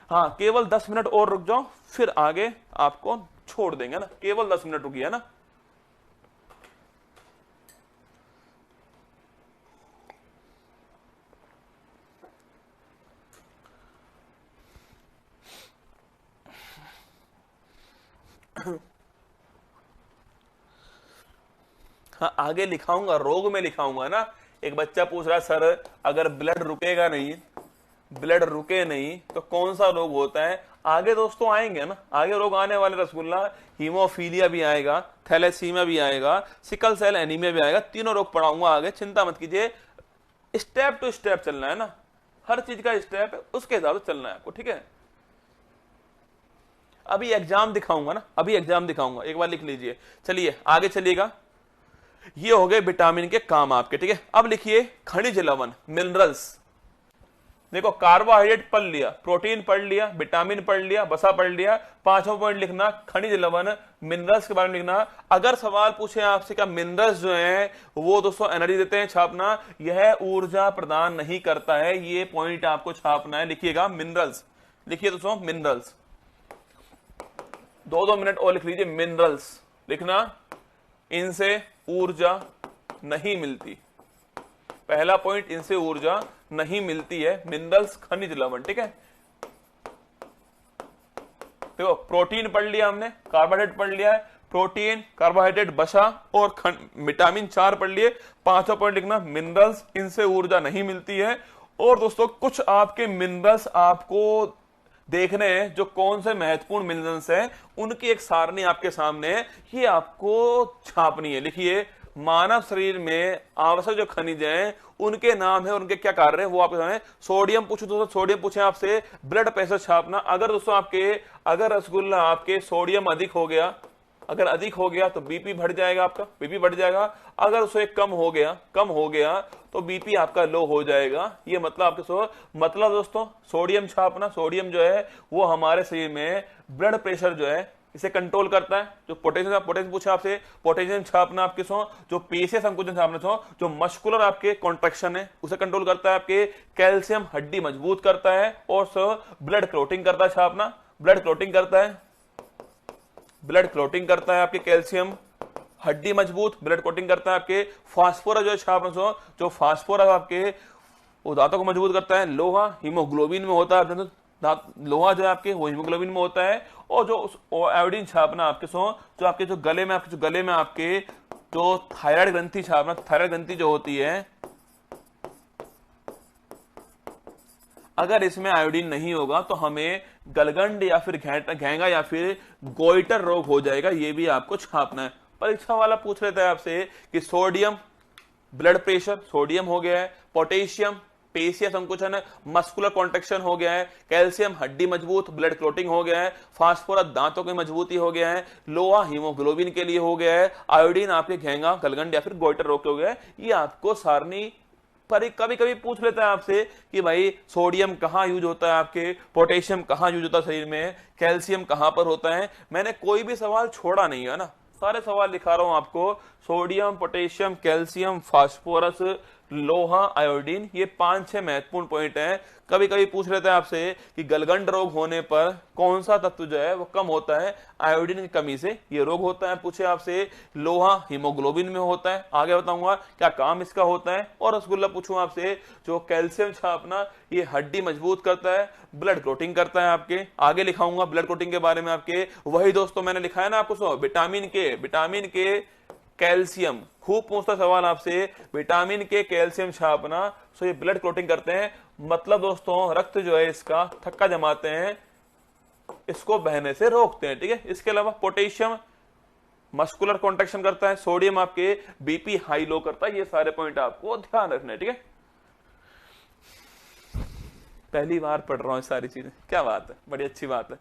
हाँ, केवल 10 मिनट और रुक जाओ, फिर आगे आपको छोड़ देंगे ना, केवल 10 मिनट रुकिए ना। हाँ, आगे लिखाऊंगा, रोग में लिखाऊंगा ना। एक बच्चा पूछ रहा है सर अगर ब्लड रुकेगा नहीं, ब्लड रुके नहीं तो कौन सा रोग होता है। आगे दोस्तों आएंगे ना, आगे रोग आने वाले, रसगुल्ला, हीमोफीलिया भी आएगा, थैलेसीमिया भी आएगा, सिकल सेल एनीमिया भी आएगा। तीनों रोग पढ़ाऊंगा आगे, चिंता मत कीजिए। स्टेप टू स्टेप चलना है ना, हर चीज का स्टेप है, उसके हिसाब से चलना है आपको, ठीक है। अभी एग्जाम दिखाऊंगा ना, अभी एग्जाम दिखाऊंगा, एक बार लिख लीजिए। चलिए आगे चलिएगा। ये हो गए विटामिन के काम आपके, ठीक है। अब लिखिए खनिज लवण, मिनरल्स। देखो, कार्बोहाइड्रेट पढ़ लिया, प्रोटीन पढ़ लिया, विटामिन पढ़ लिया, वसा पढ़ लिया। 5वां पॉइंट लिखना खनिज लवण, मिनरल्स के बारे में लिखना। अगर सवाल पूछे आपसे क्या मिनरल्स जो हैं वो दोस्तों एनर्जी देते हैं, छापना। यह ऊर्जा प्रदान नहीं करता है, ये पॉइंट आपको छापना है। लिखिएगा मिनरल्स, लिखिए दोस्तों मिनरल्स। 2-2 मिनट और लिख लीजिए, मिनरल्स लिखना। इनसे ऊर्जा नहीं मिलती, पहला पॉइंट, इनसे ऊर्जा नहीं मिलती है। मिनरल्स खनिज लवण, ठीक है। देखो, प्रोटीन पढ़ लिया हमने, कार्बोहाइड्रेट पढ़ लिया है, प्रोटीन, कार्बोहाइड्रेट, वसा और विटामिन 4 पढ़ लिए। 5वां पॉइंट लिखना मिनरल्स, इनसे ऊर्जा नहीं मिलती है। और दोस्तों कुछ आपके मिनरल्स आपको देखने हैं, जो कौन से महत्वपूर्ण मिनरल्स हैं, उनकी एक सारणी आपके सामने है, ये आपको छापनी है। लिखिए मानव शरीर में आवश्यक जो खनिज हैं उनके नाम है, उनके क्या कार्य है वो आपके सामने। सोडियम पूछो दोस्तों, सोडियम पूछे आपसे, ब्लड प्रेशर छापना। अगर दोस्तों अगर रसगुल्ला आपके सोडियम अधिक हो गया, अगर अधिक हो गया तो बीपी बढ़ जाएगा, आपका बीपी बढ़ जाएगा। अगर उससे कम हो गया तो बीपी आपका लो हो जाएगा। ये मतलब मतलब दोस्तों सोडियम छापना, सोडियम जो है वो हमारे शरीर में ब्लड प्रेशर जो है इसे कंट्रोल करता है। जो पोटेशियम पूछा आपसे, पोटेशियम छापना आपके जो पेशिया संकुचन छापना जो मस्कुलर आपके कॉन्ट्रैक्शन है उसे कंट्रोल करता है। आपके कैल्शियम हड्डी मजबूत करता है और ब्लड क्लोटिंग करता है छापना, ब्लड क्लोटिंग करता है आपके कैल्शियम हड्डी मजबूत, ब्लड कोटिंग करता है आपके। फास्फोरस जो छापना जो फास्फोरस आपके वो दांतों को मजबूत करता है। लोहा हीमोग्लोबिन में होता है, लोहा जो है आपके वो हीमोग्लोबिन में होता है। और जो आयोडीन छापना आपके जो गले में आपके जो थायराइड ग्रंथि छापना, थायराइड ग्रंथि जो होती है, अगर इसमें आयोडीन नहीं होगा तो हमें गलगंड या फिर घेंगा या फिर गोइटर रोग हो जाएगा। ये भी आपको छापना है। परीक्षा वाला पूछ लेता है आपसे कि सोडियम ब्लड प्रेशर, सोडियम हो गया है, पोटेशियम पेशिया संकुचन मस्कुलर कॉन्ट्रैक्शन हो गया है, कैल्शियम हड्डी मजबूत ब्लड क्लोटिंग हो गया है, फास्फोरस दांतों की मजबूती हो गया है, लोहा हीमोग्लोबिन के लिए हो गया है, आयोडीन आपके घेंगा गलगंड या फिर गोइटर रोग हो गया है। ये आपको सारणी पर कभी कभी पूछ लेता है आपसे कि भाई सोडियम कहाँ यूज होता है आपके, पोटेशियम कहाँ यूज होता है शरीर में, कैल्शियम कहाँ पर होता है। मैंने कोई भी सवाल छोड़ा नहीं है ना, सारे सवाल लिखा रहा हूं आपको। सोडियम, पोटेशियम, कैल्शियम, फास्फोरस, लोहा, आयोडीन, ये 5-6 महत्वपूर्ण पॉइंट हैं। कभी कभी पूछ लेते हैं आपसे कि गलगंड रोग होने पर कौन सा तत्व जो है वो कम होता है, आयोडीन की कमी से ये रोग होता है। पूछे आपसे लोहा हीमोग्लोबिन में होता है, आगे बताऊंगा क्या काम इसका होता है। और रसगुल्ला पूछूं आपसे जो कैल्शियम छापना ये हड्डी मजबूत करता है, ब्लड क्लोटिंग करता है आपके, आगे लिखाऊंगा ब्लड क्लोटिंग के बारे में आपके। वही दोस्तों मैंने लिखा है ना आपको विटामिन के कैल्शियम, खूब पूछता सवाल आपसे, विटामिन के कैल्शियम छापना, सो ये ब्लड क्लोटिंग करते हैं। मतलब दोस्तों रक्त जो है इसका थक्का जमाते हैं, इसको बहने से रोकते हैं, ठीक है। इसके अलावा पोटेशियम मस्कुलर कॉन्ट्रैक्शन करता है, सोडियम आपके बीपी हाई लो करता है। ये सारे पॉइंट आपको ध्यान रखने, ठीक है। पहली बार पढ़ रहा हूं सारी चीजें, क्या बात है, बड़ी अच्छी बात है।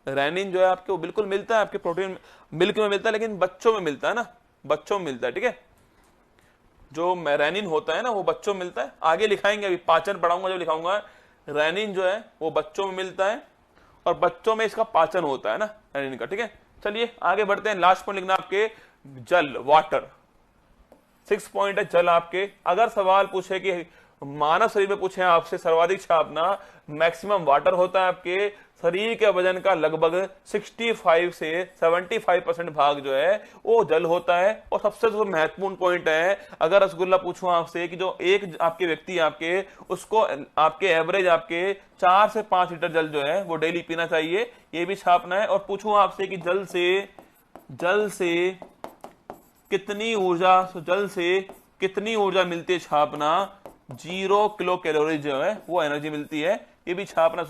रेनिन जो है आपके वो बिल्कुल मिलता है आपके प्रोटीन मिल्क में मिलता है, लेकिन बच्चों में मिलता है ना, बच्चों में मिलता है, ठीक है। जो रेनिन होता है ना वो बच्चों में मिलता है, आगे लिखाएंगे, अभी पाचन पढ़ाऊंगा जब लिखाऊंगा। रेनिन जो है वो बच्चों में मिलता है और बच्चों में इसका पाचन होता है ना रेनिन का, ठीक है। चलिए आगे बढ़ते हैं। लास्ट पॉइंट लिखना आपके जल, वाटर। 6 पॉइंट है जल आपके। अगर सवाल पूछे कि मानव शरीर में पूछे आपसे सर्वाधिक छापना, मैक्सिमम वाटर होता है आपके शरीर के वजन का लगभग 65 से 75% भाग जो है वो जल होता है। और सबसे जो महत्वपूर्ण पॉइंट है, अगर रसगुल्ला पूछूं आपसे कि जो एक आपके व्यक्ति आपके उसको आपके एवरेज आपके 4 से 5 लीटर जल जो है वो डेली पीना चाहिए, ये भी छापना है। और पूछूं आपसे कि जल से कितनी ऊर्जा मिलती है, छापना 0 किलो कैलोरी जो है वो एनर्जी मिलती है, ये भी छापना।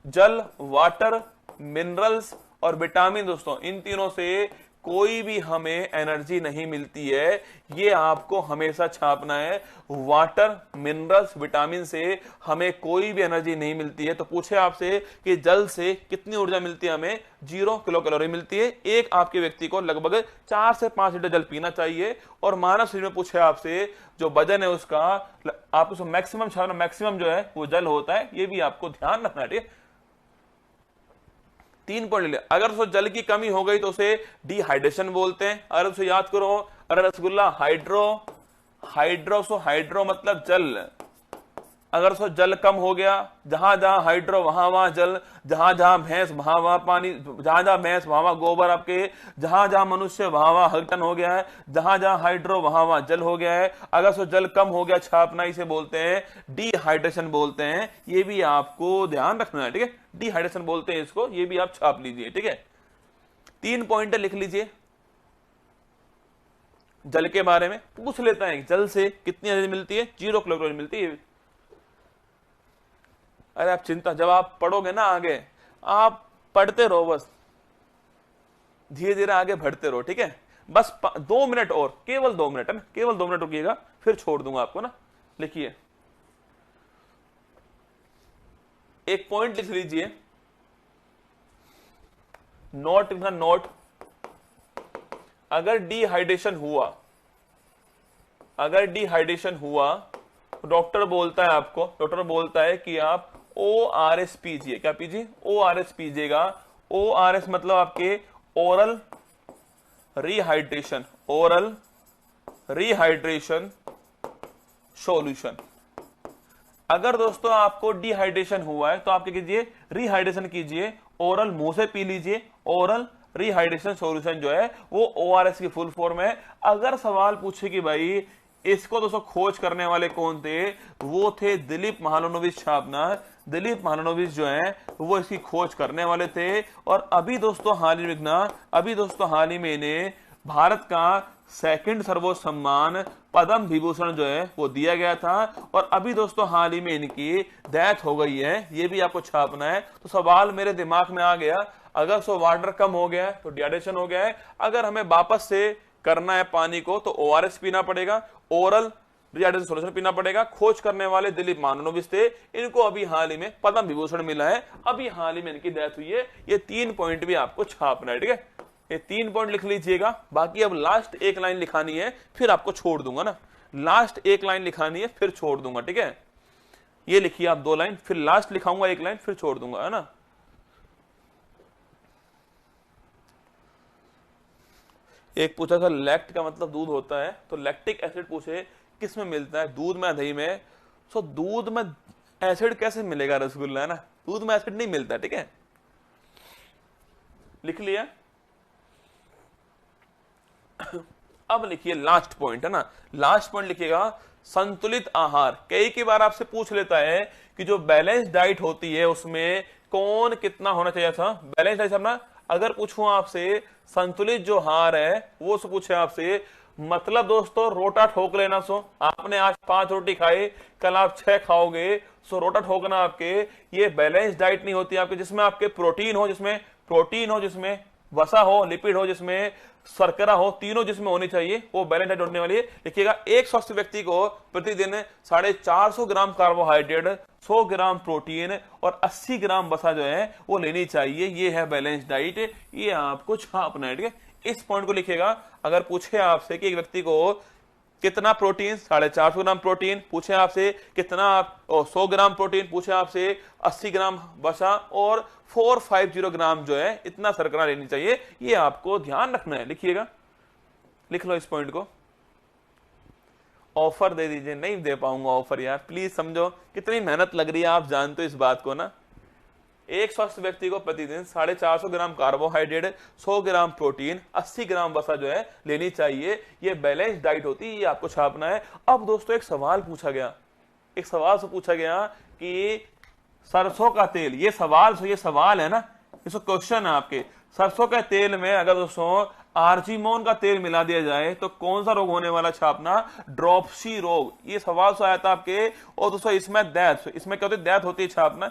जल, वाटर, मिनरल्स और विटामिन दोस्तों, इन तीनों से कोई भी हमें एनर्जी नहीं मिलती है, ये आपको हमेशा छापना है। वाटर, मिनरल्स, विटामिन से हमें कोई भी एनर्जी नहीं मिलती है। तो पूछे आपसे कि जल से कितनी ऊर्जा मिलती है, हमें 0 किलो कैलोरी मिलती है। एक आपके व्यक्ति को लगभग 4 से 5 लीटर जल पीना चाहिए। और मानव शरीर में पूछे आपसे जो वजन है उसका आपको मैक्सिमम छापना, मैक्सिमम जो है वो जल होता है, ये भी आपको ध्यान रखना है, ठीक है। 3 पॉइंट ले। अगर उसको जल की कमी हो गई तो उसे डिहाइड्रेशन बोलते हैं। अगर उसे याद करो, अगर रसगुल्ला हाइड्रो मतलब जल, अगर उसको जल कम हो गया, जहां जहां हाइड्रो वहां वहां जल, जहां जहां भैंस वहां वहां पानी, जहां जहां भैंस वहां वहां गोबर आपके, जहां जहां मनुष्य वहां वहां हल्टन हो गया है, जहां जहां हाइड्रो वहां वहां जल हो गया है। अगर उसको जल कम हो गया, छापना इसे बोलते हैं डिहाइड्रेशन बोलते हैं, ये भी आपको ध्यान रखना है, ठीक है। डिहाइड्रेशन बोलते हैं इसको, ये भी आप छाप लीजिए, ठीक है। 3 पॉइंट लिख लीजिए जल के बारे में। पूछ लेता है जल से कितनी एनर्जी मिलती है, 0 किलो कैलोरी मिलती है। अरे आप चिंता, जब आप पढ़ोगे ना आगे, आप पढ़ते रहो बस, धीरे धीरे आगे बढ़ते रहो, ठीक है। बस 2 मिनट और, केवल 2 मिनट है ना, केवल 2 मिनट रुकिएगा, फिर छोड़ दूंगा आपको ना। लिखिए, एक पॉइंट लिख लीजिए, नोट लिखना, नोट। अगर डिहाइड्रेशन हुआ, अगर डिहाइड्रेशन हुआ तो डॉक्टर बोलता है आपको, डॉक्टर बोलता है कि आप ORS पीजिए। क्या पीजिए? ORS पीजिएगा। ORS मतलब आपके oral rehydration, oral rehydration solution. अगर दोस्तों आपको डिहाइड्रेशन हुआ है तो आप क्या कीजिए? रिहाइड्रेशन कीजिए, ओरल मुंह से पी लीजिए। ओरल रिहाइड्रेशन सॉल्यूशन जो है वो ORS की फुल फॉर्म है। अगर सवाल पूछे कि भाई इसको दोस्तों खोज करने वाले कौन थे, वो थे दिलीप महालनोबिस शाबनार। दिलीप महालनोबिस जो है वो इसकी खोज करने वाले थे। और अभी दोस्तों हाल ही में, अभी दोस्तों हाल ही में इन्हें भारत का सेकंड सर्वोच्च सम्मान पद्म विभूषण जो है वो दिया गया था। और अभी दोस्तों हाल ही में इनकी डेथ हो गई है, ये भी आपको छापना है। तो सवाल मेरे दिमाग में आ गया, अगर वाटर कम हो गया है तो डिहाइड्रेशन हो गया है, अगर हमें वापस से करना है पानी को तो ORS पीना पड़ेगा, ओरल रिहाइड्रेशन सॉल्यूशन पीना पड़ेगा। खोज करने वाले दिलीप महालनोबिस थे, इनको अभी हाल ही में पद्म विभूषण मिला है, अभी हाल ही में इनकी डेथ हुई है। ये 3 पॉइंट भी आपको छापना है, ठीक है। ये 3 पॉइंट लिख लीजिएगा। बाकी अब लास्ट एक लाइन लिखानी है, फिर आपको छोड़ दूंगा ना। लास्ट एक लाइन लिखानी है, फिर छोड़ दूंगा, ठीक है। ये लिखिए आप 2 लाइन, फिर लास्ट लिखाऊंगा 1 लाइन, फिर छोड़ दूंगा, है ना। एक पूछा था लैक्ट का मतलब दूध होता है, तो लैक्टिक एसिड पूछे किस में मिलता है? दूध में, दही में। सो दूध में एसिड कैसे मिलेगा रसगुल्ला, है ना। दूध में एसिड नहीं मिलता, ठीक है। लिख लिया। अब लिखिए लास्ट पॉइंट, है ना। लास्ट पॉइंट लिखिएगा, संतुलित आहार। कई बार आपसे पूछ लेता है कि जो बैलेंस डाइट होती है उसमें कौन कितना होना चाहिए था। बैलेंस डाइट अपना अगर पूछूं आपसे, संतुलित जो आहार है वो पूछे आपसे, मतलब दोस्तों रोटा ठोक लेना। सो आपने आज 5 रोटी खाई, कल आप 6 खाओगे, सो रोटा ठोकना आपके, ये बैलेंस डाइट नहीं होती आपके। जिसमें आपके प्रोटीन हो, जिसमें वसा हो, लिपिड हो, जिसमें शर्करा हो, तीनों जिसमें होनी चाहिए, वो बैलेंस डाइट होने वाली है। लिखिएगा, एक स्वस्थ व्यक्ति को प्रतिदिन 450 ग्राम कार्बोहाइड्रेट, 100 ग्राम प्रोटीन और 80 ग्राम वसा जो है वो लेनी चाहिए। ये है बैलेंस डाइट, ये आपको छापना है, ठीक है। इस पॉइंट को लिखिएगा। अगर पूछे आपसे कि एक व्यक्ति को कितना प्रोटीन, 450 ग्राम प्रोटीन, पूछे आपसे कितना 100 ग्राम प्रोटीन, पूछे आपसे 80 ग्राम वसा और 450 ग्राम जो है इतना शर्करा लेनी चाहिए, ये आपको ध्यान रखना है। लिखिएगा, लिख लो इस पॉइंट को। ऑफर दे दीजिए। नहीं दे पाऊंगा ऑफर यार, प्लीज समझो कितनी मेहनत लग रही है, आप जानते हो इस बात को ना। एक स्वस्थ व्यक्ति को प्रतिदिन 450 ग्राम कार्बोहाइड्रेट, 100 ग्राम प्रोटीन, 80 ग्राम वसा जो है लेनी चाहिए, ये बैलेंस डाइट होती है, ये आपको छापना है। अब दोस्तों एक सवाल पूछा गया, एक सवाल से पूछा गया कि सरसों का तेल, ये सवाल है ना, इसको क्वेश्चन है आपके, सरसों के तेल में अगर दोस्तों आर्जिमोन का तेल मिला दिया जाए तो कौन सा रोग होने वाला? छापना, ड्रॉपसी रोग। ये सवाल से आया था आपके। और दोस्तों इसमें डेथ, इसमें क्या होती है? डेथ होती है, छापना।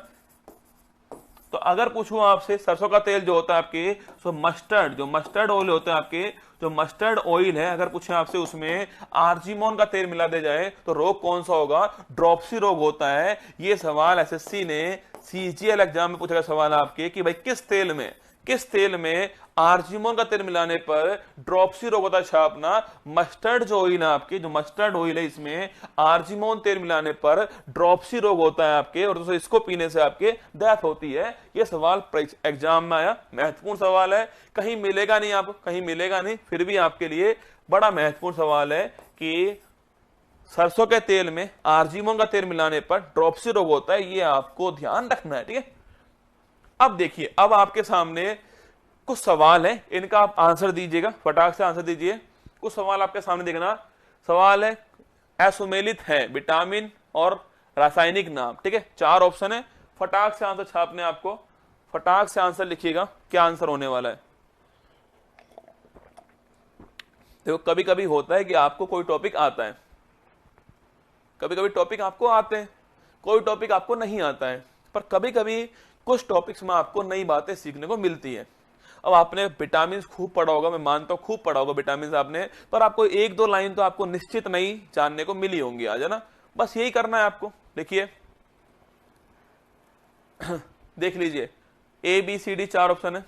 तो अगर पूछूं आपसे सरसों का तेल जो होता है आपके, तो मस्टर्ड, जो मस्टर्ड ऑयल होता है आपके, जो मस्टर्ड ऑयल है, अगर पूछे आपसे उसमें आर्जिमोन का तेल मिला दिया जाए तो रोग कौन सा होगा? ड्रॉपसी रोग होता है। ये सवाल एसएससी ने CGL एग्जाम में पूछा गया सवाल आपके कि भाई किस तेल में आर्जिमोन का तेल मिलाने पर ड्रॉपसी रोग होता है? छापना, मस्टर्ड जो ऑयल है आपके, जो मस्टर्ड ऑयल है इसमें आर्जिमोन तेल मिलाने पर ड्रॉपसी रोग होता है आपके, और दोस्तों इसको पीने से आपके डेथ होती है। ये सवाल एग्जाम में आया, महत्वपूर्ण सवाल है, कहीं मिलेगा नहीं आपको, कहीं मिलेगा नहीं, फिर भी आपके लिए बड़ा महत्वपूर्ण सवाल है कि सरसों के तेल में आर्जिमोन का तेल मिलाने पर ड्रॉपसी रोग होता है, ये आपको ध्यान रखना है, ठीक है। अब देखिए, अब आपके सामने कुछ सवाल है, इनका आप आंसर दीजिएगा, फटाक से आंसर दीजिए। कुछ सवाल आपके सामने देखना, सवाल है असुमेलित है विटामिन और रासायनिक नाम, ठीक है। 4 ऑप्शन है, फटाक से आंसर छापने, आपको फटाक से आंसर लिखिएगा, क्या आंसर होने वाला है। देखो कभी कभी होता है कि आपको कोई टॉपिक आता है, कभी कभी टॉपिक आपको आते हैं, कोई टॉपिक आपको नहीं आता है, पर कभी कभी कुछ टॉपिक्स में आपको नई बातें सीखने को मिलती है। अब आपने विटामिन खूब पढ़ा होगा, मैं मानता हूं खूब पढ़ा होगा विटामिन आपने, पर आपको एक दो लाइन तो आपको निश्चित नहीं जानने को मिली होंगी आज, है ना। बस यही करना है आपको। देखिए देख लीजिए, A B C D 4 option है।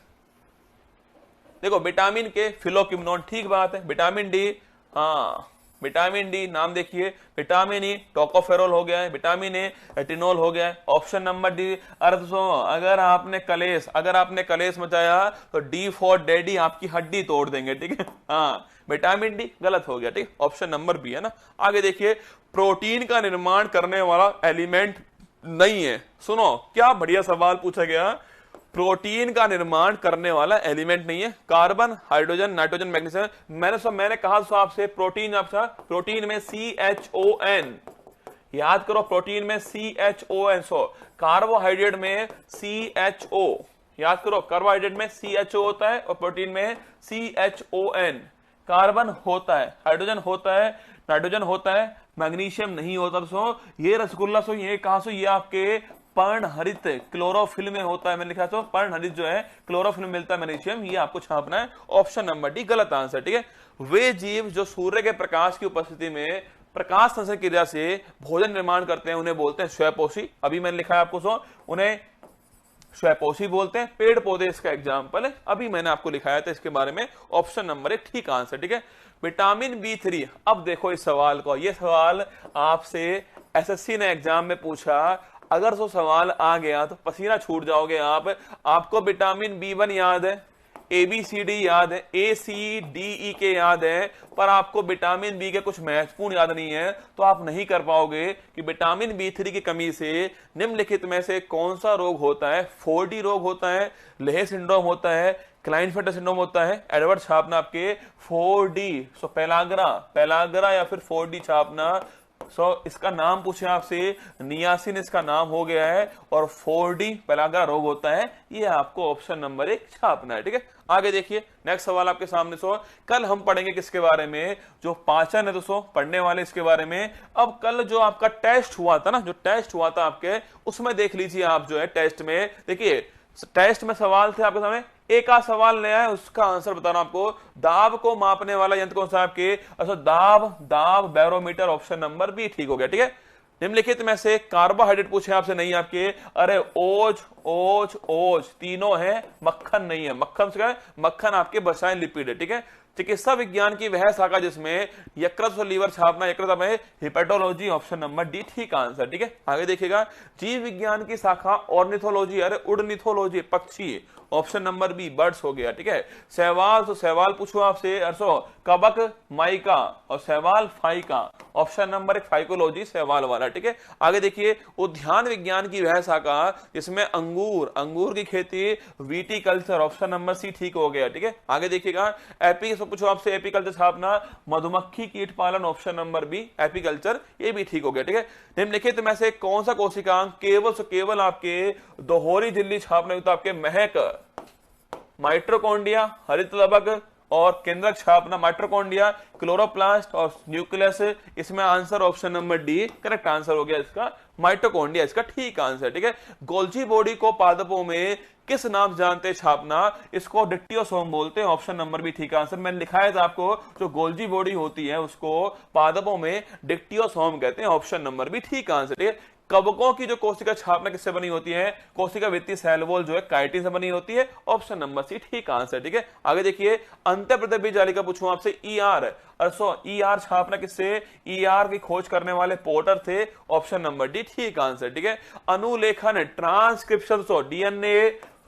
देखो विटामिन के फिलोक्विनोन, ठीक बात है। विटामिन डी, हाँ विटामिन डी नाम देखिए, विटामिन ई टोकोफेरोल हो गया है, विटामिन ए रेटिनोल हो गया है। Option number D. अगर आपने कलेश मचाया तो डी फॉर डैडी, आपकी हड्डी तोड़ देंगे, ठीक है। हाँ विटामिन डी गलत हो गया, ठीक। ऑप्शन नंबर बी है ना। आगे देखिए, प्रोटीन का निर्माण करने वाला एलिमेंट नहीं है। सुनो क्या बढ़िया सवाल पूछा गया, प्रोटीन का निर्माण करने वाला एलिमेंट नहीं है। Carbon, hydrogen, nitrogen, magnesium. मैंने कहा तो आपसे प्रोटीन में CHON, याद करो प्रोटीन में CHON। सो कार्बोहाइड्रेट में CHO, याद करो कार्बोहाइड्रेट में CHO होता है और प्रोटीन में CHON। कार्बन होता है, हाइड्रोजन होता है, नाइट्रोजन होता है, मैग्नीशियम नहीं होता। सो ये रसगुल्ला, सो ये कहां से, ये आपके पर्णहरित क्लोरोफिल में होता है। मैंने लिखा तो पर्णहरित जो है क्लोरोफिल में मिलता है मैग्नीशियम, ये आपको छापना है। ऑप्शन नंबर डी गलत आंसर, ठीक है। वे जीव जो सूर्य के प्रकाश की उपस्थिति में प्रकाश संश्लेषण क्रिया से भोजन निर्माण करते हैं उन्हें बोलते हैं स्वयंपोषी। अभी मैंने लिखा है आपको, सो उन्हें स्वयंपोषी बोलते हैं। पेड़ पौधे इसका एग्जाम्पल है, अभी मैंने आपको लिखाया था इसके बारे में। ऑप्शन नंबर 1 ठीक आंसर, ठीक है। विटामिन B3, अब देखो इस सवाल को, ये सवाल आपसे SSC ने एग्जाम में पूछा, अगर तो सवाल आ गया तो पसीना छूट जाओगे आप। आपको विटामिन B1 याद है, ABCD याद है, ACDE याद है, पर आपको विटामिन बी के कुछ महत्वपूर्ण याद नहीं है, तो आप नहीं कर पाओगे कि विटामिन B3 की कमी से निम्नलिखित में से कौन सा रोग होता है। 4D रोग होता है, लेह सिंड्रोम होता है, क्लाइनफेल्टर सिंड्रोम होता है। एडवर्ड छापना आपके 4D, सो पेलाग्रा या फिर 4D छापना। इसका नाम पूछे आपसे, नियासिन इसका नाम हो गया है, और 4D पेलाग्रा रोग होता है। ये आपको ऑप्शन नंबर 1 छापना है, ठीक है। आगे देखिए नेक्स्ट सवाल आपके सामने। कल हम पढ़ेंगे किसके बारे में, जो पाचन है दोस्तों, पढ़ने वाले इसके बारे में। अब कल जो आपका टेस्ट हुआ था ना, जो टेस्ट हुआ था आपके, उसमें देख लीजिए आप जो है टेस्ट में, देखिए टेस्ट में सवाल थे आपके सामने, एक आध सवाल नया है, उसका आंसर बताना आपको। दाब को मापने वाला यंत्र कौन सा आपके, अच्छा दाब बैरोमीटर। ऑप्शन नंबर बी ठीक हो गया, ठीक है। निम्नलिखित में से कार्बोहाइड्रेट पूछे आपसे, नहीं आपके, अरे ओज तीनों है, मक्खन नहीं है। मक्खन आपके बसाए लिपिड है, ठीक है। चिकित्सा विज्ञान की वह शाखा जिसमें यकृत और लीवर छापना, यकृत में हिपेटोलॉजी। ऑप्शन नंबर डी ठीक आंसर, ठीक है। आगे देखिएगा, जीव विज्ञान की शाखा ऑर्निथोलॉजी, अरे उड़निथोलॉजी, पक्षी। ऑप्शन नंबर बी बर्ड्स हो गया, ठीक है। सहवाल, तो सहवाल पूछो आपसे, कबक माइका और Sahiwal फाइका। Option number 1 phycology, Sahiwal वाला, ठीक है। आगे देखिए, उद्यान विज्ञान की वह शाखा जिसमें अंगूर की खेती, विटीकल्चर। ऑप्शन नंबर सी ठीक हो गया, ठीक है। आगे देखिएगा, पूछो आपसे एपीकल्चर छापना, मधुमक्खी कीट पालन। ऑप्शन नंबर बी एपीकल्चर, ये भी ठीक हो गया, ठीक है। निम्नलिखित में से कौन सा कोशिकांग केवल आपके दोहरी झिल्ली छापना, तो आपके महक, माइट्रोकॉन्ड्रिया, हरित लबक और केंद्रक छापना, माइट्रोकॉन्ड्रिया, क्लोरोप्लास्ट और न्यूक्लियस। इसमें answer option number D correct answer हो गया इसका, माइटोकॉन्ड्रिया इसका ठीक आंसर, ठीक है। गोल्जी बॉडी को पादपों में किस नाम जानते छापना, इसको डिक्टियोसोम बोलते हैं। ऑप्शन नंबर भी ठीक आंसर, मैंने लिखाया था आपको, जो गोल्जी बॉडी होती है उसको पादपों में डिक्टियोसोम कहते हैं। ऑप्शन नंबर भी ठीक आंसर, ठीक है। कवकों की जो कोशिका छापना किससे बनी होती है, कोशिका भित्ति सेल वॉल जो है काइटिन से बनी होती है। ऑप्शन नंबर सी ठीक आंसर, ठीक है। आगे देखिए, अंतःप्रदेश जालिका पूछूं आपसे, ईआर छापना किससे, ईआर की खोज करने वाले पोर्टर थे। ऑप्शन नंबर डी ठीक आंसर, ठीक है। अनुलेखन, ट्रांसक्रिप्शन,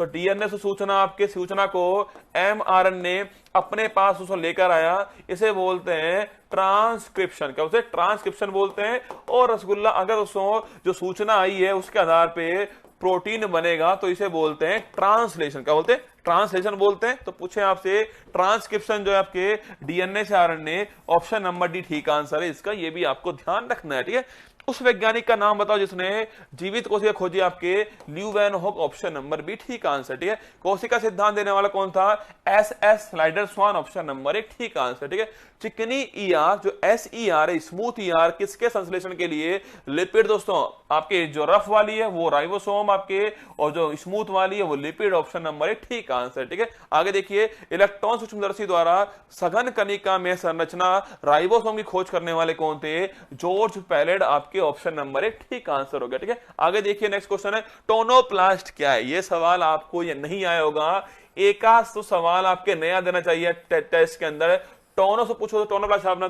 डीएनए से सूचना, आपके सूचना को एमआरएनए अपने पास उसको लेकर आया, इसे बोलते हैं ट्रांसक्रिप्शन। क्या उसे ट्रांसक्रिप्शन बोलते हैं। और रसगुल्ला, अगर उसको जो सूचना आई है उसके आधार पे प्रोटीन बनेगा तो इसे बोलते हैं ट्रांसलेशन। क्या बोलते हैं, ट्रांसलेशन बोलते हैं। तो पूछे आपसे ट्रांसक्रिप्शन जो है आपके डीएनए से आरएनए। ऑप्शन नंबर डी ठीक आंसर है इसका, ये भी आपको ध्यान रखना है, ठीक है। उस वैज्ञानिक का नाम बताओ जिसने जीवित कोशिका खोजी, आपके ल्यूवेनहॉक। ऑप्शन नंबर बी ठीक आंसर, ठीक है। कोशिका सिद्धांत देने वाला कौन था, एस स्लाइडरस्वान। ऑप्शन नंबर 1 ठीक आंसर, ठीक है। चिकनी ईआर, जो SER है, स्मूथ ER, किसके संश्लेषण के लिए, लिपिड। दोस्तों आपके जो रफ वाली है वो राइबोसोम आपके, और जो स्मूथ वाली है वो लिपिड। ऑप्शन नंबर 1 ठीक आंसर, ठीक है। आगे देखिए, इलेक्ट्रॉन सूक्ष्मदर्शी द्वारा सघन कणिका में संरचना राइबोसोम की खोज करने वाले कौन थे? जॉर्ज पैलेड, आपके ऑप्शन नंबर 1 ठीक आंसर हो गया, ठीक है। आगे देखिए, नेक्स्ट क्वेश्चन है टोनोप्लास्ट क्या है? ये सवाल आपको ये नहीं आया होगा, एक आध तो सवाल आपके नया देना चाहिए टेस्ट के अंदर। टोनो से पूछो तो टोनोप्लास्ट छापना,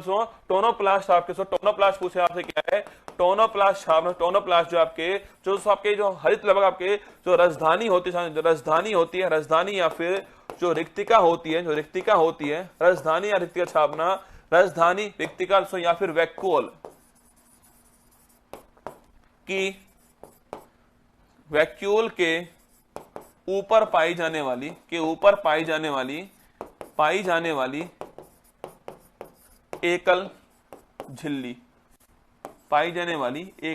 टोनोप्लास्ट आपके टोनोप्लास्ट पूछे आपसे क्या है? टोनोप्लास्ट छापना। टोनोप्लास्ट जो आपके जो हरित लवक आपके जो राजधानी होती है, राजधानी या फिर जो रिक्तिका होती है, राजधानी या रिक्तिका छापना, राजधानी, रिक्तिका या फिर वैक्यूल की, वैक्यूल के ऊपर पाई जाने वाली एकल झिल्ली,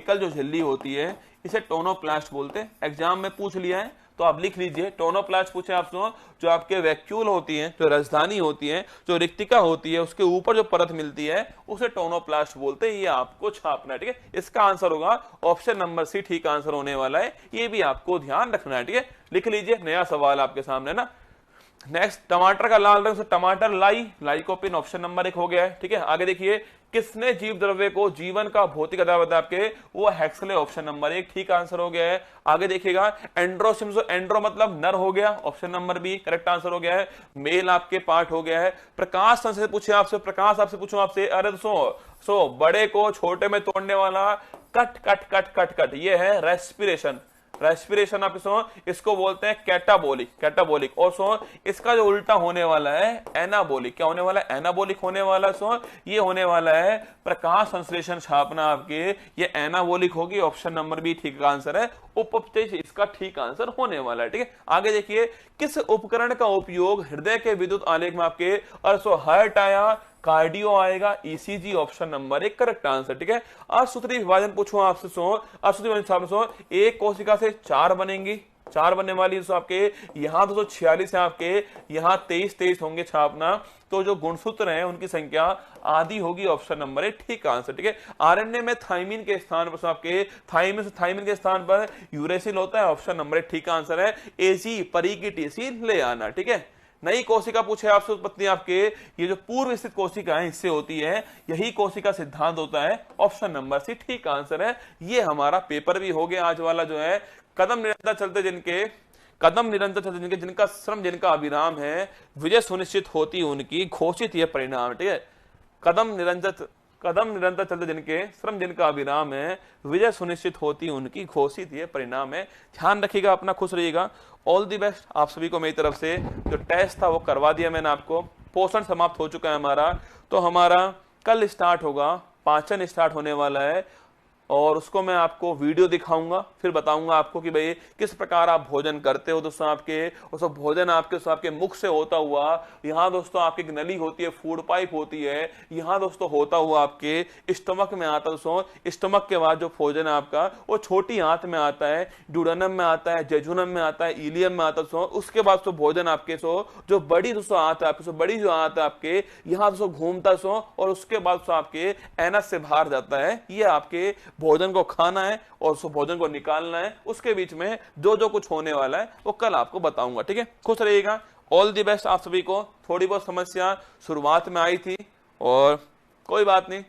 जो झिल्ली होती है इसे टोनोप्लास्ट बोलते हैं। एग्जाम में पूछ लिया है तो आप लिख लीजिए, टोनोप्लास्ट पूछे आपसे, जो आपके वैक्यूल होती है, जो राजधानी होती है, जो रिक्तिका होती है, उसके ऊपर जो परत मिलती है उसे टोनोप्लास्ट बोलते हैं। ये आपको छापना है, ठीक है। इसका आंसर होगा ऑप्शन नंबर सी ठीक आंसर होने वाला है, ये भी आपको ध्यान रखना है, ठीक है। लिख लीजिए, नया सवाल आपके सामने ना। नेक्स्ट, टमाटर का लाल रंग से टमाटर लाइकोपिन ऑप्शन नंबर 1 हो गया है, ठीक है। आगे देखिए, किसने जीव द्रव्य को जीवन का भौतिक आधार बताया आपके? वो हेक्सले ऑप्शन नंबर 1 ठीक आंसर हो गया है। आगे देखिएगा, एंड्रोसिम्स, एंड्रो मतलब नर हो गया, option number B correct answer हो गया है। मेल आपके पार्ट हो गया है। प्रकाश संश्लेषण पूछे आपसे, अरे सो बड़े को छोटे में तोड़ने वाला कट, ये है रेस्पिरेशन आप इसको बोलते हैं कैटाबोलिक। और इसका जो उल्टा होने वाला है एनाबोलिक। क्या होने वाला है? एनाबोलिक होने वाला है। ये होने वाला है प्रकाश संश्लेषण छापना आपके, ये एनाबोलिक होगी, ऑप्शन नंबर बी ठीक आंसर है। उपस्थित इसका ठीक आंसर होने वाला है, ठीक है। आगे देखिए, किस उपकरण का उपयोग हृदय के विद्युत आलेख में आपके हार्ट आया, कार्डियो आएगा, ECG option number 1 correct answer, ठीक है। असूत्री विभाजन पूछो आपसे, असूत्री विभाजन एक कोशिका से 4 बनेंगी, 4 बनने वाली आपके यहाँ 246 है, आपके यहाँ 23 होंगे छापना। तो जो गुणसूत्र हैं उनकी संख्या आधी होगी, ऑप्शन नंबर 1 ठीक आंसर, ठीक है। आरएनए में थाइमिन के स्थान पर आपके थाइमिन के स्थान पर यूरेसिल होता है, ऑप्शन नंबर 1 ठीक आंसर है। एसी परी की टीसी ले आना, ठीक है। नई कोशिका पूछे आपसे उत्पत्ति आपके, ये जो पूर्व स्थित कोशिका है इससे होती है, यही कोशिका सिद्धांत होता है, ऑप्शन नंबर सी ठीक आंसर है। ये हमारा पेपर भी हो गया आज वाला जो है, कदम निरंतर चलते जिनके जिनका श्रम जिनका अविराम है, विजय सुनिश्चित होती उनकी, घोषित यह परिणाम, ठीक है। कदम निरंतर चलते जिनके श्रम जिनका अविराम है, विजय सुनिश्चित होती उनकी, घोषित ये परिणाम है। ध्यान रखिएगा अपना, खुश रहिएगा। ऑल दी बेस्ट आप सभी को मेरी तरफ से। जो टेस्ट था वो करवा दिया मैंने आपको, पोषण समाप्त हो चुका है हमारा। तो हमारा कल स्टार्ट होगा, पाचन स्टार्ट होने वाला है, और उसको मैं आपको वीडियो दिखाऊंगा, फिर बताऊंगा आपको कि भाई किस प्रकार आप भोजन करते हो। दोस्तों आपके उस भोजन आपके मुख से होता हुआ, यहाँ दोस्तों आपकी एक नली होती है, फूड पाइप होती है, यहाँ दोस्तों होता हुआ आपके स्टमक में आता है। दोस्तों स्टमक के बाद जो भोजन है आपका वो छोटी आंत में आता है, ड्यूडेनम में आता है, जेजुनम में आता है, इलियम में आता है। उसके बाद भोजन आपके जो बड़ी दोस्तों आंत है आपके, बड़ी जो आंत है आपके यहाँ दोस्तों घूमता और उसके बाद आपके एनस से बाहर जाता है। ये आपके भोजन को खाना है और उस भोजन को निकालना है। उसके बीच में जो कुछ होने वाला है वो कल आपको बताऊंगा, ठीक है। खुश रहिएगा। ऑल दी बेस्ट आप सभी को। थोड़ी बहुत समस्या शुरुआत में आई थी और कोई बात नहीं,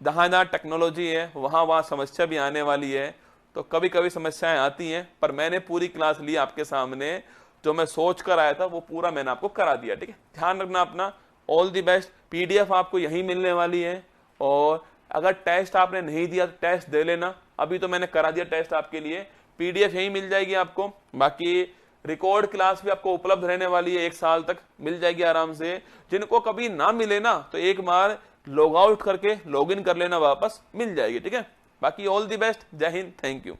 जहां जहां टेक्नोलॉजी है वहां समस्या भी आने वाली है, तो कभी कभी समस्याएं आती हैं, पर मैंने पूरी क्लास ली आपके सामने, जो मैं सोच कर आया था वो पूरा मैंने आपको करा दिया, ठीक है। ध्यान रखना अपना। All the best. पीडीएफ आपको यही मिलने वाली है, और अगर टेस्ट आपने नहीं दिया तो टेस्ट दे लेना। अभी तो मैंने करा दिया टेस्ट आपके लिए, पीडीएफ यही मिल जाएगी आपको। बाकी रिकॉर्ड क्लास भी आपको उपलब्ध रहने वाली है, 1 साल तक मिल जाएगी आराम से। जिनको कभी ना मिले ना, तो एक बार लॉग आउट करके लॉग इन कर लेना, वापस मिल जाएगी, ठीक है। बाकी ऑल दी बेस्ट। जय हिंद, थैंक यू।